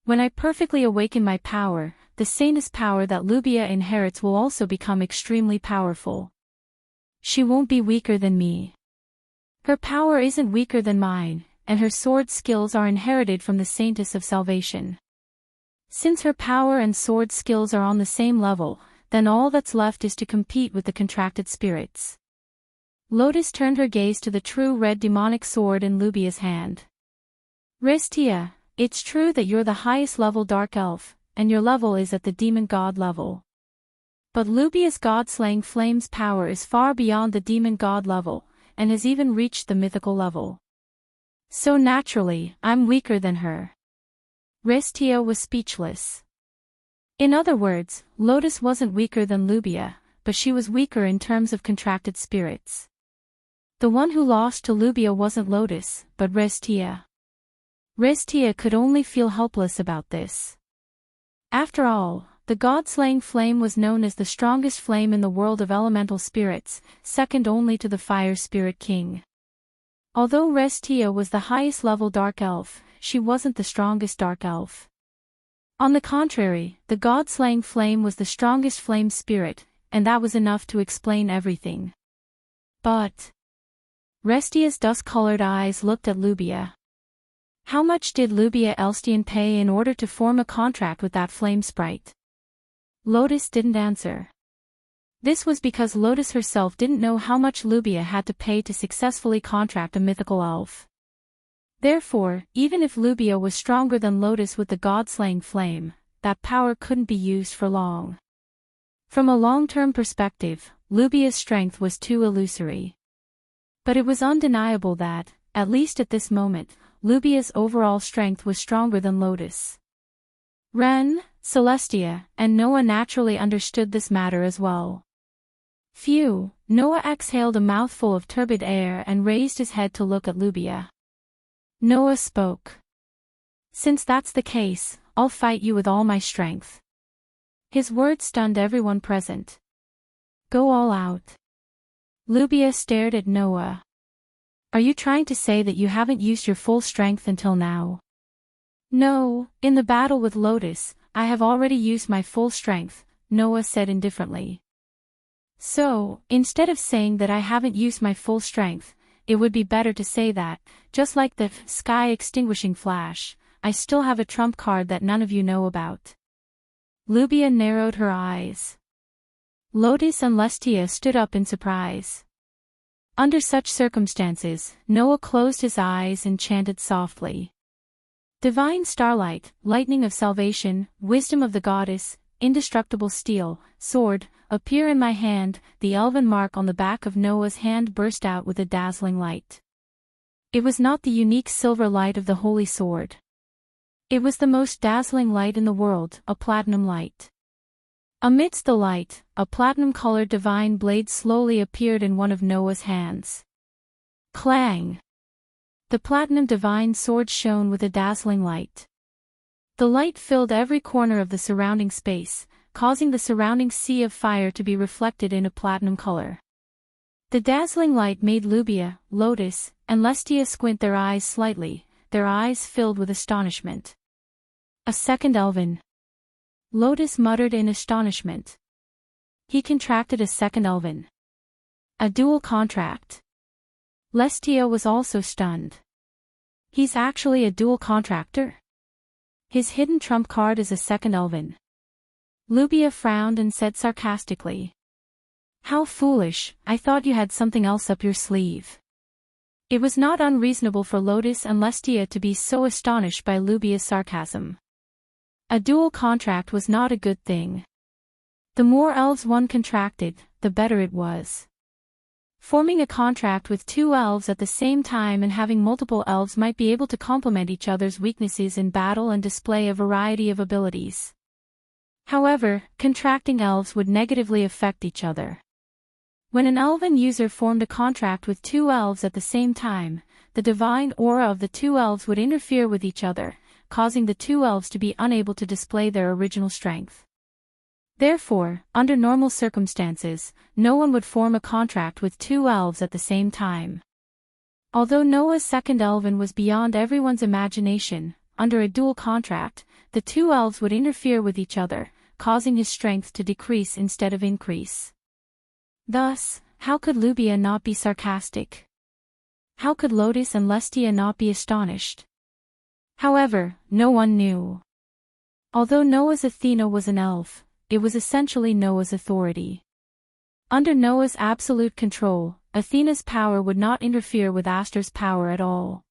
When I perfectly awaken my power, the Saintess' power that Lubia inherits will also become extremely powerful. She won't be weaker than me. Her power isn't weaker than mine, and her sword skills are inherited from the Saintess of Salvation. Since her power and sword skills are on the same level, then all that's left is to compete with the contracted spirits. Lotus turned her gaze to the true red demonic sword in Lubia's hand. Restia, it's true that you're the highest level dark elf, and your level is at the demon god level. But Lubia's god-slaying flame's power is far beyond the demon god level, and has even reached the mythical level. So naturally, I'm weaker than her. Restia was speechless. In other words, Lotus wasn't weaker than Lubia, but she was weaker in terms of contracted spirits. The one who lost to Lubia wasn't Lotus, but Restia. Restia could only feel helpless about this. After all, the god-slaying flame was known as the strongest flame in the world of elemental spirits, second only to the fire spirit king. Although Restia was the highest level dark elf, she wasn't the strongest dark elf. On the contrary, the god-slaying flame was the strongest flame spirit, and that was enough to explain everything. But Restia's dust-colored eyes looked at Lubia. How much did Lubia Elstian pay in order to form a contract with that flame sprite? Lotus didn't answer. This was because Lotus herself didn't know how much Lubia had to pay to successfully contract a mythical elf. Therefore, even if Lubia was stronger than Lotus with the god-slaying flame, that power couldn't be used for long. From a long-term perspective, Lubia's strength was too illusory. But it was undeniable that, at least at this moment, Lubia's overall strength was stronger than Lotus. Ren, Celestia, and Noah naturally understood this matter as well. Phew, Noah exhaled a mouthful of turbid air and raised his head to look at Lubia. Noah spoke. Since that's the case, I'll fight you with all my strength. His words stunned everyone present. Go all out. Lubia stared at Noah. Are you trying to say that you haven't used your full strength until now? No, in the battle with Lotus, I have already used my full strength, Noah said indifferently. So, instead of saying that I haven't used my full strength, it would be better to say that, just like the sky-extinguishing flash, I still have a trump card that none of you know about. Lubia narrowed her eyes. Lotus and Lestia stood up in surprise. Under such circumstances, Noah closed his eyes and chanted softly. Divine starlight, lightning of salvation, wisdom of the goddess, indestructible steel, sword, appear in my hand. The elven mark on the back of Noah's hand burst out with a dazzling light. It was not the unique silver light of the holy sword. It was the most dazzling light in the world, a platinum light. Amidst the light, a platinum-colored divine blade slowly appeared in one of Noah's hands. Clang! The platinum divine sword shone with a dazzling light. The light filled every corner of the surrounding space, causing the surrounding sea of fire to be reflected in a platinum color. The dazzling light made Lubia, Lotus, and Lestia squint their eyes slightly, their eyes filled with astonishment. A second elven. Lotus muttered in astonishment. He contracted a second elven. A dual contract. Lestia was also stunned. He's actually a dual contractor? His hidden trump card is a second elven. Lubia frowned and said sarcastically. How foolish, I thought you had something else up your sleeve. It was not unreasonable for Lotus and Lestia to be so astonished by Lubia's sarcasm. A dual contract was not a good thing. The more elves one contracted, the better it was. Forming a contract with two elves at the same time and having multiple elves might be able to complement each other's weaknesses in battle and display a variety of abilities. However, contracting elves would negatively affect each other. When an elven user formed a contract with two elves at the same time, the divine aura of the two elves would interfere with each other, causing the two elves to be unable to display their original strength. Therefore, under normal circumstances, no one would form a contract with two elves at the same time. Although Noah's second elven was beyond everyone's imagination, under a dual contract, the two elves would interfere with each other, causing his strength to decrease instead of increase. Thus, how could Lubia not be sarcastic? How could Lotus and Lestia not be astonished? However, no one knew. Although Noah's Athena was an elf, it was essentially Noah's authority. Under Noah's absolute control, Athena's power would not interfere with Aster's power at all.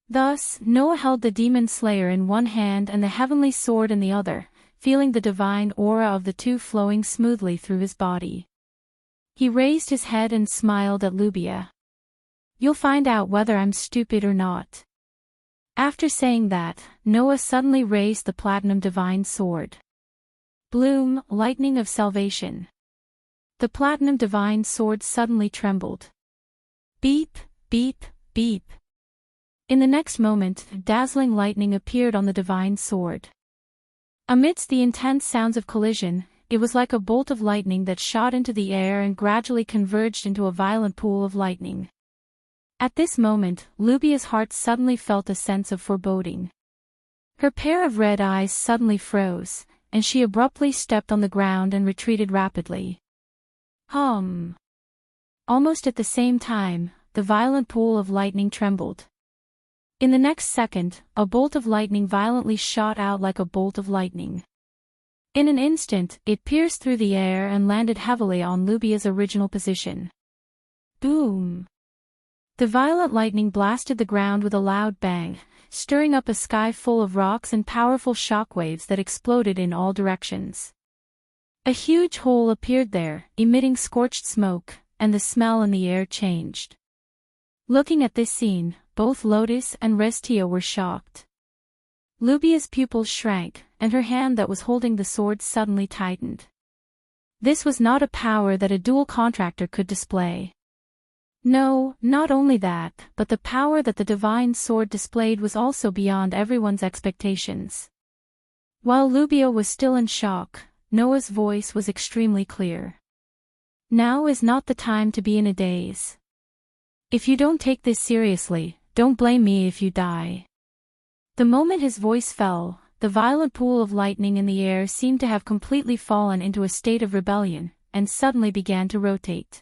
Thus, Noah held the demon slayer in one hand and the heavenly sword in the other, feeling the divine aura of the two flowing smoothly through his body. He raised his head and smiled at Lubia. You'll find out whether I'm stupid or not. After saying that, Noah suddenly raised the platinum divine sword. Bloom, lightning of salvation. The platinum divine sword suddenly trembled. Beep, beep, beep. In the next moment, dazzling lightning appeared on the divine sword. Amidst the intense sounds of collision, it was like a bolt of lightning that shot into the air and gradually converged into a violent pool of lightning. At this moment, Lubia's heart suddenly felt a sense of foreboding. Her pair of red eyes suddenly froze, and she abruptly stepped on the ground and retreated rapidly. Almost at the same time, the violent pool of lightning trembled. In the next second, a bolt of lightning violently shot out like a bolt of lightning. In an instant, it pierced through the air and landed heavily on Lubia's original position. Boom! The violent lightning blasted the ground with a loud bang, stirring up a sky full of rocks and powerful shockwaves that exploded in all directions. A huge hole appeared there, emitting scorched smoke, and the smell in the air changed. Looking at this scene, both Lotus and Restia were shocked. Lubia's pupils shrank, and her hand that was holding the sword suddenly tightened. This was not a power that a dual contractor could display. No, not only that, but the power that the divine sword displayed was also beyond everyone's expectations. While Lubia was still in shock, Noah's voice was extremely clear. Now is not the time to be in a daze. If you don't take this seriously, don't blame me if you die. The moment his voice fell, the violent pool of lightning in the air seemed to have completely fallen into a state of rebellion, and suddenly began to rotate.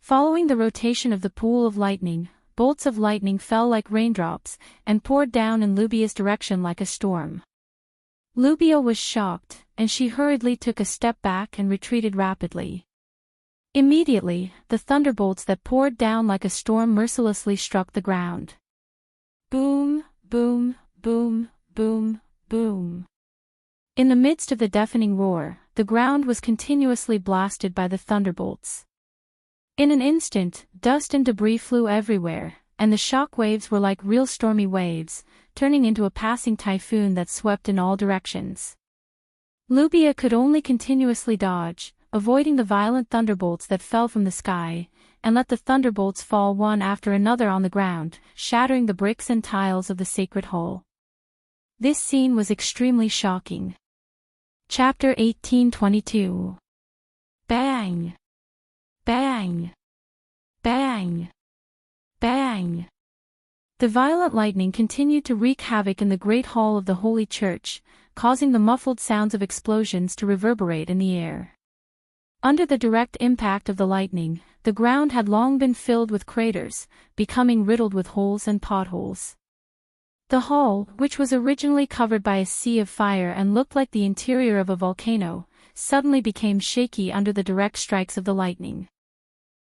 Following the rotation of the pool of lightning, bolts of lightning fell like raindrops, and poured down in Lubia's direction like a storm. Lubia was shocked, and she hurriedly took a step back and retreated rapidly. Immediately, the thunderbolts that poured down like a storm mercilessly struck the ground. Boom, boom, boom, boom, boom. In the midst of the deafening roar, the ground was continuously blasted by the thunderbolts. In an instant, dust and debris flew everywhere, and the shock waves were like real stormy waves, turning into a passing typhoon that swept in all directions. Lubia could only continuously dodge, avoiding the violent thunderbolts that fell from the sky, and let the thunderbolts fall one after another on the ground, shattering the bricks and tiles of the sacred hall. This scene was extremely shocking. Chapter 1822. Bang! Bang! Bang! Bang! The violent lightning continued to wreak havoc in the great hall of the Holy Church, causing the muffled sounds of explosions to reverberate in the air. Under the direct impact of the lightning, the ground had long been filled with craters, becoming riddled with holes and potholes. The hall, which was originally covered by a sea of fire and looked like the interior of a volcano, suddenly became shaky under the direct strikes of the lightning.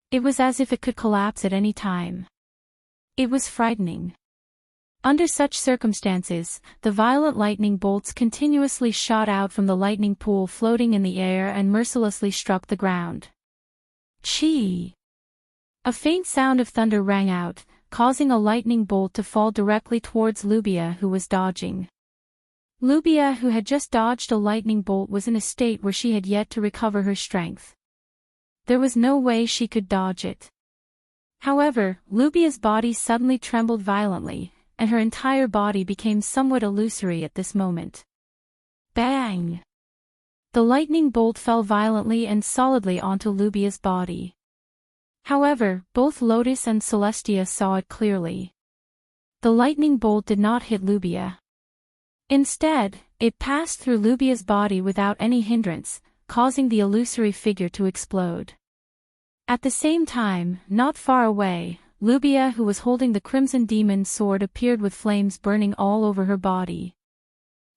It was as if it could collapse at any time. It was frightening. Under such circumstances, the violent lightning bolts continuously shot out from the lightning pool floating in the air and mercilessly struck the ground. Chee! A faint sound of thunder rang out, causing a lightning bolt to fall directly towards Lubia, who was dodging. Lubia, who had just dodged a lightning bolt, was in a state where she had yet to recover her strength. There was no way she could dodge it. However, Lubia's body suddenly trembled violently, and her entire body became somewhat illusory at this moment. Bang! The lightning bolt fell violently and solidly onto Lubia's body. However, both Lotus and Celestia saw it clearly. The lightning bolt did not hit Lubia. Instead, it passed through Lubia's body without any hindrance, causing the illusory figure to explode. At the same time, not far away, Lubia, who was holding the crimson demon sword, appeared with flames burning all over her body.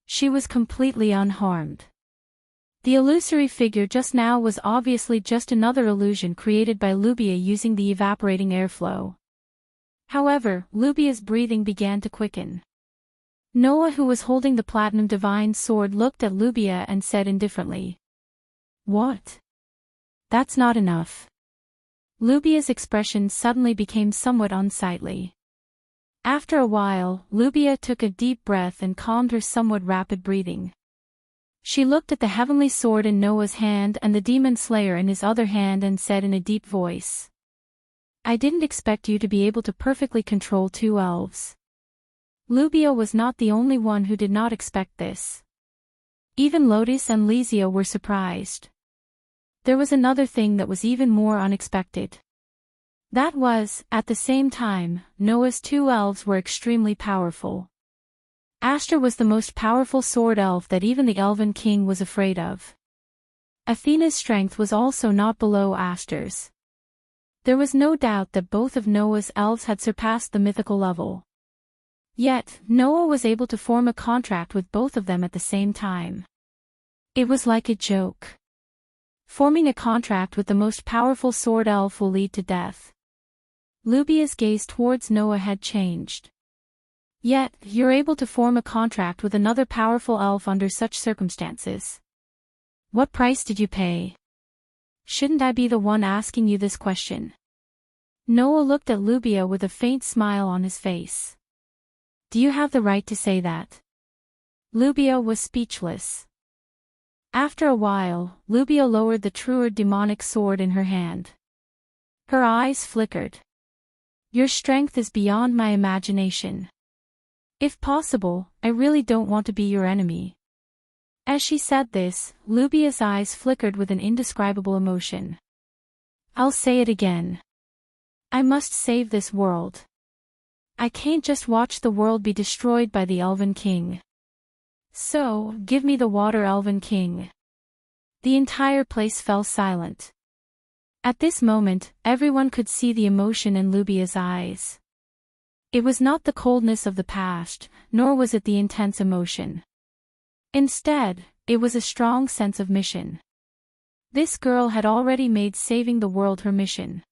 She was completely unharmed. The illusory figure just now was obviously just another illusion created by Lubia using the evaporating airflow. However, Lubia's breathing began to quicken. Noah, who was holding the platinum divine sword, looked at Lubia and said indifferently, "What? That's not enough." Lubia's expression suddenly became somewhat unsightly. After a while, Lubia took a deep breath and calmed her somewhat rapid breathing. She looked at the heavenly sword in Noah's hand and the demon slayer in his other hand and said in a deep voice, "I didn't expect you to be able to perfectly control two elves." Lubia was not the only one who did not expect this. Even Lotus and Lysia were surprised. There was another thing that was even more unexpected. That was, at the same time, Noah's two elves were extremely powerful. Aster was the most powerful sword elf that even the Elven King was afraid of. Athena's strength was also not below Aster's. There was no doubt that both of Noah's elves had surpassed the mythical level. Yet, Noah was able to form a contract with both of them at the same time. It was like a joke. Forming a contract with the most powerful sword elf will lead to death. Lubia's gaze towards Noah had changed. Yet, you're able to form a contract with another powerful elf under such circumstances. What price did you pay? Shouldn't I be the one asking you this question? Noah looked at Lubia with a faint smile on his face. Do you have the right to say that? Lubia was speechless. After a while, Lubia lowered the truer demonic sword in her hand. Her eyes flickered. Your strength is beyond my imagination. If possible, I really don't want to be your enemy. As she said this, Lubia's eyes flickered with an indescribable emotion. I'll say it again. I must save this world. I can't just watch the world be destroyed by the Elven King. So, give me the water, Elven King. The entire place fell silent. At this moment, everyone could see the emotion in Lubia's eyes. It was not the coldness of the past, nor was it the intense emotion. Instead, it was a strong sense of mission. This girl had already made saving the world her mission.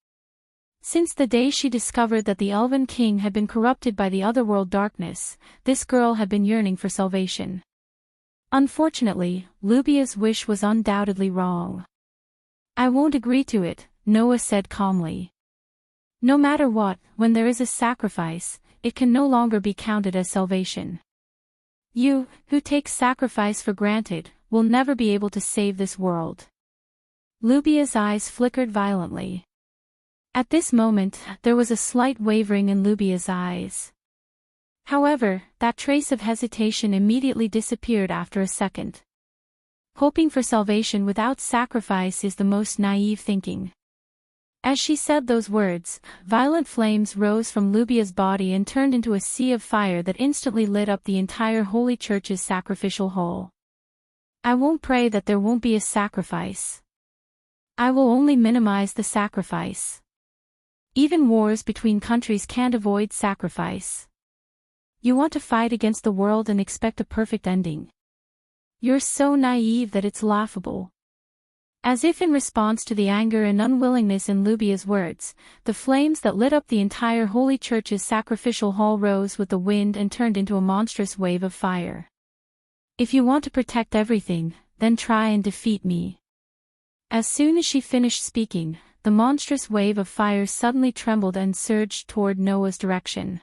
Since the day she discovered that the Elven King had been corrupted by the otherworld darkness, this girl had been yearning for salvation. Unfortunately, Lubia's wish was undoubtedly wrong. I won't agree to it, Noah said calmly. No matter what, when there is a sacrifice, it can no longer be counted as salvation. You, who take sacrifice for granted, will never be able to save this world. Lubia's eyes flickered violently. At this moment, there was a slight wavering in Lubia's eyes. However, that trace of hesitation immediately disappeared after a second. Hoping for salvation without sacrifice is the most naive thinking. As she said those words, violent flames rose from Lubia's body and turned into a sea of fire that instantly lit up the entire holy church's sacrificial hall. I won't pray that there won't be a sacrifice. I will only minimize the sacrifice. Even wars between countries can't avoid sacrifice. You want to fight against the world and expect a perfect ending. You're so naive that it's laughable. As if in response to the anger and unwillingness in Lubia's words, the flames that lit up the entire holy church's sacrificial hall rose with the wind and turned into a monstrous wave of fire. If you want to protect everything, then try and defeat me. As soon as she finished speaking, the monstrous wave of fire suddenly trembled and surged toward Noah's direction.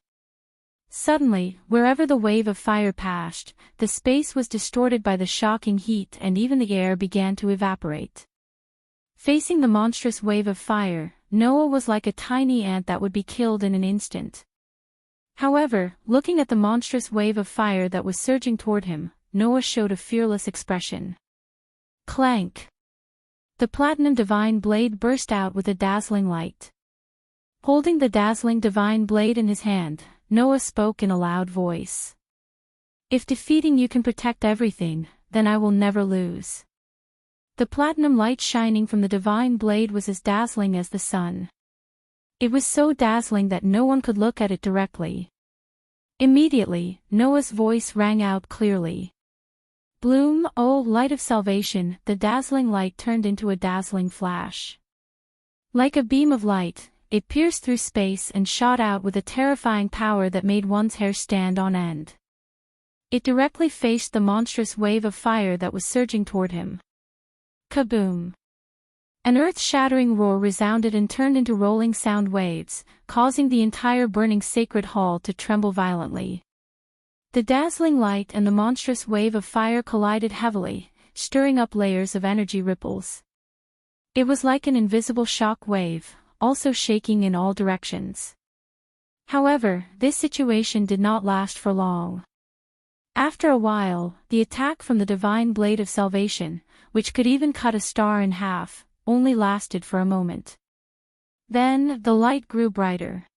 Suddenly, wherever the wave of fire passed, the space was distorted by the shocking heat and even the air began to evaporate. Facing the monstrous wave of fire, Noah was like a tiny ant that would be killed in an instant. However, looking at the monstrous wave of fire that was surging toward him, Noah showed a fearless expression. Clank! The platinum divine blade burst out with a dazzling light. Holding the dazzling divine blade in his hand, Noah spoke in a loud voice. If defeating you can protect everything, then I will never lose. The platinum light shining from the divine blade was as dazzling as the sun. It was so dazzling that no one could look at it directly. Immediately, Noah's voice rang out clearly. Bloom, O light of salvation! The dazzling light turned into a dazzling flash. Like a beam of light, it pierced through space and shot out with a terrifying power that made one's hair stand on end. It directly faced the monstrous wave of fire that was surging toward him. Kaboom! An earth-shattering roar resounded and turned into rolling sound waves, causing the entire burning sacred hall to tremble violently. The dazzling light and the monstrous wave of fire collided heavily, stirring up layers of energy ripples. It was like an invisible shock wave, also shaking in all directions. However, this situation did not last for long. After a while, the attack from the divine blade of salvation, which could even cut a star in half, only lasted for a moment. Then, the light grew brighter.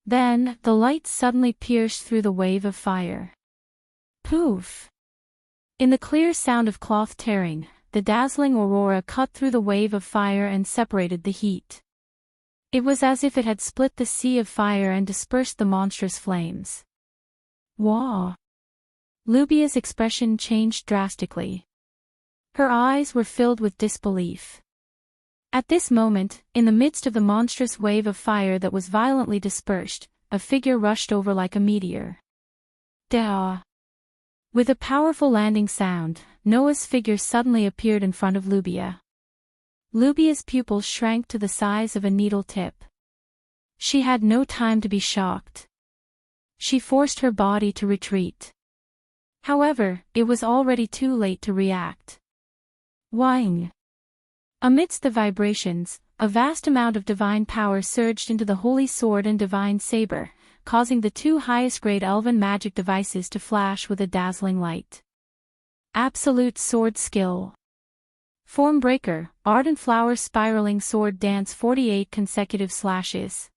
Then, the light suddenly pierced through the wave of fire. Poof! In the clear sound of cloth tearing, the dazzling aurora cut through the wave of fire and separated the heat. It was as if it had split the sea of fire and dispersed the monstrous flames. Wah! Lubia's expression changed drastically. Her eyes were filled with disbelief. At this moment, in the midst of the monstrous wave of fire that was violently dispersed, a figure rushed over like a meteor. Dah! With a powerful landing sound, Noah's figure suddenly appeared in front of Lubia. Lubia's pupils shrank to the size of a needle tip. She had no time to be shocked. She forced her body to retreat. However, it was already too late to react. Whing! Amidst the vibrations, a vast amount of divine power surged into the holy sword and divine saber, causing the two highest-grade elven magic devices to flash with a dazzling light. Absolute sword skill. Formbreaker, ardent flower spiraling sword dance 48 consecutive slashes.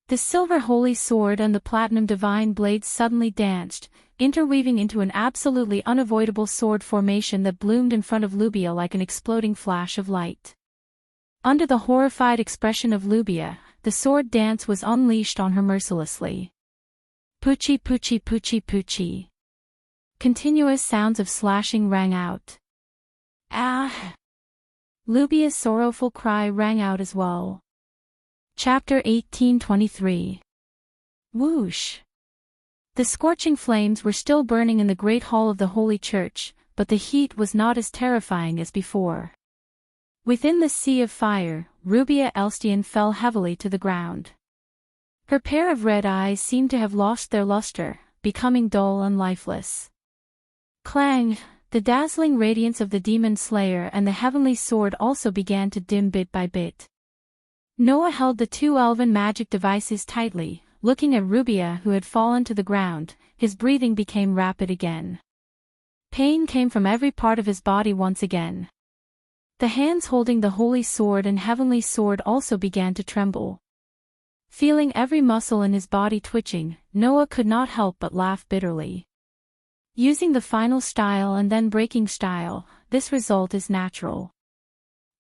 The silver holy sword and the platinum divine blades suddenly danced, interweaving into an absolutely unavoidable sword formation that bloomed in front of Lubia like an exploding flash of light. Under the horrified expression of Lubia, the sword dance was unleashed on her mercilessly. Poochie poochie poochie poochie. Continuous sounds of slashing rang out. Ah! Lubia's sorrowful cry rang out as well. Chapter 1823. Whoosh! The scorching flames were still burning in the great hall of the holy church, but the heat was not as terrifying as before. Within the sea of fire, Rubia Elstian fell heavily to the ground. Her pair of red eyes seemed to have lost their luster, becoming dull and lifeless. Clang! The dazzling radiance of the demon slayer and the heavenly sword also began to dim bit by bit. Noah held the two elven magic devices tightly, looking at Rubia who had fallen to the ground. His breathing became rapid again. Pain came from every part of his body once again. The hands holding the holy sword and heavenly sword also began to tremble. Feeling every muscle in his body twitching, Noah could not help but laugh bitterly. Using the final style and then breaking style, this result is natural.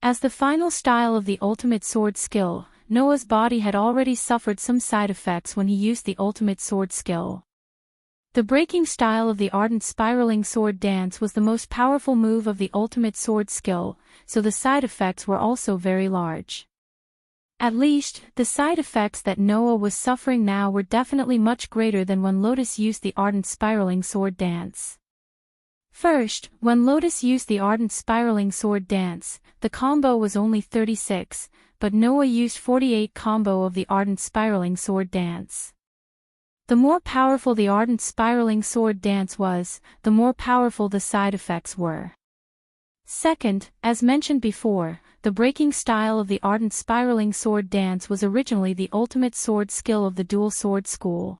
As the final style of the ultimate sword skill, Noah's body had already suffered some side effects when he used the ultimate sword skill. The breaking style of the ardent spiraling sword dance was the most powerful move of the ultimate sword skill, so the side effects were also very large. At least, the side effects that Noah was suffering now were definitely much greater than when Lotus used the ardent spiraling sword dance. First, when Lotus used the ardent spiraling sword dance, the combo was only 36, but Noah used 48 combo of the ardent spiraling sword dance. The more powerful the ardent spiraling sword dance was, the more powerful the side effects were. Second, as mentioned before, the breaking style of the ardent spiraling sword dance was originally the ultimate sword skill of the dual sword school.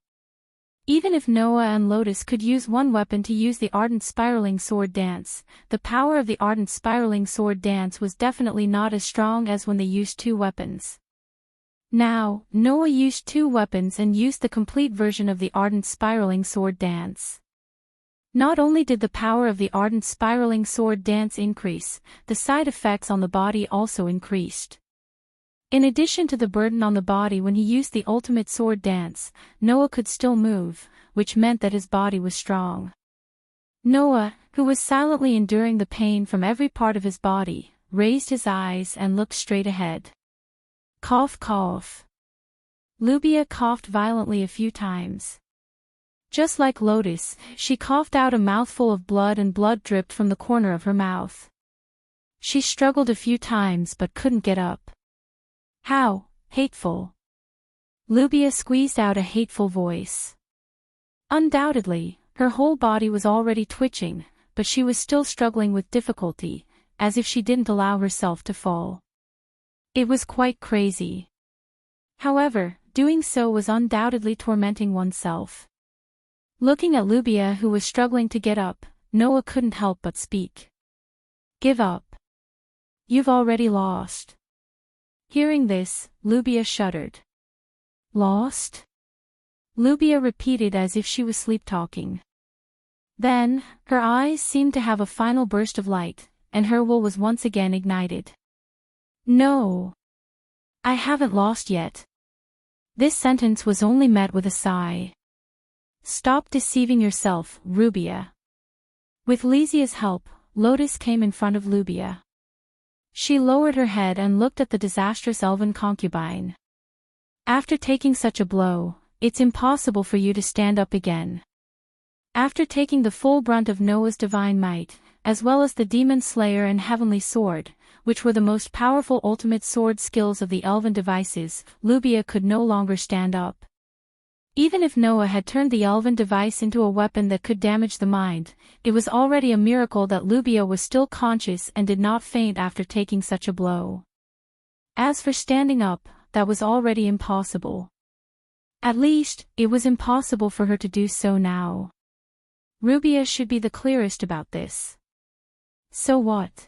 Even if Noah and Lotus could use one weapon to use the ardent spiraling sword dance, the power of the ardent spiraling sword dance was definitely not as strong as when they used two weapons. Now, Noah used two weapons and used the complete version of the ardent spiraling sword dance. Not only did the power of the ardent spiraling sword dance increase, the side effects on the body also increased. In addition to the burden on the body when he used the ultimate sword dance, Noah could still move, which meant that his body was strong. Noah, who was silently enduring the pain from every part of his body, raised his eyes and looked straight ahead. Cough, cough. Lubia coughed violently a few times. Just like Lotus, she coughed out a mouthful of blood and blood dripped from the corner of her mouth. She struggled a few times but couldn't get up. How hateful. Lubia squeezed out a hateful voice. Undoubtedly, her whole body was already twitching, but she was still struggling with difficulty, as if she didn't allow herself to fall. It was quite crazy. However, doing so was undoubtedly tormenting oneself. Looking at Lubia, who was struggling to get up, Noah couldn't help but speak. Give up. You've already lost. Hearing this, Lubia shuddered. Lost? Lubia repeated as if she was sleep-talking. Then, her eyes seemed to have a final burst of light, and her will was once again ignited. No. I haven't lost yet. This sentence was only met with a sigh. Stop deceiving yourself, Rubia. With Lysia's help, Lotus came in front of Lubia. She lowered her head and looked at the disastrous elven concubine. After taking such a blow, it's impossible for you to stand up again. After taking the full brunt of Noah's divine might, as well as the demon slayer and heavenly sword, which were the most powerful ultimate sword skills of the elven devices, Lubia could no longer stand up. Even if Noah had turned the elven device into a weapon that could damage the mind, it was already a miracle that Lubia was still conscious and did not faint after taking such a blow. As for standing up, that was already impossible. At least, it was impossible for her to do so now. Rubia should be the clearest about this. So what?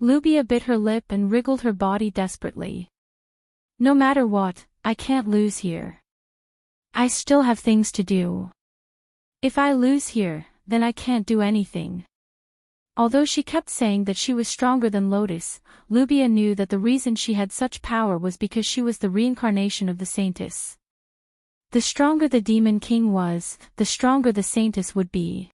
Lubia bit her lip and wriggled her body desperately. No matter what, I can't lose here. I still have things to do. If I lose here, then I can't do anything. Although she kept saying that she was stronger than Lotus, Lubia knew that the reason she had such power was because she was the reincarnation of the Saintess. The stronger the Demon King was, the stronger the Saintess would be.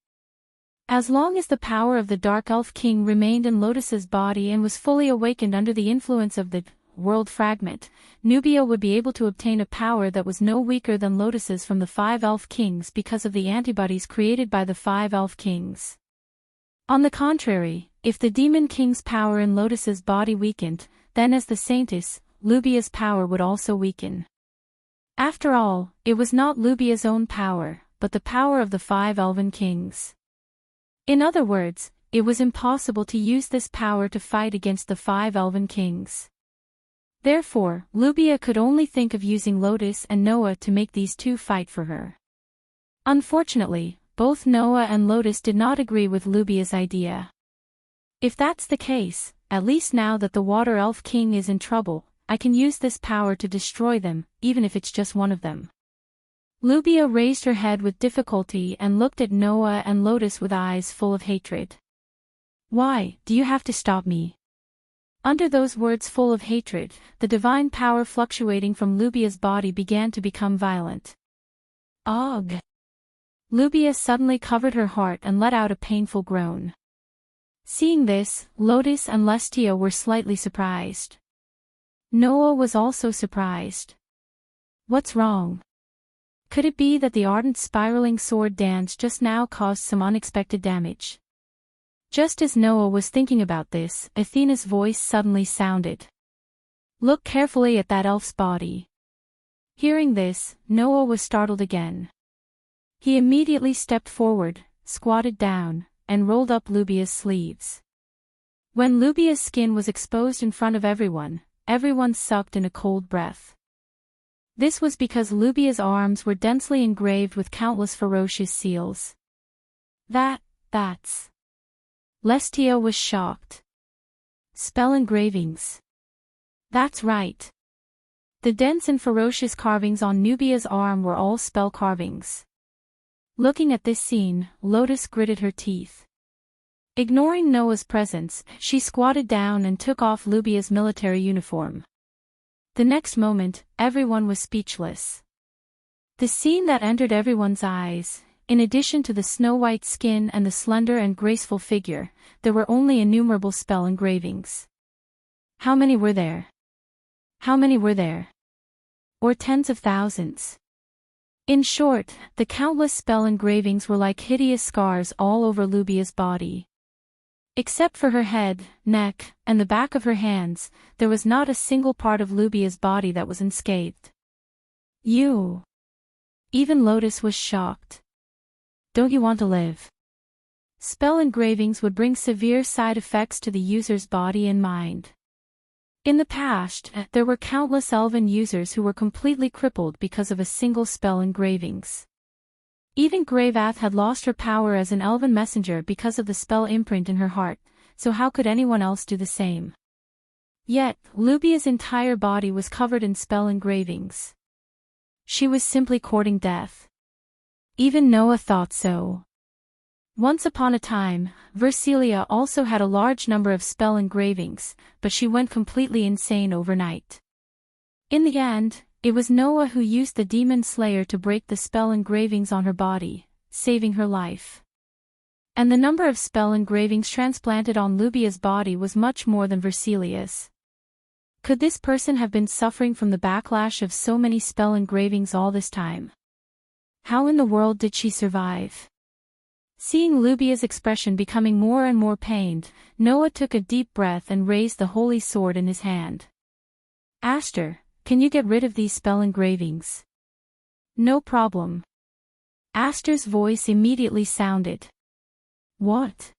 As long as the power of the Dark Elf King remained in Lotus's body and was fully awakened under the influence of the world fragment, Nubia would be able to obtain a power that was no weaker than Lotus's from the 5 Elf Kings because of the antibodies created by the 5 Elf Kings. On the contrary, if the Demon King's power in Lotus's body weakened, then as the Saintess, Lubia's power would also weaken. After all, it was not Lubia's own power, but the power of the 5 Elven Kings. In other words, it was impossible to use this power to fight against the 5 Elven Kings. Therefore, Lubia could only think of using Lotus and Noah to make these two fight for her. Unfortunately, both Noah and Lotus did not agree with Lubia's idea. If that's the case, at least now that the Water Elf King is in trouble, I can use this power to destroy them, even if it's just one of them. Lubia raised her head with difficulty and looked at Noah and Lotus with eyes full of hatred. Why do you have to stop me? Under those words full of hatred, the divine power fluctuating from Lubia's body began to become violent. Ugh! Lubia suddenly covered her heart and let out a painful groan. Seeing this, Lotus and Lestia were slightly surprised. Noah was also surprised. What's wrong? Could it be that the ardent spiraling sword dance just now caused some unexpected damage? Just as Noah was thinking about this, Athena's voice suddenly sounded. Look carefully at that elf's body. Hearing this, Noah was startled again. He immediately stepped forward, squatted down, and rolled up Lubia's sleeves. When Lubia's skin was exposed in front of everyone sucked in a cold breath. This was because Lubia's arms were densely engraved with countless ferocious seals. That's... Lestia was shocked. Spell engravings. That's right. The dense and ferocious carvings on Nubia's arm were all spell carvings. Looking at this scene, Lotus gritted her teeth. Ignoring Noah's presence, she squatted down and took off Lubia's military uniform. The next moment, everyone was speechless. The scene that entered everyone's eyes, in addition to the snow-white skin and the slender and graceful figure, there were only innumerable spell engravings. How many were there? How many were there? Or tens of thousands? In short, the countless spell engravings were like hideous scars all over Lubia's body. Except for her head, neck, and the back of her hands, there was not a single part of Lubia's body that was unscathed. You! Even Lotus was shocked. Don't you want to live? Spell engravings would bring severe side effects to the user's body and mind. In the past, there were countless elven users who were completely crippled because of a single spell engravings. Even Gravath had lost her power as an elven messenger because of the spell imprint in her heart, so how could anyone else do the same? Yet, Lubia's entire body was covered in spell engravings. She was simply courting death. Even Noah thought so. Once upon a time, Versilia also had a large number of spell engravings, but she went completely insane overnight. In the end, it was Noah who used the Demon Slayer to break the spell engravings on her body, saving her life. And the number of spell engravings transplanted on Lubia's body was much more than Versilia's. Could this person have been suffering from the backlash of so many spell engravings all this time? How in the world did she survive? Seeing Lubia's expression becoming more and more pained, Noah took a deep breath and raised the holy sword in his hand. Aster, can you get rid of these spell engravings? No problem. Aster's voice immediately sounded. What?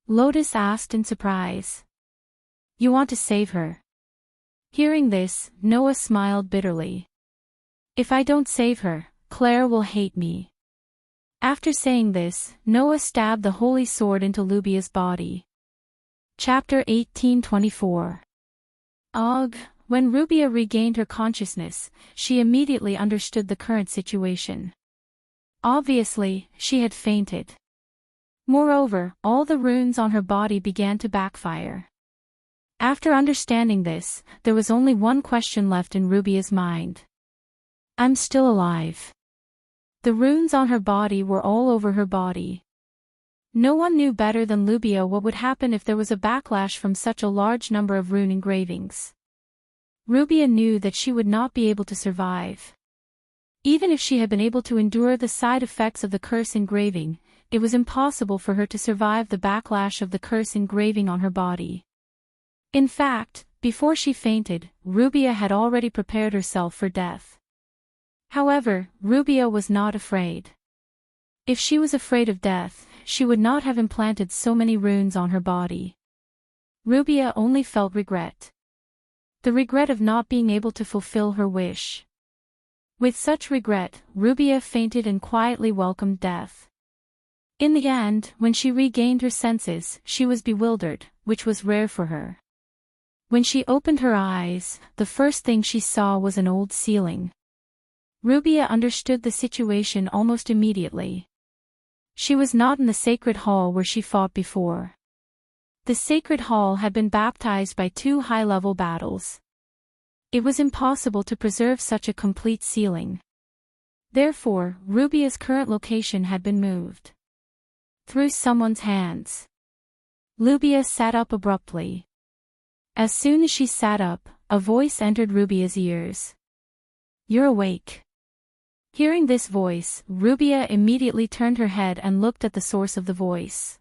Lotus asked in surprise. You want to save her? Hearing this, Noah smiled bitterly. If I don't save her, Claire will hate me. After saying this, Noah stabbed the holy sword into Lubia's body. Chapter 1824. Ugh. When Rubia regained her consciousness, she immediately understood the current situation. Obviously, she had fainted. Moreover, all the runes on her body began to backfire. After understanding this, there was only one question left in Rubia's mind. I'm still alive. The runes on her body were all over her body. No one knew better than Lubia what would happen if there was a backlash from such a large number of rune engravings. Rubia knew that she would not be able to survive. Even if she had been able to endure the side effects of the curse engraving, it was impossible for her to survive the backlash of the curse engraving on her body. In fact, before she fainted, Rubia had already prepared herself for death. However, Rubia was not afraid. If she was afraid of death, she would not have implanted so many runes on her body. Rubia only felt regret. The regret of not being able to fulfill her wish. With such regret, Rubia fainted and quietly welcomed death. In the end, when she regained her senses, she was bewildered, which was rare for her. When she opened her eyes, the first thing she saw was an old ceiling. Rubia understood the situation almost immediately. She was not in the sacred hall where she fought before. The sacred hall had been baptized by 2 high-level battles. It was impossible to preserve such a complete ceiling. Therefore, Rubia's current location had been moved. Through someone's hands. Rubia sat up abruptly. As soon as she sat up, a voice entered Rubia's ears. "You're awake." Hearing this voice, Rubia immediately turned her head and looked at the source of the voice.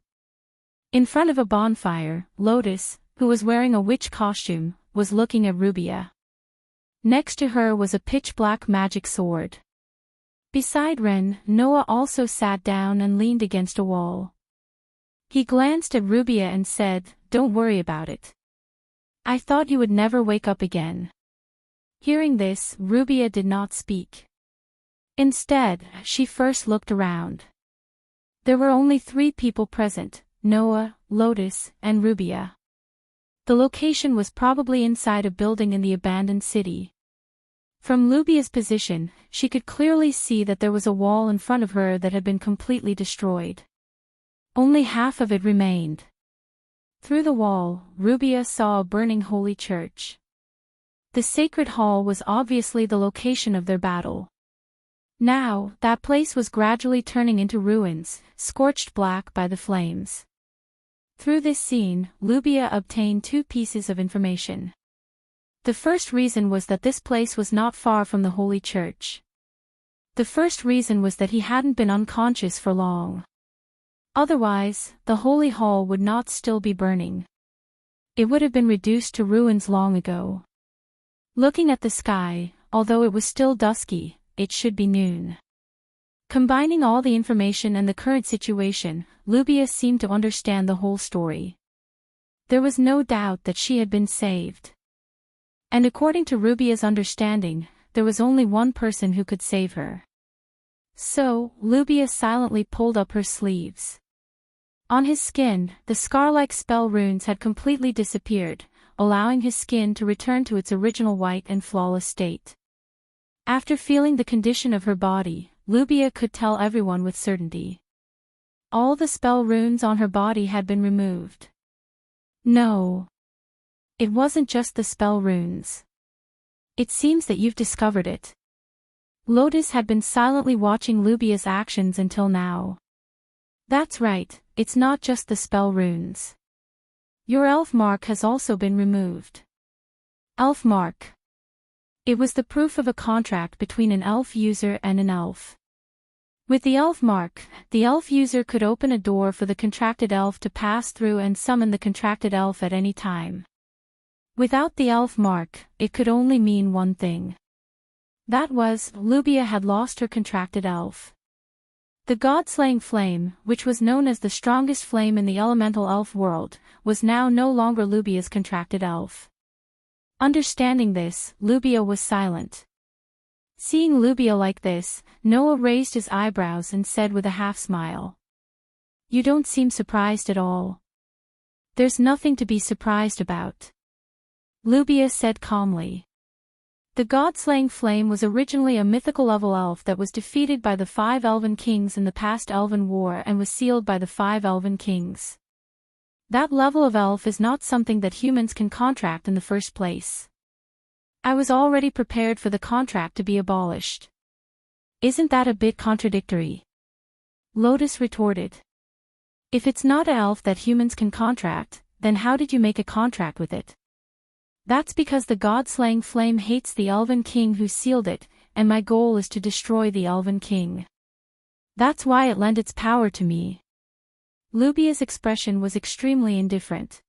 In front of a bonfire, Lotus, who was wearing a witch costume, was looking at Rubia. Next to her was a pitch-black magic sword. Beside Ren, Noah also sat down and leaned against a wall. He glanced at Rubia and said, "Don't worry about it. I thought you would never wake up again." Hearing this, Rubia did not speak. Instead, she first looked around. There were only 3 people present, Noah, Lotus, and Rubia. The location was probably inside a building in the abandoned city. From Rubia's position, she could clearly see that there was a wall in front of her that had been completely destroyed. Only half of it remained. Through the wall, Rubia saw a burning holy church. The sacred hall was obviously the location of their battle. Now, that place was gradually turning into ruins, scorched black by the flames. Through this scene, Rubia obtained 2 pieces of information. The first reason was that this place was not far from the holy church. The first reason was that he hadn't been unconscious for long. Otherwise, the holy hall would not still be burning. It would have been reduced to ruins long ago. Looking at the sky, although it was still dusky, it should be noon. Combining all the information and the current situation, Rubia seemed to understand the whole story. There was no doubt that she had been saved. And according to Rubia's understanding, there was only one person who could save her. So, Rubia silently pulled up her sleeves. On his skin, the scar-like spell runes had completely disappeared, allowing his skin to return to its original white and flawless state. After feeling the condition of her body, Rubia could tell everyone with certainty. All the spell runes on her body had been removed. No. It wasn't just the spell runes. It seems that you've discovered it. Lotus had been silently watching Rubia's actions until now. That's right, it's not just the spell runes. Your elf mark has also been removed. Elf mark. It was the proof of a contract between an elf user and an elf. With the elf mark, the elf user could open a door for the contracted elf to pass through and summon the contracted elf at any time. Without the elf mark, it could only mean one thing. That was, Rubia had lost her contracted elf. The god-slaying flame, which was known as the strongest flame in the elemental elf world, was now no longer Rubia's contracted elf. Understanding this, Rubia was silent. Seeing Rubia like this, Noah raised his eyebrows and said with a half-smile. "You don't seem surprised at all." "There's nothing to be surprised about," Rubia said calmly. The god-slaying flame was originally a mythical level elf that was defeated by the 5 elven kings in the past elven war and was sealed by the 5 elven kings. That level of elf is not something that humans can contract in the first place. I was already prepared for the contract to be abolished. Isn't that a bit contradictory? Lotus retorted. If it's not an elf that humans can contract, then how did you make a contract with it? That's because the god-slaying flame hates the elven king who sealed it, and my goal is to destroy the elven king. That's why it lent its power to me. Rubia's expression was extremely indifferent.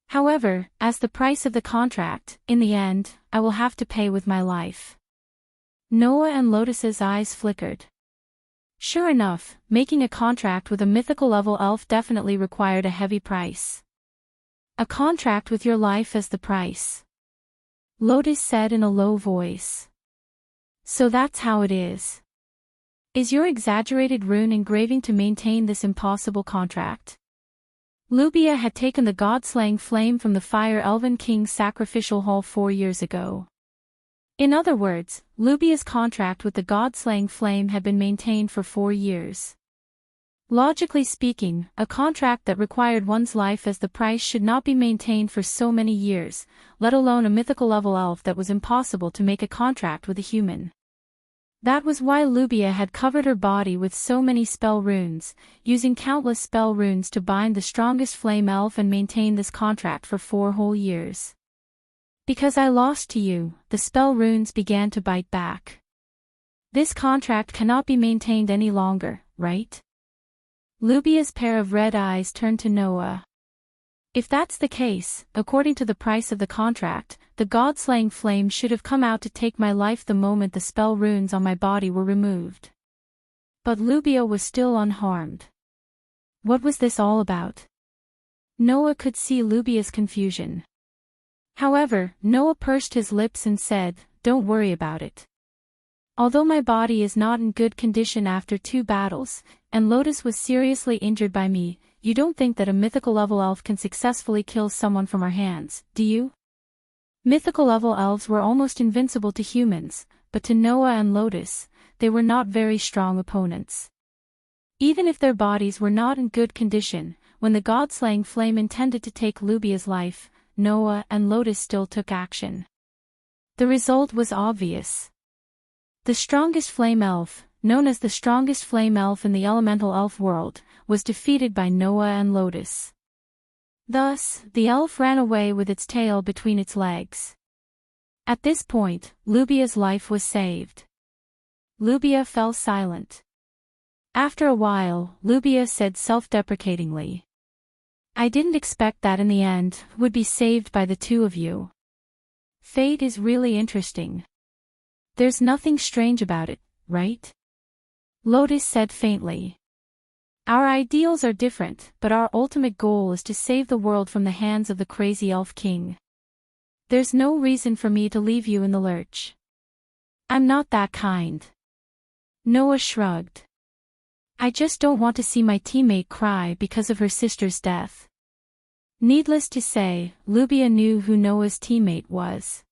However, as the price of the contract, in the end, I will have to pay with my life. Noah and Lotus's eyes flickered. Sure enough, making a contract with a mythical level elf definitely required a heavy price. A contract with your life as the price. Lotus said in a low voice. So that's how it is. Is your exaggerated rune engraving to maintain this impossible contract? Lubia had taken the god-slaying flame from the Fire Elven King's sacrificial hall 4 years ago. In other words, Lubia's contract with the god-slaying flame had been maintained for 4 years. Logically speaking, a contract that required one's life as the price should not be maintained for so many years, let alone a mythical level elf that was impossible to make a contract with a human. That was why Lubia had covered her body with so many spell runes, using countless spell runes to bind the strongest flame elf and maintain this contract for 4 whole years. Because I lost to you, the spell runes began to bite back. This contract cannot be maintained any longer, right? Lubia's pair of red eyes turned to Noah. If that's the case, according to the price of the contract, the god-slaying flame should have come out to take my life the moment the spell runes on my body were removed. But Lubia was still unharmed. What was this all about? Noah could see Lubia's confusion. However, Noah pursed his lips and said, "Don't worry about it. Although my body is not in good condition after 2 battles, and Lotus was seriously injured by me, you don't think that a mythical level elf can successfully kill someone from our hands, do you?" Mythical level elves were almost invincible to humans, but to Noah and Lotus, they were not very strong opponents. Even if their bodies were not in good condition, when the god-slaying flame intended to take Lubia's life, Noah and Lotus still took action. The result was obvious. The strongest flame elf, known as the strongest flame elf in the elemental elf world, was defeated by Noah and Lotus. Thus, the elf ran away with its tail between its legs. At this point, Lubia's life was saved. Lubia fell silent. After a while, Lubia said self-deprecatingly, "I didn't expect that in the end, would be saved by the 2 of you. Fate is really interesting. There's nothing strange about it, right?" Lotus said faintly. "Our ideals are different, but our ultimate goal is to save the world from the hands of the crazy elf king. There's no reason for me to leave you in the lurch. I'm not that kind." Noah shrugged. "I just don't want to see my teammate cry because of her sister's death." Needless to say, Lubia knew who Noah's teammate was.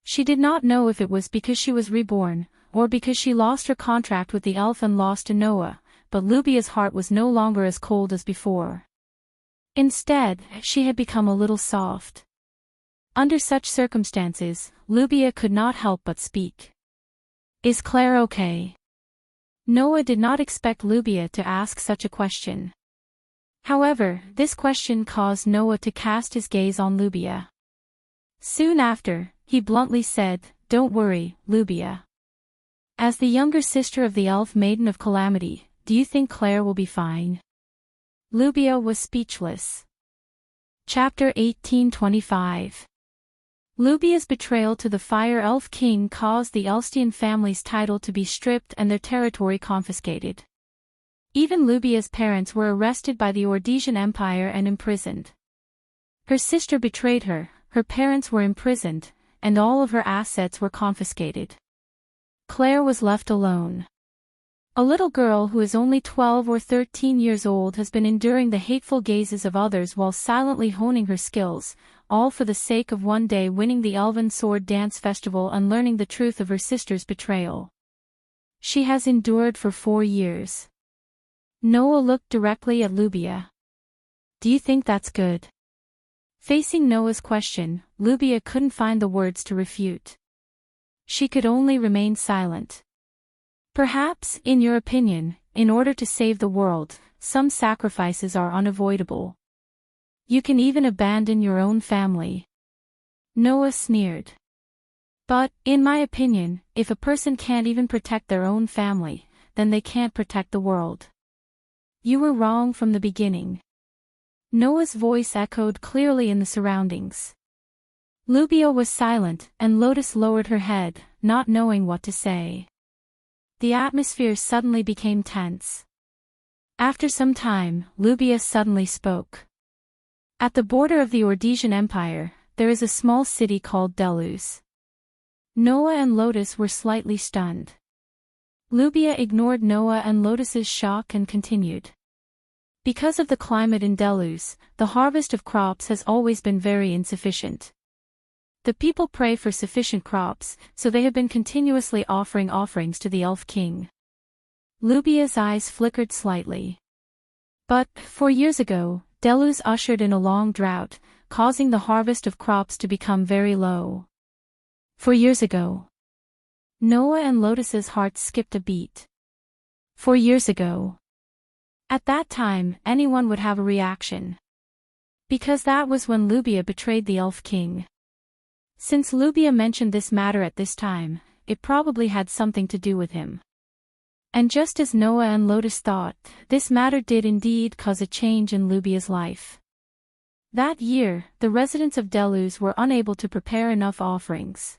She did not know if it was because she was reborn, or because she lost her contract with the elf and lost to Noah, but Lubia's heart was no longer as cold as before. Instead, she had become a little soft. Under such circumstances, Lubia could not help but speak. "Is Claire okay?" Noah did not expect Lubia to ask such a question. However, this question caused Noah to cast his gaze on Lubia. Soon after, he bluntly said, "Don't worry, Lubia. As the younger sister of the elf Maiden of Calamity, do you think Claire will be fine?" Lubia was speechless. Chapter 1825. Lubia's betrayal to the Fire Elf King caused the Elstian family's title to be stripped and their territory confiscated. Even Lubia's parents were arrested by the Ordesian Empire and imprisoned. Her sister betrayed her, her parents were imprisoned, and all of her assets were confiscated. Claire was left alone. A little girl who is only 12 or 13 years old has been enduring the hateful gazes of others while silently honing her skills, all for the sake of one day winning the Elven Sword Dance Festival and learning the truth of her sister's betrayal. She has endured for 4 years. Noah looked directly at Lubia. "Do you think that's good?" Facing Noah's question, Lubia couldn't find the words to refute. She could only remain silent. "Perhaps, in your opinion, in order to save the world, some sacrifices are unavoidable. You can even abandon your own family." Noah sneered. "But, in my opinion, if a person can't even protect their own family, then they can't protect the world. You were wrong from the beginning." Noah's voice echoed clearly in the surroundings. Lubia was silent, and Lotus lowered her head, not knowing what to say. The atmosphere suddenly became tense. After some time, Lubia suddenly spoke. "At the border of the Ordesian Empire, there is a small city called Deluz." Noah and Lotus were slightly stunned. Lubia ignored Noah and Lotus's shock and continued. Because of the climate in Delos, the harvest of crops has always been very insufficient. The people pray for sufficient crops, so they have been continuously offering offerings to the Elf King. Lubia's eyes flickered slightly. But, 4 years ago, Delos ushered in a long drought, causing the harvest of crops to become very low. 4 years ago. Noah and Lotus's hearts skipped a beat. 4 years ago. At that time, anyone would have a reaction. Because that was when Lubia betrayed the Elf King. Since Lubia mentioned this matter at this time, it probably had something to do with him. And just as Noah and Lotus thought, this matter did indeed cause a change in Lubia's life. That year, the residents of Delos were unable to prepare enough offerings.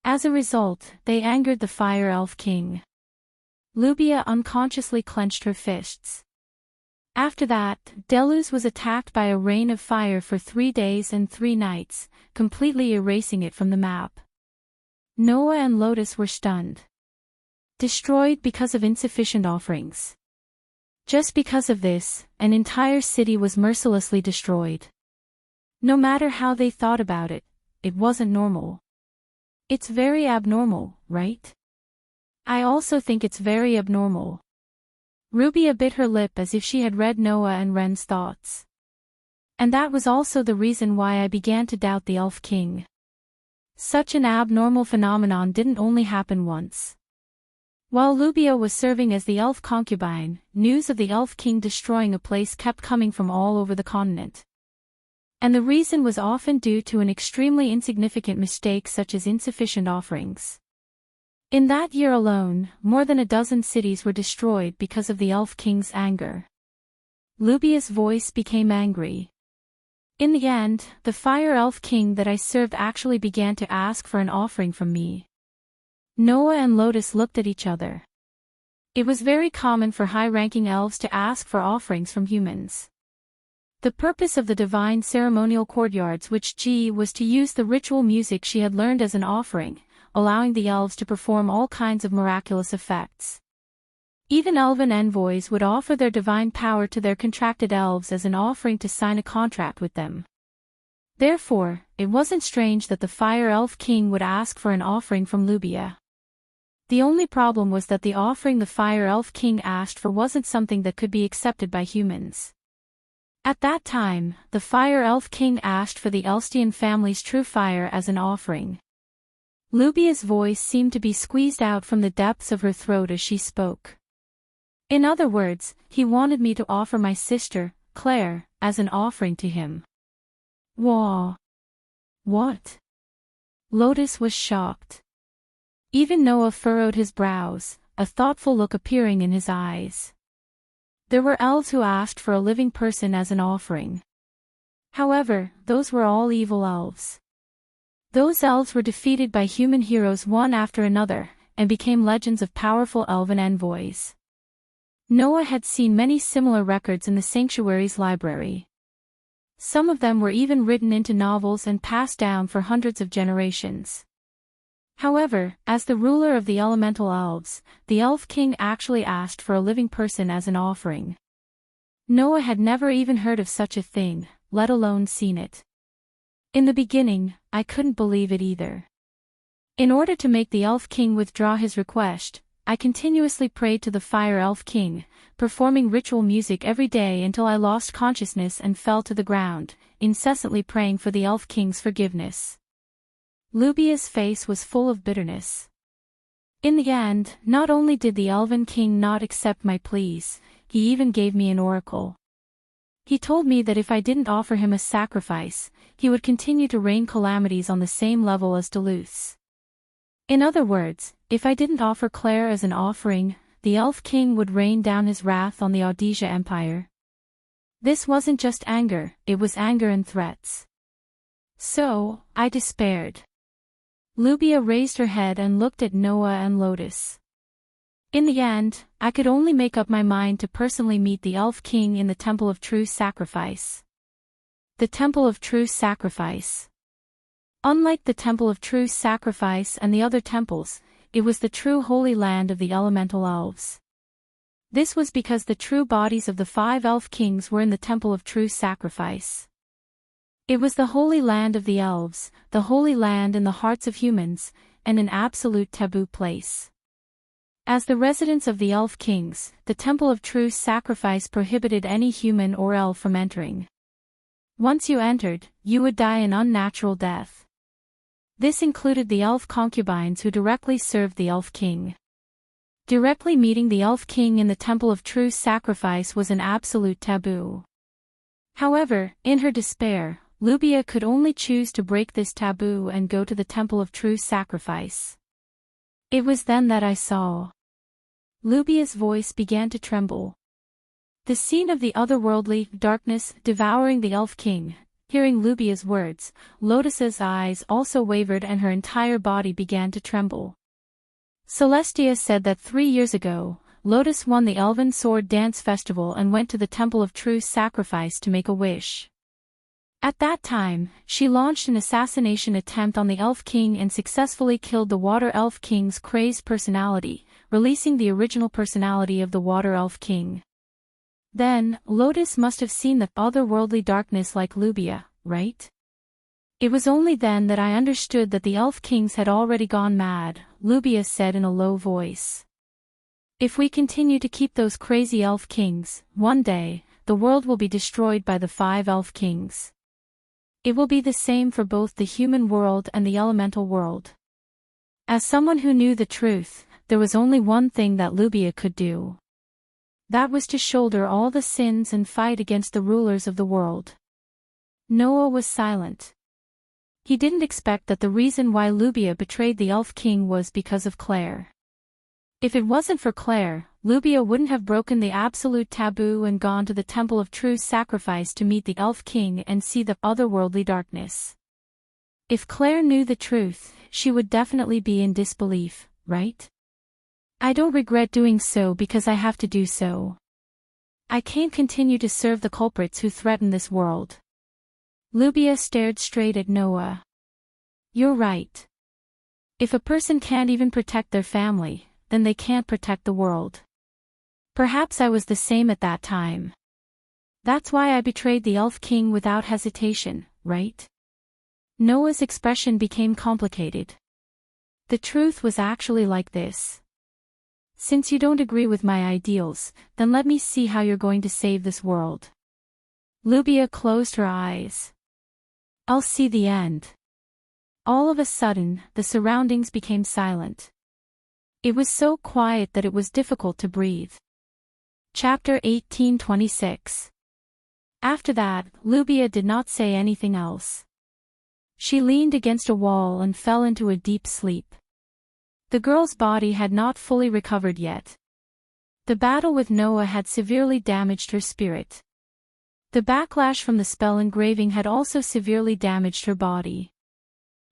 As a result, they angered the Fire Elf King. Lubia unconsciously clenched her fists. After that, Delos was attacked by a rain of fire for 3 days and 3 nights, completely erasing it from the map. Noah and Lotus were stunned. Destroyed because of insufficient offerings. Just because of this, an entire city was mercilessly destroyed. No matter how they thought about it, it wasn't normal. It's very abnormal, right? I also think it's very abnormal. Rubia bit her lip as if she had read Noah and Ren's thoughts. And that was also the reason why I began to doubt the Elf King. Such an abnormal phenomenon didn't only happen once. While Lubia was serving as the elf concubine, news of the Elf King destroying a place kept coming from all over the continent. And the reason was often due to an extremely insignificant mistake such as insufficient offerings. In that year alone, more than a dozen cities were destroyed because of the Elf King's anger. Lubia's voice became angry. In the end, the Fire Elf King that I served actually began to ask for an offering from me. Noah and Lotus looked at each other. It was very common for high-ranking elves to ask for offerings from humans. The purpose of the divine ceremonial courtyards which G was to use the ritual music she had learned as an offering, allowing the elves to perform all kinds of miraculous effects. Even elven envoys would offer their divine power to their contracted elves as an offering to sign a contract with them. Therefore, it wasn't strange that the Fire Elf King would ask for an offering from Lubia. The only problem was that the offering the Fire Elf King asked for wasn't something that could be accepted by humans. At that time, the Fire Elf King asked for the Elstian family's true fire as an offering. Lubia's voice seemed to be squeezed out from the depths of her throat as she spoke. In other words, he wanted me to offer my sister, Claire, as an offering to him. Wah! What? Lotus was shocked. Even Noah furrowed his brows, a thoughtful look appearing in his eyes. There were elves who asked for a living person as an offering. However, those were all evil elves. Those elves were defeated by human heroes one after another, and became legends of powerful elven envoys. Noah had seen many similar records in the sanctuary's library. Some of them were even written into novels and passed down for hundreds of generations. However, as the ruler of the elemental elves, the Elf King actually asked for a living person as an offering. Noah had never even heard of such a thing, let alone seen it. In the beginning, I couldn't believe it either. In order to make the Elf King withdraw his request, I continuously prayed to the Fire Elf King, performing ritual music every day until I lost consciousness and fell to the ground, incessantly praying for the Elf King's forgiveness. Lubia's face was full of bitterness. In the end, not only did the Elven King not accept my pleas, he even gave me an oracle. He told me that if I didn't offer him a sacrifice, he would continue to rain calamities on the same level as Duluth's. In other words, if I didn't offer Claire as an offering, the Elf King would rain down his wrath on the Audesia Empire. This wasn't just anger, it was anger and threats. So, I despaired. Lubia raised her head and looked at Noah and Lotus. In the end, I could only make up my mind to personally meet the Elf King in the Temple of True Sacrifice. The Temple of True Sacrifice. Unlike the Temple of True Sacrifice and the other temples, it was the true holy land of the elemental elves. This was because the true bodies of the 5 elf kings were in the temple of true sacrifice. It was the holy land of the elves, the holy land in the hearts of humans, and an absolute taboo place. As the residence of the elf kings, the temple of true sacrifice prohibited any human or elf from entering. Once you entered, you would die an unnatural death. This included the elf concubines who directly served the elf king. Directly meeting the elf king in the temple of true sacrifice was an absolute taboo. However, in her despair, Lubia could only choose to break this taboo and go to the temple of true sacrifice. It was then that I saw. Lubia's voice began to tremble. The scene of the otherworldly darkness devouring the elf king. Hearing Lubia's words, Lotus's eyes also wavered and her entire body began to tremble. Celestia said that 3 years ago, Lotus won the Elven Sword Dance Festival and went to the Temple of True Sacrifice to make a wish. At that time, she launched an assassination attempt on the Elf King and successfully killed the Water Elf King's crazed personality, releasing the original personality of the Water Elf King. Then, Lotus must have seen the otherworldly darkness like Lubia, right? It was only then that I understood that the Elf Kings had already gone mad, Lubia said in a low voice. If we continue to keep those crazy Elf Kings, one day, the world will be destroyed by the 5 Elf Kings. It will be the same for both the human world and the elemental world. As someone who knew the truth, there was only one thing that Lubia could do. That was to shoulder all the sins and fight against the rulers of the world. Noah was silent. He didn't expect that the reason why Lubia betrayed the Elf King was because of Claire. If it wasn't for Claire, Lubia wouldn't have broken the absolute taboo and gone to the Temple of True Sacrifice to meet the Elf King and see the otherworldly darkness. If Claire knew the truth, she would definitely be in disbelief, right? I don't regret doing so because I have to do so. I can't continue to serve the culprits who threaten this world. Lubia stared straight at Noah. You're right. If a person can't even protect their family, then they can't protect the world. Perhaps I was the same at that time. That's why I betrayed the Elf King without hesitation, right? Noah's expression became complicated. The truth was actually like this. Since you don't agree with my ideals, then let me see how you're going to save this world. Lubia closed her eyes. I'll see the end. All of a sudden, the surroundings became silent. It was so quiet that it was difficult to breathe. Chapter 18:26. After that, Lubia did not say anything else. She leaned against a wall and fell into a deep sleep. The girl's body had not fully recovered yet. The battle with Noah had severely damaged her spirit. The backlash from the spell engraving had also severely damaged her body.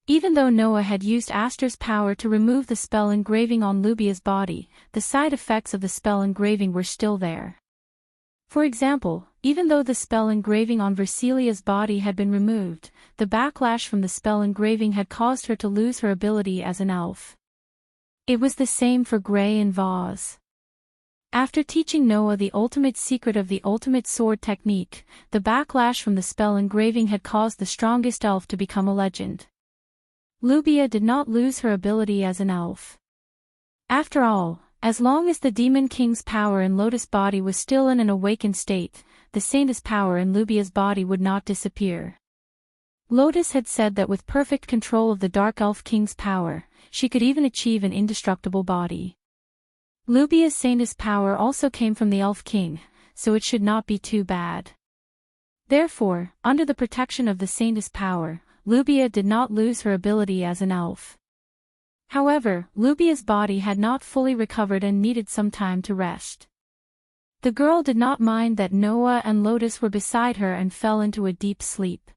Even though Noah had used Aster's power to remove the spell engraving on Lubia's body, the side effects of the spell engraving were still there. For example, even though the spell engraving on Versilia's body had been removed, the backlash from the spell engraving had caused her to lose her ability as an elf. It was the same for Gray and Vaz. After teaching Noah the ultimate secret of the ultimate sword technique, the backlash from the spell engraving had caused the strongest elf to become a legend. Lubia did not lose her ability as an elf. After all, as long as the Demon King's power in Lotus' body was still in an awakened state, the Saintess' power in Lubia's body would not disappear. Lotus had said that with perfect control of the Dark Elf King's power, she could even achieve an indestructible body. Lubia's Saintess' power also came from the Elf King, so it should not be too bad. Therefore, under the protection of the Saintess' power, Lubia did not lose her ability as an elf. However, Lubia's body had not fully recovered and needed some time to rest. The girl did not mind that Noah and Lotus were beside her and fell into a deep sleep.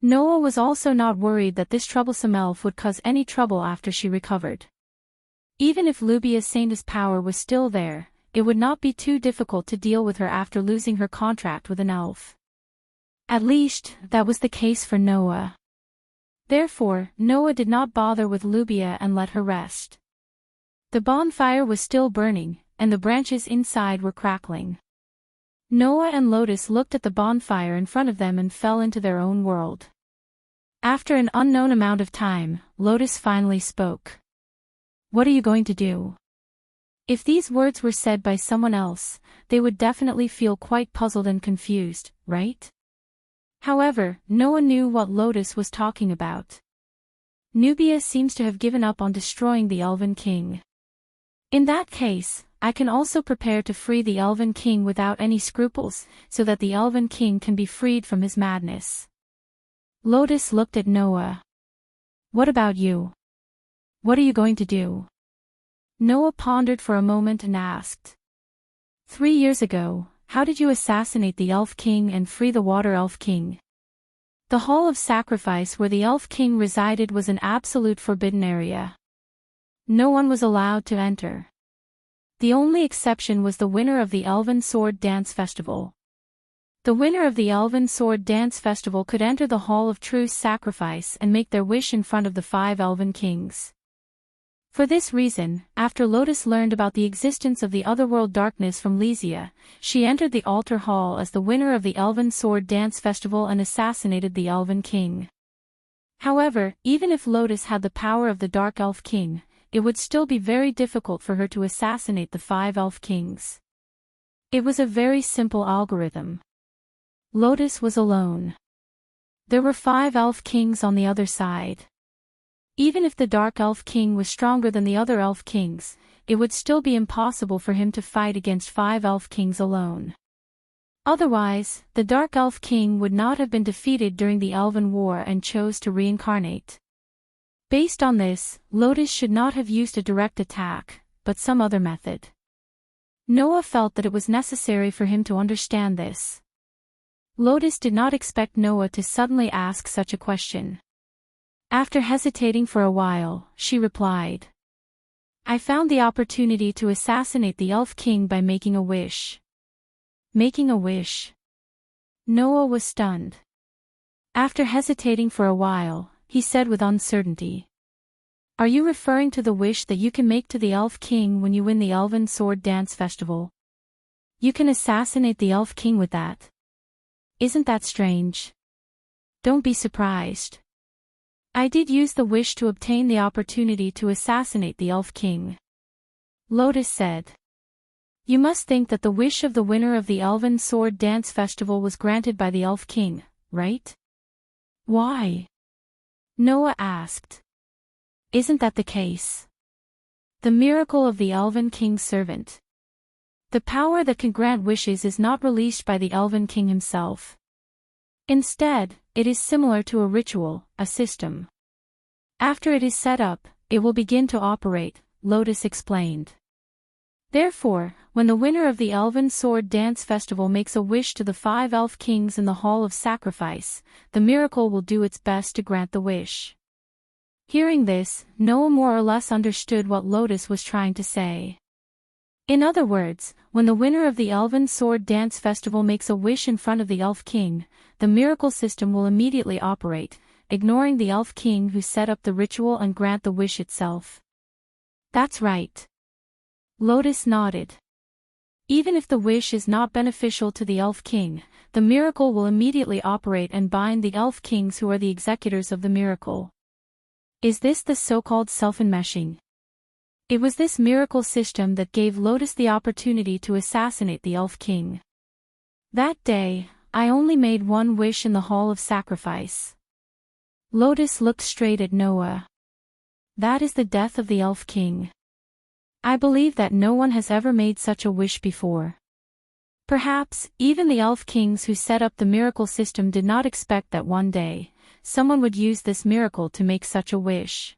Noah was also not worried that this troublesome elf would cause any trouble after she recovered. Even if Lubia's Saintess' power was still there, it would not be too difficult to deal with her after losing her contract with an elf. At least, that was the case for Noah. Therefore, Noah did not bother with Lubia and let her rest. The bonfire was still burning, and the branches inside were crackling. Noah and Lotus looked at the bonfire in front of them and fell into their own world. After an unknown amount of time, Lotus finally spoke. "What are you going to do?" If these words were said by someone else, they would definitely feel quite puzzled and confused, right? However, Noah knew what Lotus was talking about. Nubia seems to have given up on destroying the Elven King. In that case, I can also prepare to free the Elven King without any scruples, so that the Elven King can be freed from his madness. Lotus looked at Noah. "What about you? What are you going to do?" Noah pondered for a moment and asked. 3 years ago, how did you assassinate the Elf King and free the Water Elf King? The Hall of Sacrifice where the Elf King resided was an absolute forbidden area. No one was allowed to enter. The only exception was the winner of the Elven Sword Dance Festival. The winner of the Elven Sword Dance Festival could enter the Hall of Truce Sacrifice and make their wish in front of the 5 Elven Kings. For this reason, after Lotus learned about the existence of the Otherworld Darkness from Lysia, she entered the Altar Hall as the winner of the Elven Sword Dance Festival and assassinated the Elven King. However, even if Lotus had the power of the Dark Elf King, it would still be very difficult for her to assassinate the 5 Elf Kings. It was a very simple algorithm. Lotus was alone. There were 5 Elf Kings on the other side. Even if the Dark Elf King was stronger than the other Elf Kings, it would still be impossible for him to fight against 5 Elf Kings alone. Otherwise, the Dark Elf King would not have been defeated during the Elven War and chose to reincarnate. Based on this, Lotus should not have used a direct attack, but some other method. Noah felt that it was necessary for him to understand this. Lotus did not expect Noah to suddenly ask such a question. After hesitating for a while, she replied. "I found the opportunity to assassinate the Elf King by making a wish." Making a wish? Noah was stunned. After hesitating for a while, he said with uncertainty. "Are you referring to the wish that you can make to the Elf King when you win the Elven Sword Dance Festival? You can assassinate the Elf King with that? Isn't that strange? Don't be surprised. I did use the wish to obtain the opportunity to assassinate the Elf King," Lotus said. "You must think that the wish of the winner of the Elven Sword Dance Festival was granted by the Elf King, right?" "Why?" Noah asked. "Isn't that the case? The miracle of the Elven King's servant. The power that can grant wishes is not released by the Elven King himself. Instead, it is similar to a ritual, a system. After it is set up, it will begin to operate," Lotus explained. "Therefore, when the winner of the Elven Sword Dance Festival makes a wish to the 5 Elf Kings in the Hall of Sacrifice, the miracle will do its best to grant the wish." Hearing this, Noah more or less understood what Lotus was trying to say. In other words, when the winner of the Elven Sword Dance Festival makes a wish in front of the Elf King, the miracle system will immediately operate, ignoring the Elf King who set up the ritual and grant the wish itself. "That's right." Lotus nodded. "Even if the wish is not beneficial to the Elf King, the miracle will immediately operate and bind the Elf Kings who are the executors of the miracle. Is this the so-called self-enmeshing? It was this miracle system that gave Lotus the opportunity to assassinate the Elf King. That day, I only made one wish in the Hall of Sacrifice." Lotus looked straight at Noah. "That is the death of the Elf King. I believe that no one has ever made such a wish before. Perhaps, even the Elf Kings who set up the miracle system did not expect that one day, someone would use this miracle to make such a wish.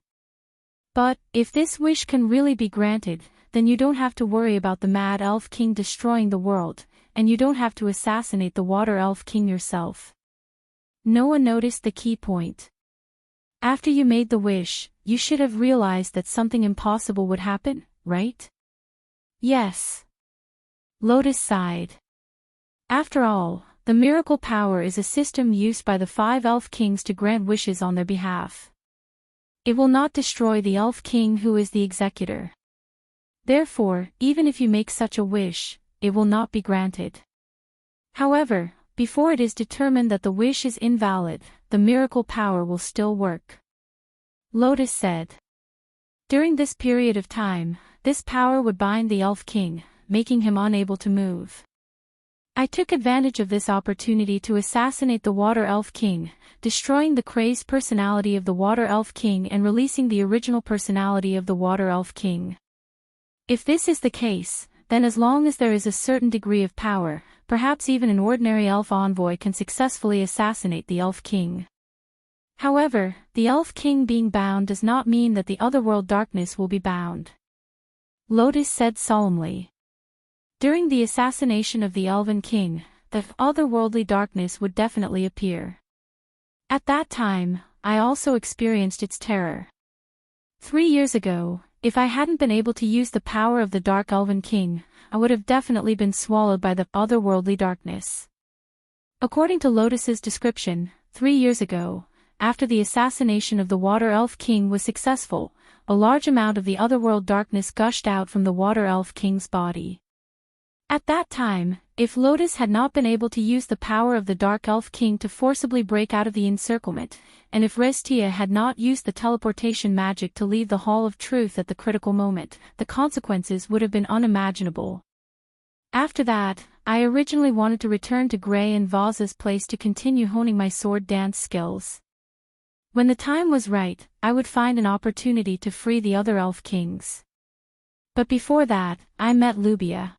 But, if this wish can really be granted, then you don't have to worry about the Mad Elf King destroying the world, and you don't have to assassinate the Water Elf King yourself." Noah noticed the key point. "After you made the wish, you should have realized that something impossible would happen, right?" "Yes." Lotus sighed. "After all, the miracle power is a system used by the 5 Elf Kings to grant wishes on their behalf. It will not destroy the Elf King who is the executor. Therefore, even if you make such a wish, it will not be granted. However, before it is determined that the wish is invalid, the miracle power will still work. Lotus said. During this period of time, this power would bind the Elf King, making him unable to move. I took advantage of this opportunity to assassinate the Water Elf King, destroying the crazed personality of the Water Elf King and releasing the original personality of the Water Elf King. If this is the case, then as long as there is a certain degree of power, perhaps even an ordinary elf envoy can successfully assassinate the Elf King. However, the Elf King being bound does not mean that the otherworld darkness will be bound. Lotus said solemnly. During the assassination of the Elven King, the otherworldly darkness would definitely appear. At that time, I also experienced its terror. 3 years ago, if I hadn't been able to use the power of the Dark Elven King, I would have definitely been swallowed by the otherworldly darkness. According to Lotus's description, 3 years ago, after the assassination of the Water Elf King was successful, a large amount of the otherworld darkness gushed out from the Water Elf King's body. At that time, if Lotus had not been able to use the power of the Dark Elf King to forcibly break out of the encirclement, and if Restia had not used the teleportation magic to leave the Hall of Truth at the critical moment, the consequences would have been unimaginable. After that, I originally wanted to return to Gray and Vaza's place to continue honing my sword dance skills. When the time was right, I would find an opportunity to free the other Elf Kings. But before that, I met Lubia.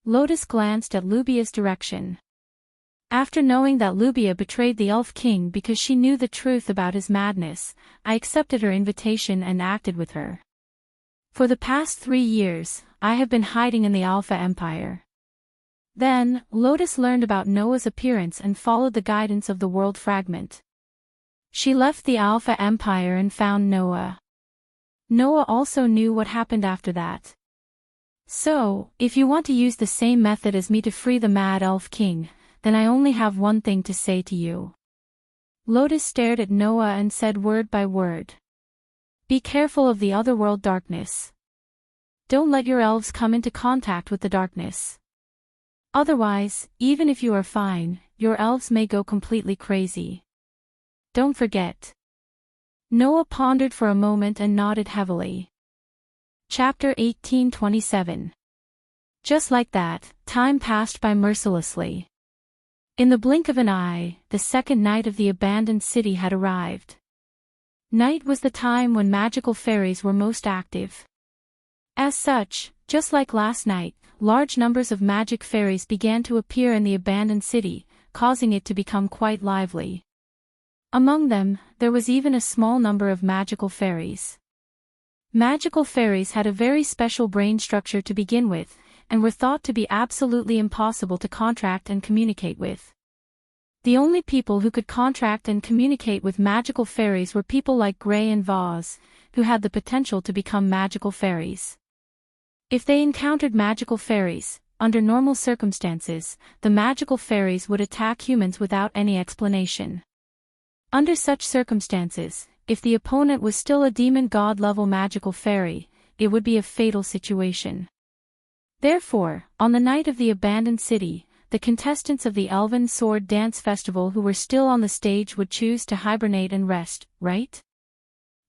Lotus glanced at Lubia's direction. After knowing that Lubia betrayed the Elf King because she knew the truth about his madness, I accepted her invitation and acted with her. For the past 3 years, I have been hiding in the Alpha Empire. Then, Lotus learned about Noah's appearance and followed the guidance of the World Fragment. She left the Alpha Empire and found Noah. Noah also knew what happened after that. So, if you want to use the same method as me to free the Mad Elf King, then I only have one thing to say to you. Lotus stared at Noah and said word by word. Be careful of the otherworld darkness. Don't let your elves come into contact with the darkness. Otherwise, even if you are fine, your elves may go completely crazy. Don't forget. Noah pondered for a moment and nodded heavily. Chapter 1827. Just like that, time passed by mercilessly. In the blink of an eye, the second night of the abandoned city had arrived. Night was the time when magical fairies were most active. As such, just like last night, large numbers of magic fairies began to appear in the abandoned city, causing it to become quite lively. Among them, there was even a small number of magical fairies. Magical fairies had a very special brain structure to begin with, and were thought to be absolutely impossible to contract and communicate with. The only people who could contract and communicate with magical fairies were people like Gray and Vaz, who had the potential to become magical fairies. If they encountered magical fairies, under normal circumstances, the magical fairies would attack humans without any explanation. Under such circumstances, if the opponent was still a demon god-level magical fairy, it would be a fatal situation. Therefore, on the night of the abandoned city, the contestants of the Elven Sword Dance Festival who were still on the stage would choose to hibernate and rest, right?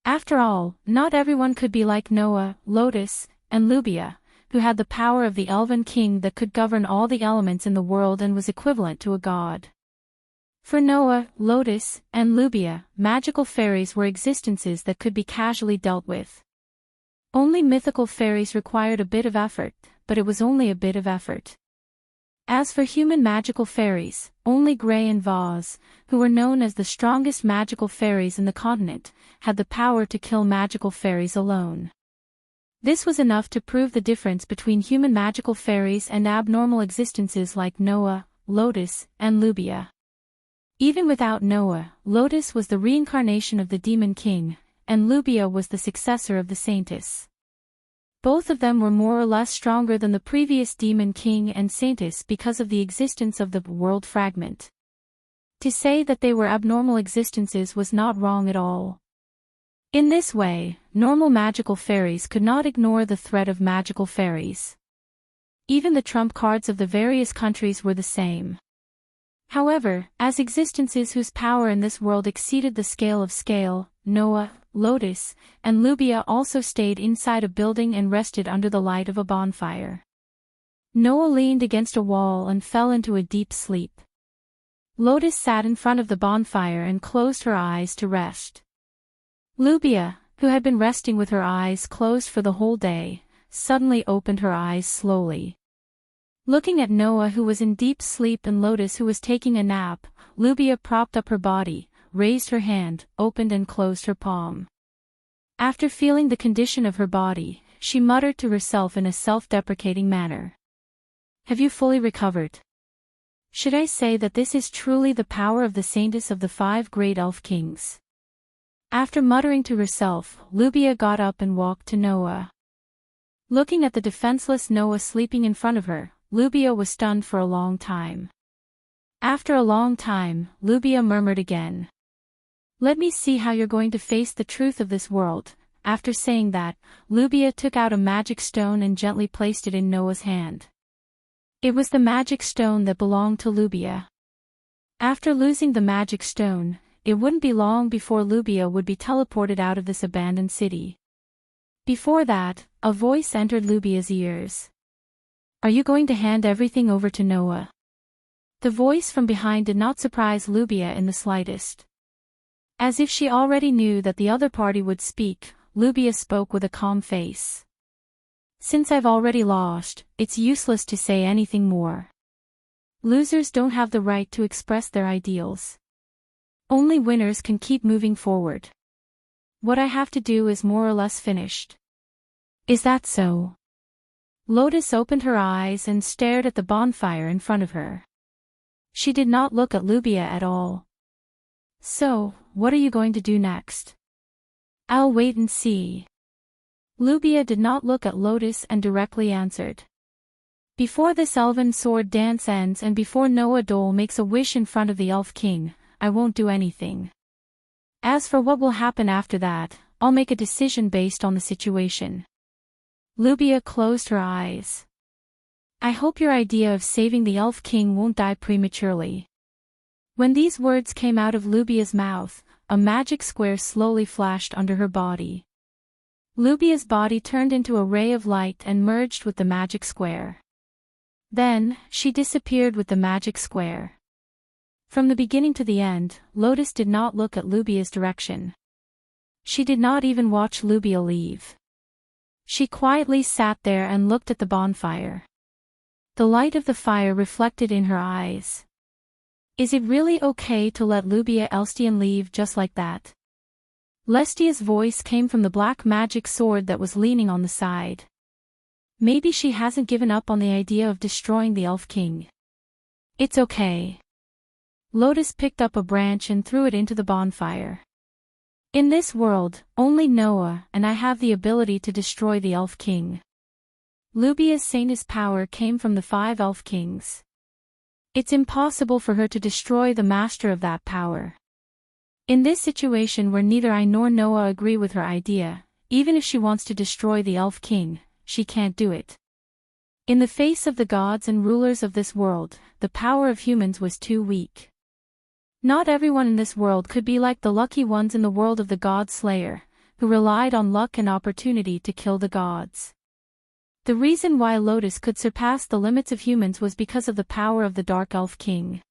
After all, not everyone could be like Noah, Lotus, and Lubia, who had the power of the Elven King that could govern all the elements in the world and was equivalent to a god. For Noah, Lotus, and Lubia, magical fairies were existences that could be casually dealt with. Only mythical fairies required a bit of effort, but it was only a bit of effort. As for human magical fairies, only Gray and Vaz, who were known as the strongest magical fairies in the continent, had the power to kill magical fairies alone. This was enough to prove the difference between human magical fairies and abnormal existences like Noah, Lotus, and Lubia. Even without Noah, Lotus was the reincarnation of the Demon King, and Lubia was the successor of the Saintess. Both of them were more or less stronger than the previous Demon King and Saintess because of the existence of the World Fragment. To say that they were abnormal existences was not wrong at all. In this way, normal magical fairies could not ignore the threat of magical fairies. Even the trump cards of the various countries were the same. However, as existences whose power in this world exceeded the scale, Noah, Lotus, and Lubia also stayed inside a building and rested under the light of a bonfire. Noah leaned against a wall and fell into a deep sleep. Lotus sat in front of the bonfire and closed her eyes to rest. Lubia, who had been resting with her eyes closed for the whole day, suddenly opened her eyes slowly. Looking at Noah, who was in deep sleep, and Lotus, who was taking a nap, Lubia propped up her body, raised her hand, opened and closed her palm. After feeling the condition of her body, she muttered to herself in a self-deprecating manner. "Have you fully recovered? Should I say that this is truly the power of the saintess of the 5 great elf kings?" After muttering to herself, Lubia got up and walked to Noah. Looking at the defenseless Noah sleeping in front of her, Lubia was stunned for a long time. After a long time, Lubia murmured again, "Let me see how you're going to face the truth of this world." After saying that, Lubia took out a magic stone and gently placed it in Noah's hand. It was the magic stone that belonged to Lubia. After losing the magic stone, it wouldn't be long before Lubia would be teleported out of this abandoned city. Before that, a voice entered Lubia's ears. "Are you going to hand everything over to Noah?" The voice from behind did not surprise Lubia in the slightest. As if she already knew that the other party would speak, Lubia spoke with a calm face. "Since I've already lost, it's useless to say anything more. Losers don't have the right to express their ideals. Only winners can keep moving forward. What I have to do is more or less finished." "Is that so?" Lotus opened her eyes and stared at the bonfire in front of her. She did not look at Lubia at all. "So, what are you going to do next?" "I'll wait and see." Lubia did not look at Lotus and directly answered. "Before this elven sword dance ends and before Noah Dole makes a wish in front of the Elf King, I won't do anything. As for what will happen after that, I'll make a decision based on the situation." Lubia closed her eyes. "I hope your idea of saving the Elf King won't die prematurely." When these words came out of Lubia's mouth, a magic square slowly flashed under her body. Lubia's body turned into a ray of light and merged with the magic square. Then, she disappeared with the magic square. From the beginning to the end, Lotus did not look at Lubia's direction. She did not even watch Lubia leave. She quietly sat there and looked at the bonfire. The light of the fire reflected in her eyes. Is it really okay to let Lubia Elstian leave just like that? Lestia's voice came from the black magic sword that was leaning on the side. Maybe she hasn't given up on the idea of destroying the Elf King. It's okay. Lotus picked up a branch and threw it into the bonfire. In this world, only Noah and I have the ability to destroy the Elf King. Lubia's saintess power came from the 5 Elf Kings. It's impossible for her to destroy the master of that power. In this situation where neither I nor Noah agree with her idea, even if she wants to destroy the Elf King, she can't do it. In the face of the gods and rulers of this world, the power of humans was too weak. Not everyone in this world could be like the lucky ones in the world of the God Slayer, who relied on luck and opportunity to kill the gods. The reason why Lotus could surpass the limits of humans was because of the power of the Dark Elf King.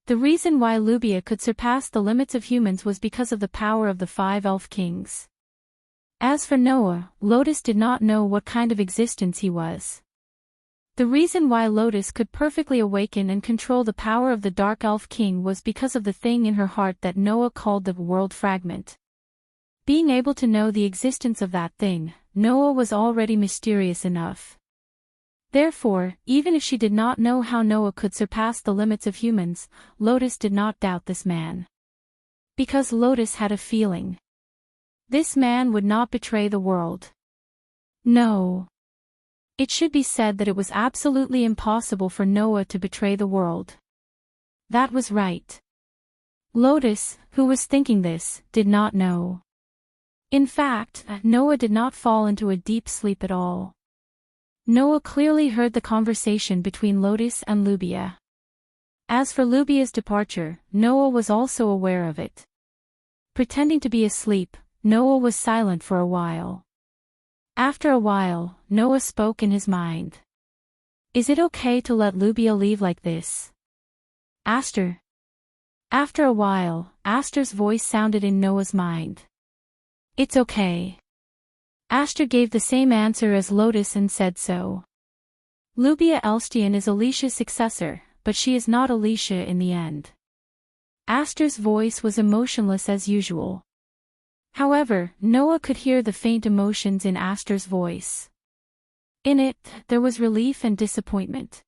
The reason why Lubia could surpass the limits of humans was because of the power of the 5 Elf Kings. As for Noah, Lotus did not know what kind of existence he was. The reason why Lotus could perfectly awaken and control the power of the Dark Elf King was because of the thing in her heart that Noah called the World Fragment. Being able to know the existence of that thing, Noah was already mysterious enough. Therefore, even if she did not know how Noah could surpass the limits of humans, Lotus did not doubt this man. Because Lotus had a feeling. This man would not betray the world. No. It should be said that it was absolutely impossible for Noah to betray the world. That was right. Lotus, who was thinking this, did not know. In fact, Noah did not fall into a deep sleep at all. Noah clearly heard the conversation between Lotus and Lubia. As for Lubia's departure, Noah was also aware of it. Pretending to be asleep, Noah was silent for a while. After a while, Noah spoke in his mind. Is it okay to let Lubia leave like this? Aster. After a while, Aster's voice sounded in Noah's mind. It's okay. Aster gave the same answer as Lotus and said so. Lubia Elstian is Alicia's successor, but she is not Alicia in the end. Aster's voice was emotionless as usual. However, Noah could hear the faint emotions in Aster's voice. In it, there was relief and disappointment.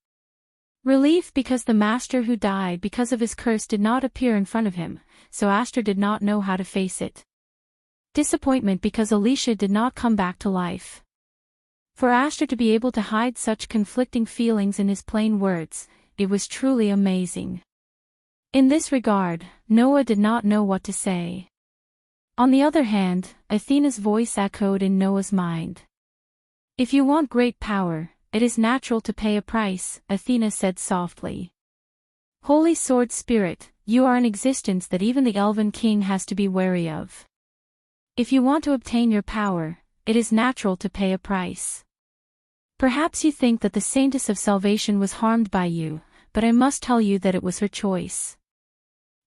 Relief because the master who died because of his curse did not appear in front of him, so Aster did not know how to face it. Disappointment because Alicia did not come back to life. For Aster to be able to hide such conflicting feelings in his plain words, it was truly amazing. In this regard, Noah did not know what to say. On the other hand, Athena's voice echoed in Noah's mind. If you want great power, it is natural to pay a price, Athena said softly. Holy Sword Spirit, you are an existence that even the Elven King has to be wary of. If you want to obtain your power, it is natural to pay a price. Perhaps you think that the Saintess of Salvation was harmed by you, but I must tell you that it was her choice.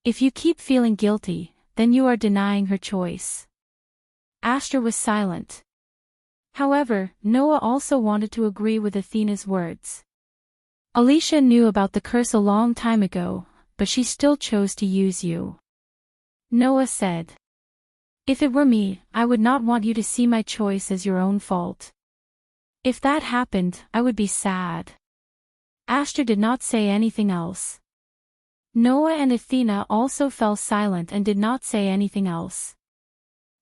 If you keep feeling guilty, then you are denying her choice. Aster was silent. However, Noah also wanted to agree with Athena's words. Alicia knew about the curse a long time ago, but she still chose to use you. Noah said. If it were me, I would not want you to see my choice as your own fault. If that happened, I would be sad. Aster did not say anything else. Noah and Athena also fell silent and did not say anything else.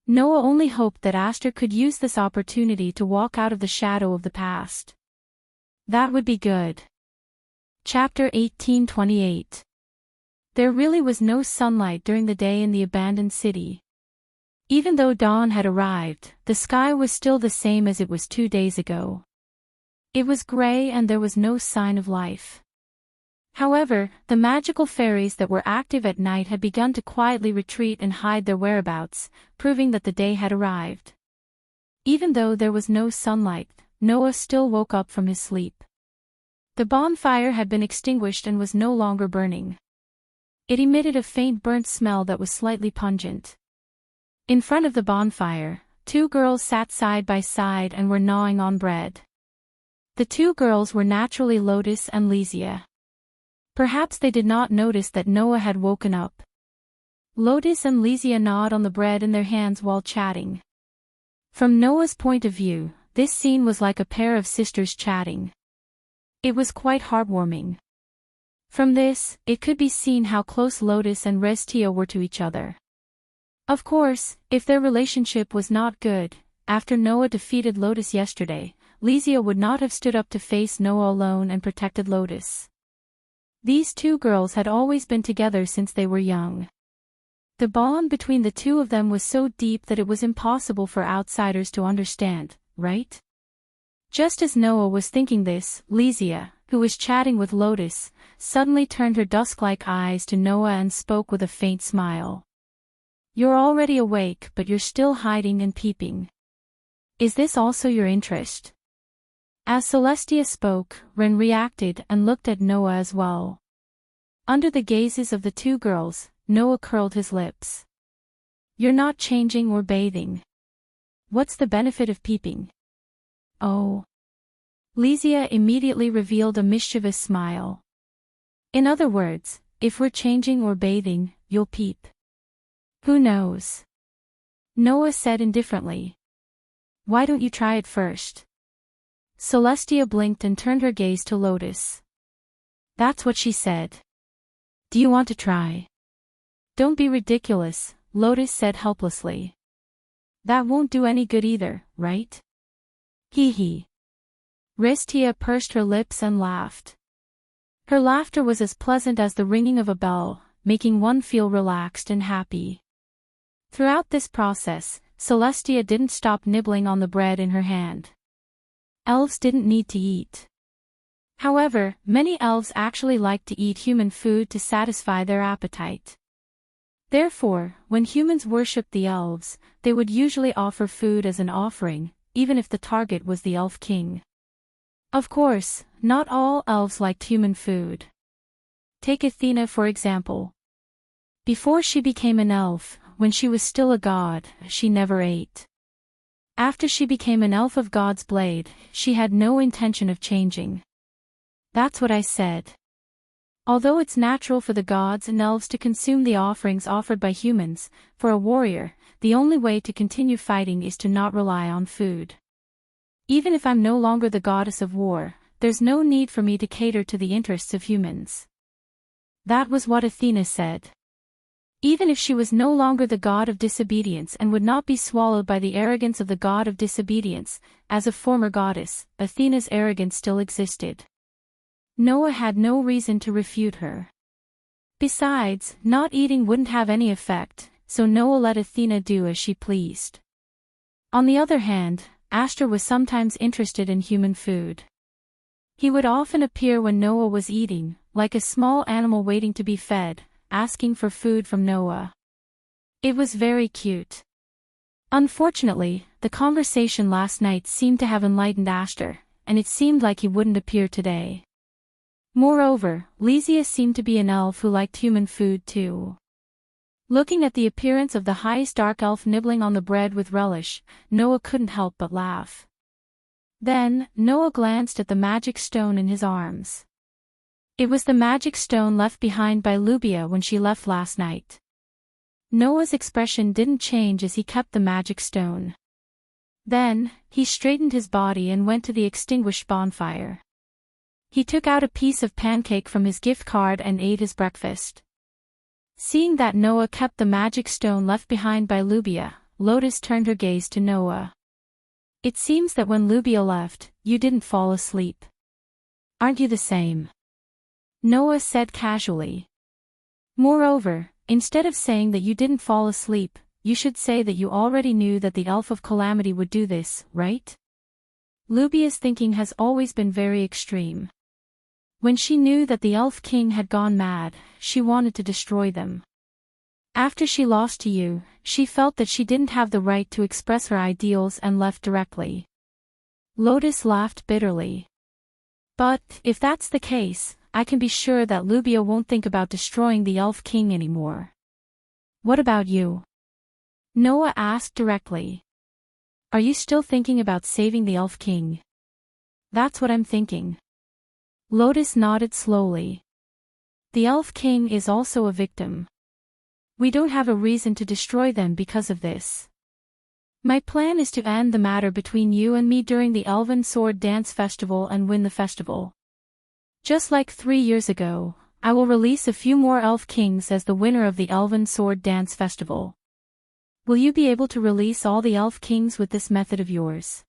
Noah only hoped that Aster could use this opportunity to walk out of the shadow of the past. That would be good. Chapter 1828. There really was no sunlight during the day in the abandoned city. Even though dawn had arrived, the sky was still the same as it was 2 days ago. It was gray and there was no sign of life. However, the magical fairies that were active at night had begun to quietly retreat and hide their whereabouts, proving that the day had arrived. Even though there was no sunlight, Noah still woke up from his sleep. The bonfire had been extinguished and was no longer burning. It emitted a faint burnt smell that was slightly pungent. In front of the bonfire, 2 girls sat side by side and were gnawing on bread. The 2 girls were naturally Lotus and Lysia. Perhaps they did not notice that Noah had woken up. Lotus and Lysia gnawed on the bread in their hands while chatting. From Noah's point of view, this scene was like a pair of sisters chatting. It was quite heartwarming. From this, it could be seen how close Lotus and Restia were to each other. Of course, if their relationship was not good, after Noah defeated Lotus yesterday, Lysia would not have stood up to face Noah alone and protected Lotus. These 2 girls had always been together since they were young. The bond between the 2 of them was so deep that it was impossible for outsiders to understand, right? Just as Noah was thinking this, Lysia, who was chatting with Lotus, suddenly turned her dusk-like eyes to Noah and spoke with a faint smile. You're already awake but you're still hiding and peeping. Is this also your interest? As Celestia spoke, Ren reacted and looked at Noah as well. Under the gazes of the 2 girls, Noah curled his lips. You're not changing or bathing. What's the benefit of peeping? Oh. Lysia immediately revealed a mischievous smile. In other words, if we're changing or bathing, you'll peep. Who knows? Noah said indifferently. Why don't you try it first? Celestia blinked and turned her gaze to Lotus. That's what she said. Do you want to try? Don't be ridiculous, Lotus said helplessly. That won't do any good either, right? Hee hee. Restia pursed her lips and laughed. Her laughter was as pleasant as the ringing of a bell, making one feel relaxed and happy. Throughout this process, Celestia didn't stop nibbling on the bread in her hand. Elves didn't need to eat. However, many elves actually liked to eat human food to satisfy their appetite. Therefore, when humans worshipped the elves, they would usually offer food as an offering, even if the target was the elf king. Of course, not all elves liked human food. Take Athena for example. Before she became an elf, when she was still a god, she never ate. After she became an elf of God's blade, she had no intention of changing. That's what I said. Although it's natural for the gods and elves to consume the offerings offered by humans, for a warrior, the only way to continue fighting is to not rely on food. Even if I'm no longer the goddess of war, there's no need for me to cater to the interests of humans. That was what Athena said. Even if she was no longer the god of disobedience and would not be swallowed by the arrogance of the god of disobedience, as a former goddess, Athena's arrogance still existed. Noah had no reason to refute her. Besides, not eating wouldn't have any effect, so Noah let Athena do as she pleased. On the other hand, Aster was sometimes interested in human food. He would often appear when Noah was eating, like a small animal waiting to be fed, asking for food from Noah. It was very cute. Unfortunately, the conversation last night seemed to have enlightened Aster, and it seemed like he wouldn't appear today. Moreover, Lysia seemed to be an elf who liked human food too. Looking at the appearance of the highest dark elf nibbling on the bread with relish, Noah couldn't help but laugh. Then, Noah glanced at the magic stone in his arms. It was the magic stone left behind by Lubia when she left last night. Noah's expression didn't change as he kept the magic stone. Then, he straightened his body and went to the extinguished bonfire. He took out a piece of pancake from his gift card and ate his breakfast. Seeing that Noah kept the magic stone left behind by Lubia, Lotus turned her gaze to Noah. It seems that when Lubia left, you didn't fall asleep. Aren't you the same? Noah said casually. Moreover, instead of saying that you didn't fall asleep, you should say that you already knew that the Elf of Calamity would do this, right? Lubia's thinking has always been very extreme. When she knew that the Elf King had gone mad, she wanted to destroy them. After she lost to you, she felt that she didn't have the right to express her ideals and left directly. Lotus laughed bitterly. But, if that's the case, I can be sure that Lubia won't think about destroying the Elf King anymore. What about you? Noah asked directly. Are you still thinking about saving the Elf King? That's what I'm thinking. Lotus nodded slowly. The Elf King is also a victim. We don't have a reason to destroy them because of this. My plan is to end the matter between you and me during the Elven Sword Dance Festival and win the festival. Just like 3 years ago, I will release a few more Elf Kings as the winner of the Elven Sword Dance Festival. Will you be able to release all the Elf Kings with this method of yours?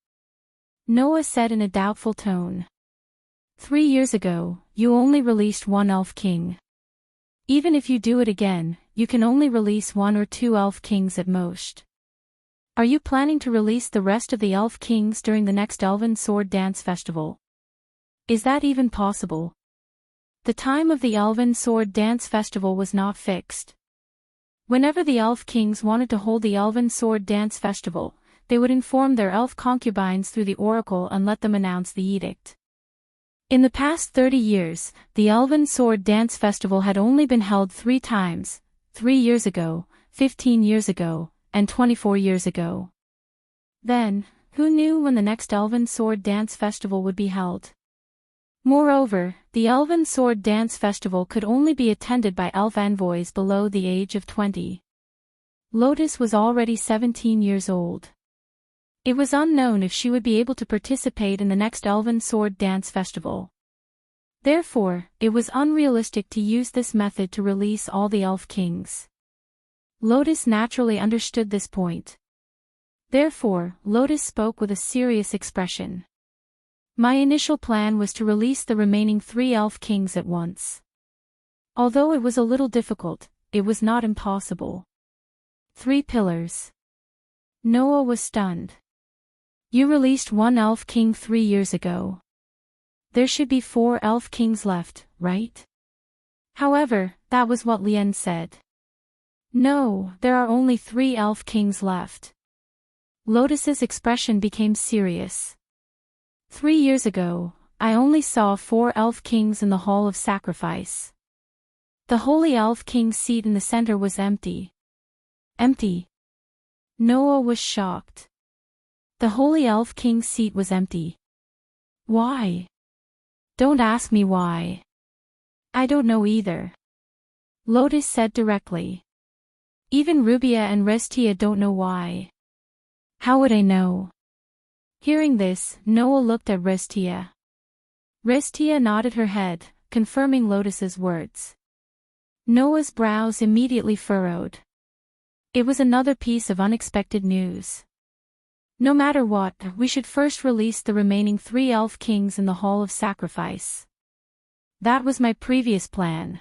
Noah said in a doubtful tone. 3 years ago, you only released 1 Elf King. Even if you do it again, you can only release 1 or 2 Elf Kings at most. Are you planning to release the rest of the Elf Kings during the next Elven Sword Dance Festival? Is that even possible? The time of the Elven Sword Dance Festival was not fixed. Whenever the Elf Kings wanted to hold the Elven Sword Dance Festival, they would inform their elf concubines through the oracle and let them announce the edict. In the past 30 years, the Elven Sword Dance Festival had only been held 3 times, 3 years ago, 15 years ago, and 24 years ago. Then, who knew when the next Elven Sword Dance Festival would be held? Moreover, the Elven Sword Dance Festival could only be attended by elf envoys below the age of 20. Lotus was already 17 years old. It was unknown if she would be able to participate in the next Elven Sword Dance Festival. Therefore, it was unrealistic to use this method to release all the Elf Kings. Lotus naturally understood this point. Therefore, Lotus spoke with a serious expression. My initial plan was to release the remaining 3 Elf Kings at once. Although it was a little difficult, it was not impossible. 3 pillars. Noah was stunned. You released one elf king 3 years ago. There should be 4 elf kings left, right? However, that was what Lien said. No, there are only 3 elf kings left. Lotus's expression became serious. 3 years ago, I only saw 4 elf kings in the Hall of Sacrifice. The Holy Elf King's seat in the center was empty. Empty? Noah was shocked. The Holy Elf King's seat was empty. Why? Don't ask me why. I don't know either. Lotus said directly. Even Rubia and Restia don't know why. How would I know? Hearing this, Noah looked at Restia. Restia nodded her head, confirming Lotus's words. Noah's brows immediately furrowed. It was another piece of unexpected news. No matter what, we should first release the remaining 3 elf kings in the Hall of Sacrifice. That was my previous plan.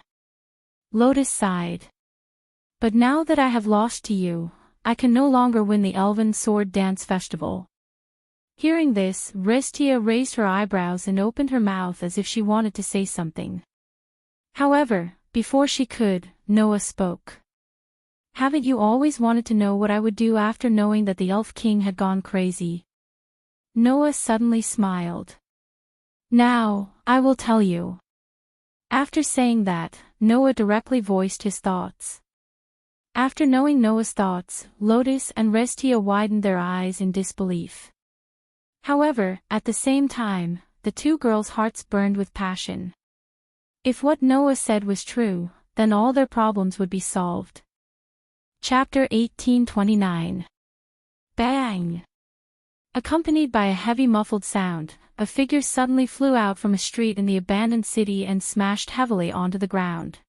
Lotus sighed. But now that I have lost to you, I can no longer win the Elven Sword Dance Festival. Hearing this, Restia raised her eyebrows and opened her mouth as if she wanted to say something. However, before she could, Noah spoke. Haven't you always wanted to know what I would do after knowing that the Elf King had gone crazy? Noah suddenly smiled. Now, I will tell you. After saying that, Noah directly voiced his thoughts. After knowing Noah's thoughts, Lotus and Restia widened their eyes in disbelief. However, at the same time, the 2 girls' hearts burned with passion. If what Noah said was true, then all their problems would be solved. Chapter 1829. Bang! Accompanied by a heavy muffled sound, a figure suddenly flew out from a street in the abandoned city and smashed heavily onto the ground.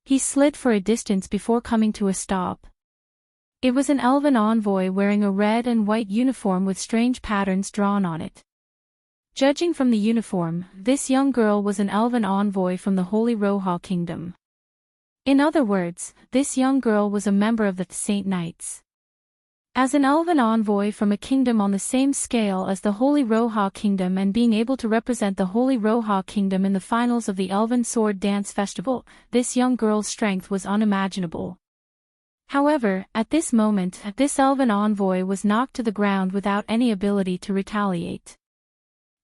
He slid for a distance before coming to a stop. It was an elven envoy wearing a red and white uniform with strange patterns drawn on it. Judging from the uniform, this young girl was an elven envoy from the Holy Roha Kingdom. In other words, this young girl was a member of the Saint Knights. As an elven envoy from a kingdom on the same scale as the Holy Roha Kingdom and being able to represent the Holy Roha Kingdom in the finals of the Elven Sword Dance Festival, this young girl's strength was unimaginable. However, at this moment, this elven envoy was knocked to the ground without any ability to retaliate.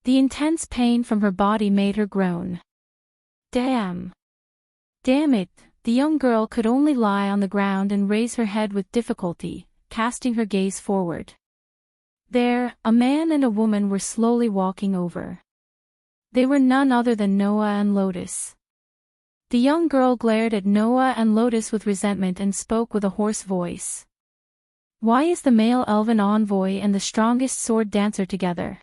The intense pain from her body made her groan. Damn! Damn it! The young girl could only lie on the ground and raise her head with difficulty, casting her gaze forward. There, a man and a woman were slowly walking over. They were none other than Noah and Lotus. The young girl glared at Noah and Lotus with resentment and spoke with a hoarse voice. Why is the male elven envoy and the strongest sword dancer together?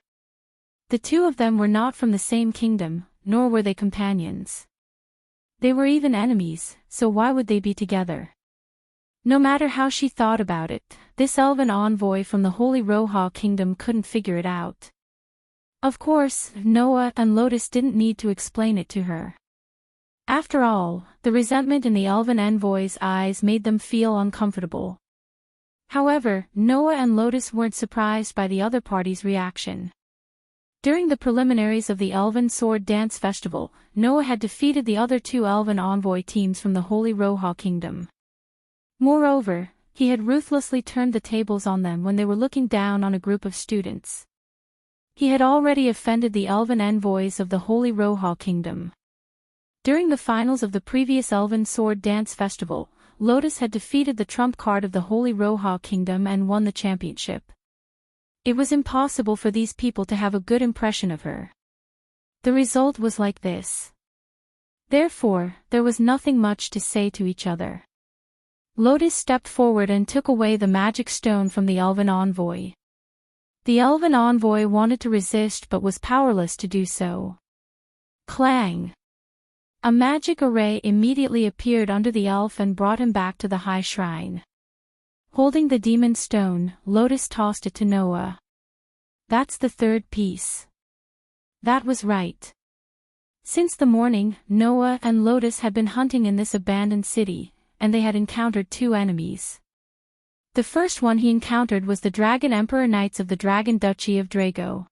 The 2 of them were not from the same kingdom, nor were they companions. They were even enemies, so why would they be together? No matter how she thought about it, this elven envoy from the Holy Roha Kingdom couldn't figure it out. Of course, Noah and Lotus didn't need to explain it to her. After all, the resentment in the elven envoy's eyes made them feel uncomfortable. However, Noah and Lotus weren't surprised by the other party's reaction. During the preliminaries of the Elven Sword Dance Festival, Noah had defeated the other 2 elven envoy teams from the Holy Roha Kingdom. Moreover, he had ruthlessly turned the tables on them when they were looking down on a group of students. He had already offended the elven envoys of the Holy Roha Kingdom. During the finals of the previous Elven Sword Dance Festival, Lotus had defeated the trump card of the Holy Roha Kingdom and won the championship. It was impossible for these people to have a good impression of her. The result was like this. Therefore, there was nothing much to say to each other. Lotus stepped forward and took away the magic stone from the elven envoy. The elven envoy wanted to resist but was powerless to do so. Clang! A magic array immediately appeared under the elf and brought him back to the high shrine. Holding the demon stone, Lotus tossed it to Noah. That's the 3rd piece. That was right. Since the morning, Noah and Lotus had been hunting in this abandoned city, and they had encountered 2 enemies. The first one he encountered was the Dragon Emperor Knights of the Dragon Duchy of Drago.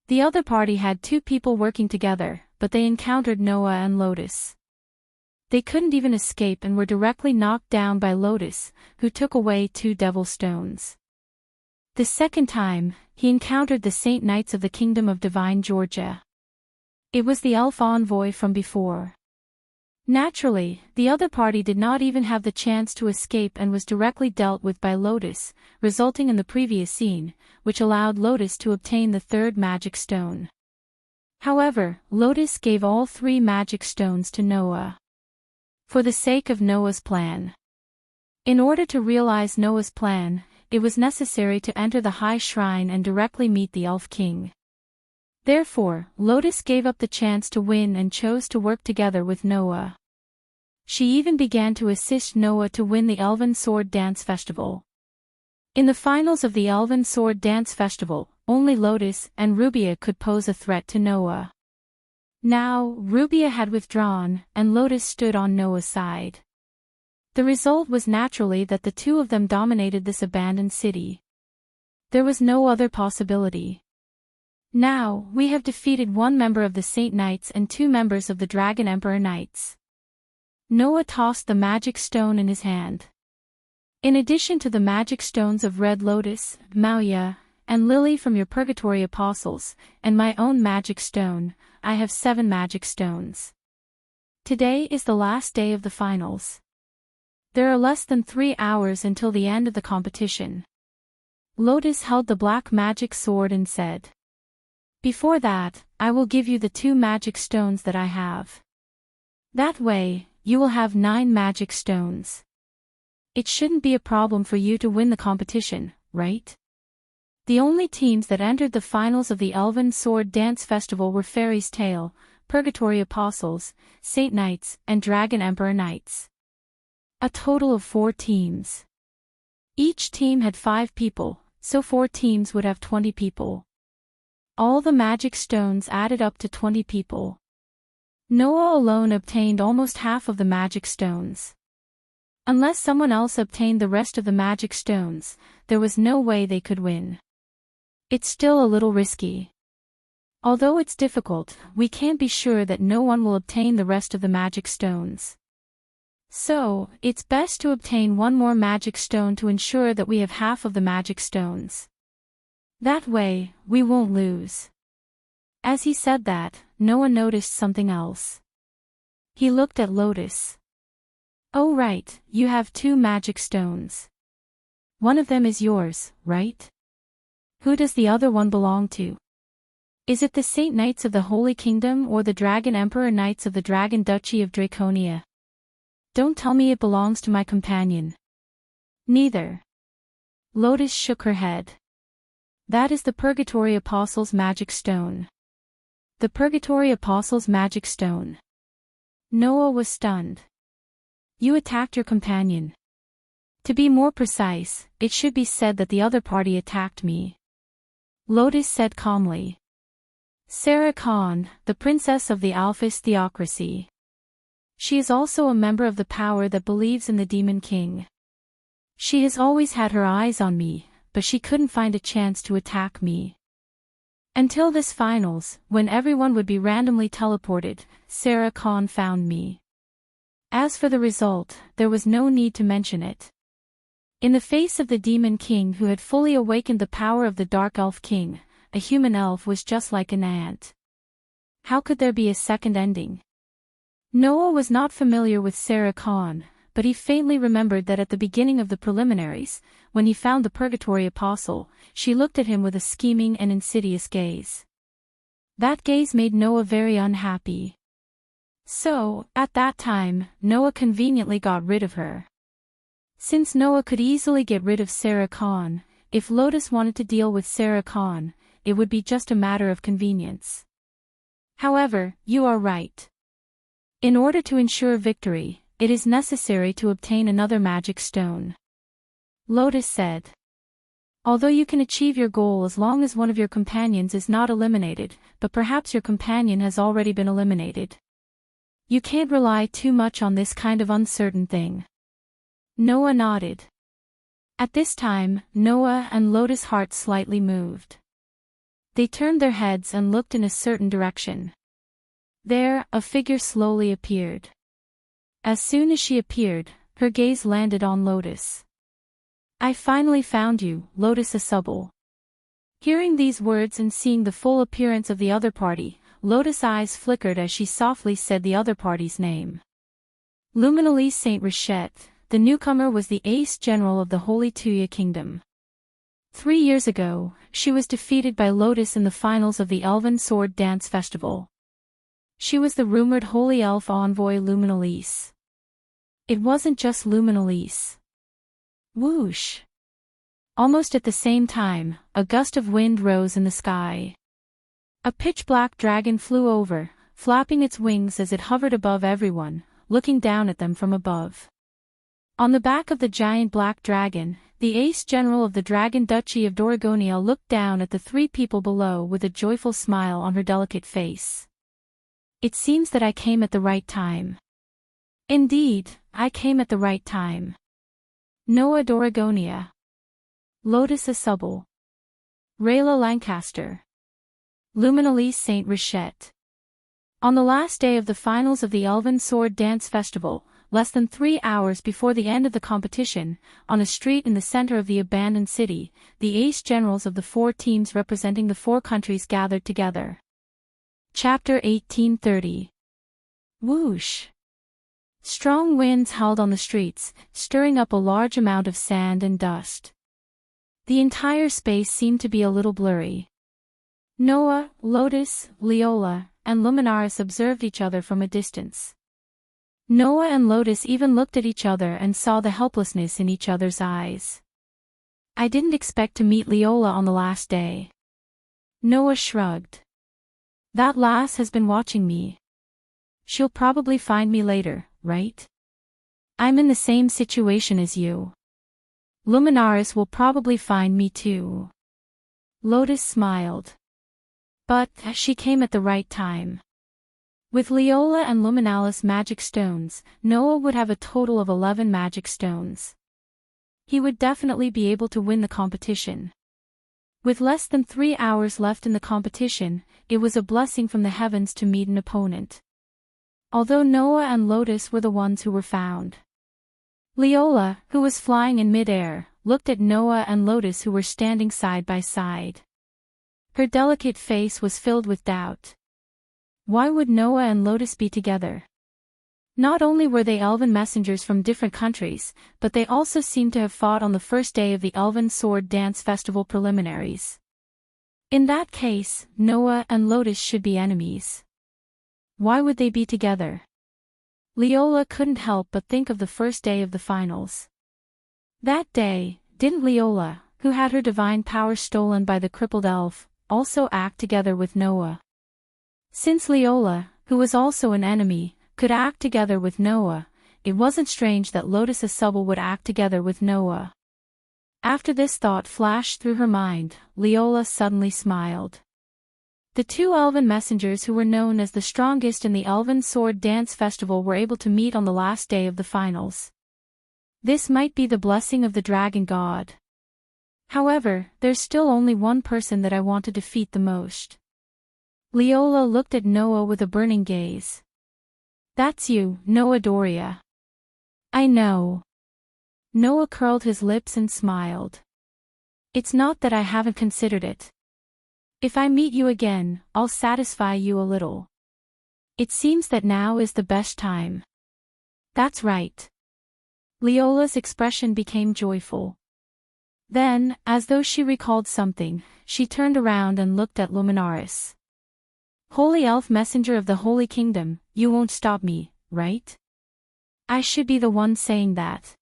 The other party had 2 people working together, but they encountered Noah and Lotus. They couldn't even escape and were directly knocked down by Lotus, who took away 2 Devil Stones. The second time, he encountered the Saint Knights of the Kingdom of Divine Georgia. It was the elf envoy from before. Naturally, the other party did not even have the chance to escape and was directly dealt with by Lotus, resulting in the previous scene, which allowed Lotus to obtain the 3rd magic stone. However, Lotus gave all 3 magic stones to Noah. For the sake of Noah's plan. In order to realize Noah's plan, it was necessary to enter the High Shrine and directly meet the Elf King. Therefore, Lotus gave up the chance to win and chose to work together with Noah. She even began to assist Noah to win the Elven Sword Dance Festival. In the finals of the Elven Sword Dance Festival, only Lotus and Rubia could pose a threat to Noah. Now, Rubia had withdrawn, and Lotus stood on Noah's side. The result was naturally that the 2 of them dominated this abandoned city. There was no other possibility. Now, we have defeated 1 member of the Saint Knights and 2 members of the Dragon Emperor Knights. Noah tossed the magic stone in his hand. In addition to the magic stones of Red Lotus, Mauya, and Lily from your Purgatory Apostles, and my own magic stone, I have 7 magic stones. Today is the last day of the finals. There are less than 3 hours until the end of the competition. Lotus held the black magic sword and said, "Before that, I will give you the 2 magic stones that I have. That way, you will have 9 magic stones. It shouldn't be a problem for you to win the competition, right?" The only teams that entered the finals of the Elven Sword Dance Festival were Fairy's Tale, Purgatory Apostles, Saint Knights, and Dragon Emperor Knights. A total of 4 teams. Each team had 5 people, so 4 teams would have 20 people. All the magic stones added up to 20 people. Noah alone obtained almost half of the magic stones. Unless someone else obtained the rest of the magic stones, there was no way they could win. It's still a little risky. Although it's difficult, we can't be sure that no one will obtain the rest of the magic stones. So, it's best to obtain 1 more magic stone to ensure that we have half of the magic stones. That way, we won't lose. As he said that, Noah noticed something else. He looked at Lotus. "Oh right, you have 2 magic stones. One of them is yours, right? Who does the other one belong to? Is it the Saint Knights of the Holy Kingdom or the Dragon Emperor Knights of the Dragon Duchy of Draconia? Don't tell me it belongs to my companion." "Neither." Lotus shook her head. "That is the Purgatory Apostles' magic stone." The Purgatory Apostles' magic stone. Noah was stunned. "You attacked your companion. To be more precise, it should be said that the other party attacked me." Lotus said calmly. "Sarah Khan, the princess of the Alphys theocracy. She is also a member of the power that believes in the Demon King. She has always had her eyes on me, but she couldn't find a chance to attack me. Until this finals, when everyone would be randomly teleported, Sarah Khan found me. As for the result, there was no need to mention it. In the face of the Demon King who had fully awakened the power of the Dark Elf King, a human elf was just like an ant. How could there be a second ending? Noah was not familiar with Sarah Khan, but he faintly remembered that at the beginning of the preliminaries, when he found the Purgatory Apostle, she looked at him with a scheming and insidious gaze. That gaze made Noah very unhappy. So, at that time, Noah conveniently got rid of her. Since Noah could easily get rid of Sarah Khan, if Lotus wanted to deal with Sarah Khan, it would be just a matter of convenience. However, you are right. In order to ensure victory, it is necessary to obtain another magic stone. Lotus said. Although you can achieve your goal as long as one of your companions is not eliminated, but perhaps your companion has already been eliminated. You can't rely too much on this kind of uncertain thing. Noah nodded. At this time, Noah and Lotus' hearts slightly moved. They turned their heads and looked in a certain direction. There, a figure slowly appeared. As soon as she appeared, her gaze landed on Lotus. "I finally found you, Lotus Asubble." Hearing these words and seeing the full appearance of the other party, Lotus' eyes flickered as she softly said the other party's name. Luminalise Saint Richette. The newcomer was the ace general of the Holy Tuya Kingdom. 3 years ago, she was defeated by Lotus in the finals of the Elven Sword Dance Festival. She was the rumored holy elf envoy Luminalise. It wasn't just Luminalise. Whoosh! Almost at the same time, a gust of wind rose in the sky. A pitch-black dragon flew over, flapping its wings as it hovered above everyone, looking down at them from above. On the back of the giant black dragon, the ace general of the Dragon Duchy of Doragonia looked down at the 3 people below with a joyful smile on her delicate face. "It seems that I came at the right time." "Indeed, I came at the right time." Noah Doragonia. Lotus Asubble. Rayla Lancaster. Luminalise Saint Richette. On the last day of the finals of the Elven Sword Dance Festival, less than 3 hours before the end of the competition, on a street in the center of the abandoned city, the ace generals of the 4 teams representing the 4 countries gathered together. Chapter 1830. Whoosh! Strong winds howled on the streets, stirring up a large amount of sand and dust. The entire space seemed to be a little blurry. Noah, Lotus, Leola, and Luminaris observed each other from a distance. Noah and Lotus even looked at each other and saw the helplessness in each other's eyes. "I didn't expect to meet Leola on the last day." Noah shrugged. "That lass has been watching me. She'll probably find me later, right? I'm in the same situation as you. Luminaris will probably find me too." Lotus smiled. "But she came at the right time." With Leola and Luminalis magic stones, Noah would have a total of 11 magic stones. He would definitely be able to win the competition. With less than 3 hours left in the competition, it was a blessing from the heavens to meet an opponent. Although Noah and Lotus were the ones who were found. Leola, who was flying in mid-air, looked at Noah and Lotus who were standing side by side. Her delicate face was filled with doubt. Why would Noah and Lotus be together? Not only were they elven messengers from different countries, but they also seemed to have fought on the first day of the Elven Sword Dance Festival preliminaries. In that case, Noah and Lotus should be enemies. Why would they be together? Leola couldn't help but think of the first day of the finals. That day, didn't Leola, who had her divine power stolen by the crippled elf, also act together with Noah? Since Leola, who was also an enemy, could act together with Noah, it wasn't strange that Lotus Asubble would act together with Noah. After this thought flashed through her mind, Leola suddenly smiled. The 2 elven messengers who were known as the strongest in the Elven Sword Dance Festival were able to meet on the last day of the finals. This might be the blessing of the dragon god. However, there's still only one person that I want to defeat the most. Leola looked at Noah with a burning gaze. "That's you, Noah Doria." "I know." Noah curled his lips and smiled. "It's not that I haven't considered it. If I meet you again, I'll satisfy you a little. It seems that now is the best time." "That's right." Leola's expression became joyful. Then, as though she recalled something, she turned around and looked at Luminaris. "Holy elf messenger of the Holy Kingdom, you won't stop me, right?" I should be the one saying that.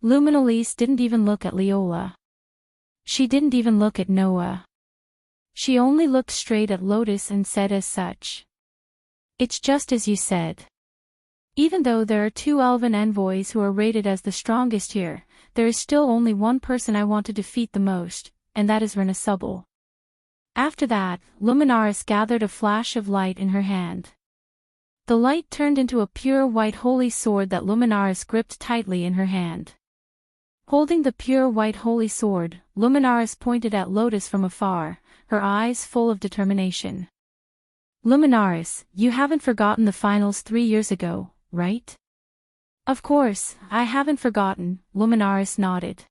Luminalise didn't even look at Leola. She didn't even look at Noah. She only looked straight at Lotus and said as such. "It's just as you said. Even though there are 2 elven envoys who are rated as the strongest here, there is still only one person I want to defeat the most, and that is Rena Subble." After that, Luminaris gathered a flash of light in her hand. The light turned into a pure white holy sword that Luminaris gripped tightly in her hand. Holding the pure white holy sword, Luminaris pointed at Lotus from afar, her eyes full of determination. Luminaris, you haven't forgotten the finals 3 years ago, right? Of course, I haven't forgotten, Luminaris nodded.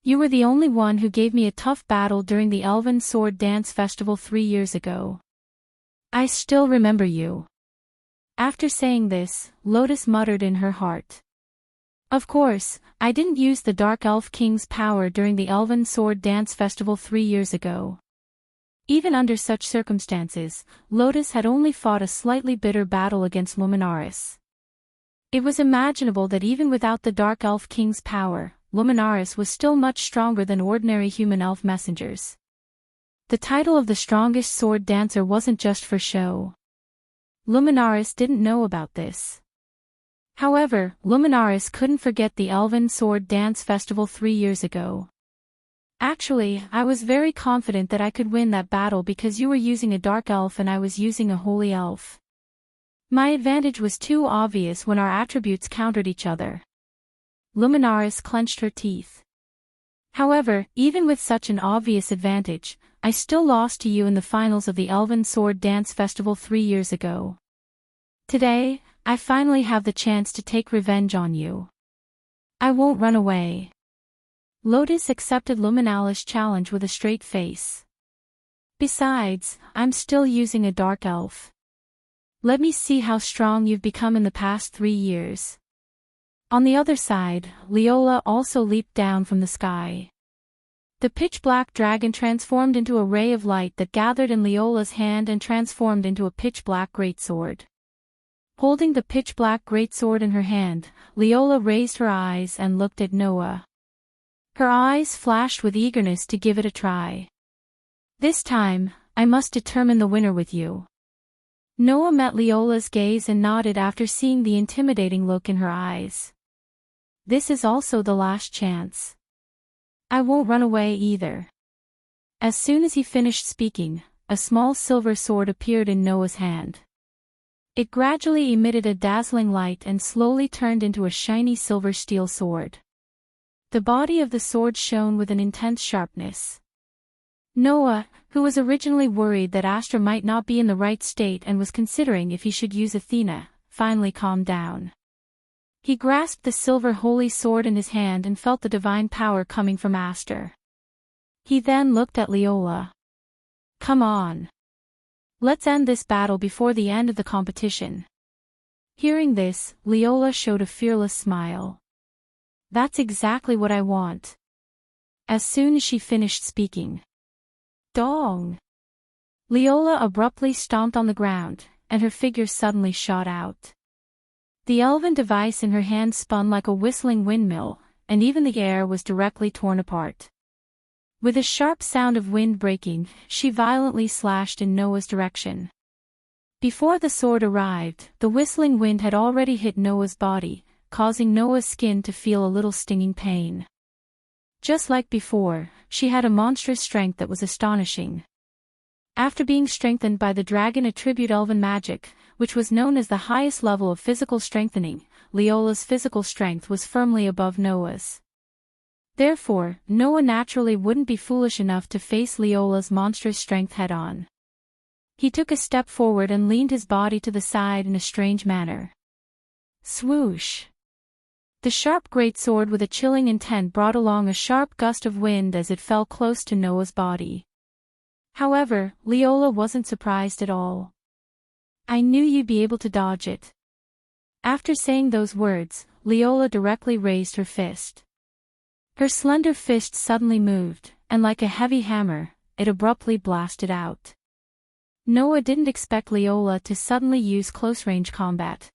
You were the only one who gave me a tough battle during the Elven Sword Dance Festival 3 years ago. I still remember you. After saying this, Lotus muttered in her heart. Of course, I didn't use the Dark Elf King's power during the Elven Sword Dance Festival 3 years ago. Even under such circumstances, Lotus had only fought a slightly bitter battle against Luminaris. It was imaginable that even without the Dark Elf King's power, Luminaris was still much stronger than ordinary human elf messengers. The title of the strongest sword dancer wasn't just for show. Luminaris didn't know about this. However, Luminaris couldn't forget the Elven Sword Dance Festival 3 years ago. Actually, I was very confident that I could win that battle because you were using a dark elf and I was using a holy elf. My advantage was too obvious when our attributes countered each other. Luminaris clenched her teeth. However, even with such an obvious advantage, I still lost to you in the finals of the Elven Sword Dance Festival 3 years ago. Today, I finally have the chance to take revenge on you. I won't run away. Lotus accepted Luminalis' challenge with a straight face. Besides, I'm still using a dark elf. Let me see how strong you've become in the past 3 years. On the other side, Leola also leaped down from the sky. The pitch-black dragon transformed into a ray of light that gathered in Leola's hand and transformed into a pitch-black greatsword. Holding the pitch-black greatsword in her hand, Leola raised her eyes and looked at Noah. Her eyes flashed with eagerness to give it a try. This time, I must determine the winner with you. Noah met Leola's gaze and nodded after seeing the intimidating look in her eyes. This is also the last chance. I won't run away either. As soon as he finished speaking, a small silver sword appeared in Noah's hand. It gradually emitted a dazzling light and slowly turned into a shiny silver steel sword. The body of the sword shone with an intense sharpness. Noah, who was originally worried that Astra might not be in the right state and was considering if he should use Athena, finally calmed down. He grasped the silver holy sword in his hand and felt the divine power coming from Astra. He then looked at Leola. Come on. Let's end this battle before the end of the competition. Hearing this, Leola showed a fearless smile. That's exactly what I want. As soon as she finished speaking. Dong! Leola abruptly stomped on the ground, and her figure suddenly shot out. The elven device in her hand spun like a whistling windmill, and even the air was directly torn apart. With a sharp sound of wind breaking, she violently slashed in Noah's direction. Before the sword arrived, the whistling wind had already hit Noah's body, causing Noah's skin to feel a little stinging pain. Just like before, she had a monstrous strength that was astonishing. After being strengthened by the dragon attribute elven magic, which was known as the highest level of physical strengthening, Leola's physical strength was firmly above Noah's. Therefore, Noah naturally wouldn't be foolish enough to face Leola's monstrous strength head-on. He took a step forward and leaned his body to the side in a strange manner. Swoosh! The sharp greatsword with a chilling intent brought along a sharp gust of wind as it fell close to Noah's body. However, Leola wasn't surprised at all. I knew you'd be able to dodge it. After saying those words, Leola directly raised her fist. Her slender fist suddenly moved, and like a heavy hammer, it abruptly blasted out. Noah didn't expect Leola to suddenly use close-range combat.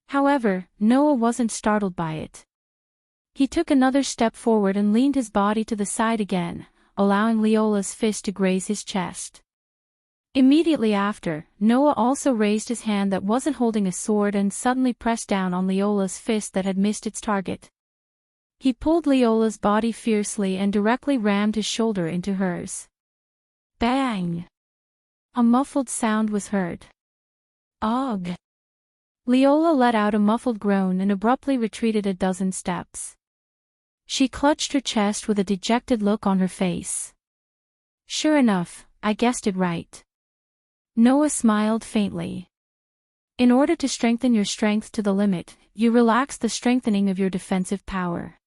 However, Noah wasn't startled by it. He took another step forward and leaned his body to the side again, allowing Leola's fist to graze his chest. Immediately after, Noah also raised his hand that wasn't holding a sword and suddenly pressed down on Leola's fist that had missed its target. He pulled Leola's body fiercely and directly rammed his shoulder into hers. Bang! A muffled sound was heard. Ugh! Leola let out a muffled groan and abruptly retreated a dozen steps. She clutched her chest with a dejected look on her face. Sure enough, I guessed it right. Noah smiled faintly. In order to strengthen your strength to the limit, you relax the strengthening of your defensive power.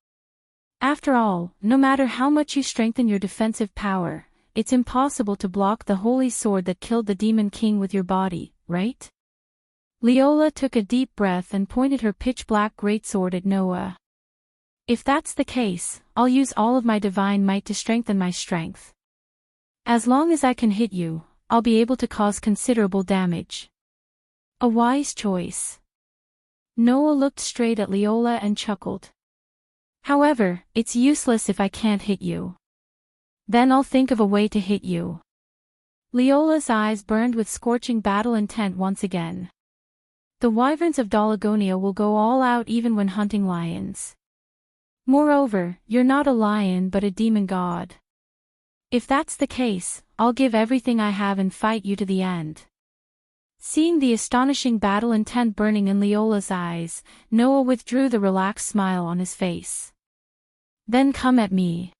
After all, no matter how much you strengthen your defensive power, it's impossible to block the holy sword that killed the Demon King with your body, right? Leola took a deep breath and pointed her pitch-black greatsword at Noah. If that's the case, I'll use all of my divine might to strengthen my strength. As long as I can hit you, I'll be able to cause considerable damage. A wise choice. Noah looked straight at Leola and chuckled. However, it's useless if I can't hit you. Then I'll think of a way to hit you. Leola's eyes burned with scorching battle intent once again. The wyverns of Dolagonia will go all out even when hunting lions. Moreover, you're not a lion but a demon god. If that's the case, I'll give everything I have and fight you to the end. Seeing the astonishing battle intent burning in Leola's eyes, Noah withdrew the relaxed smile on his face. Then come at me.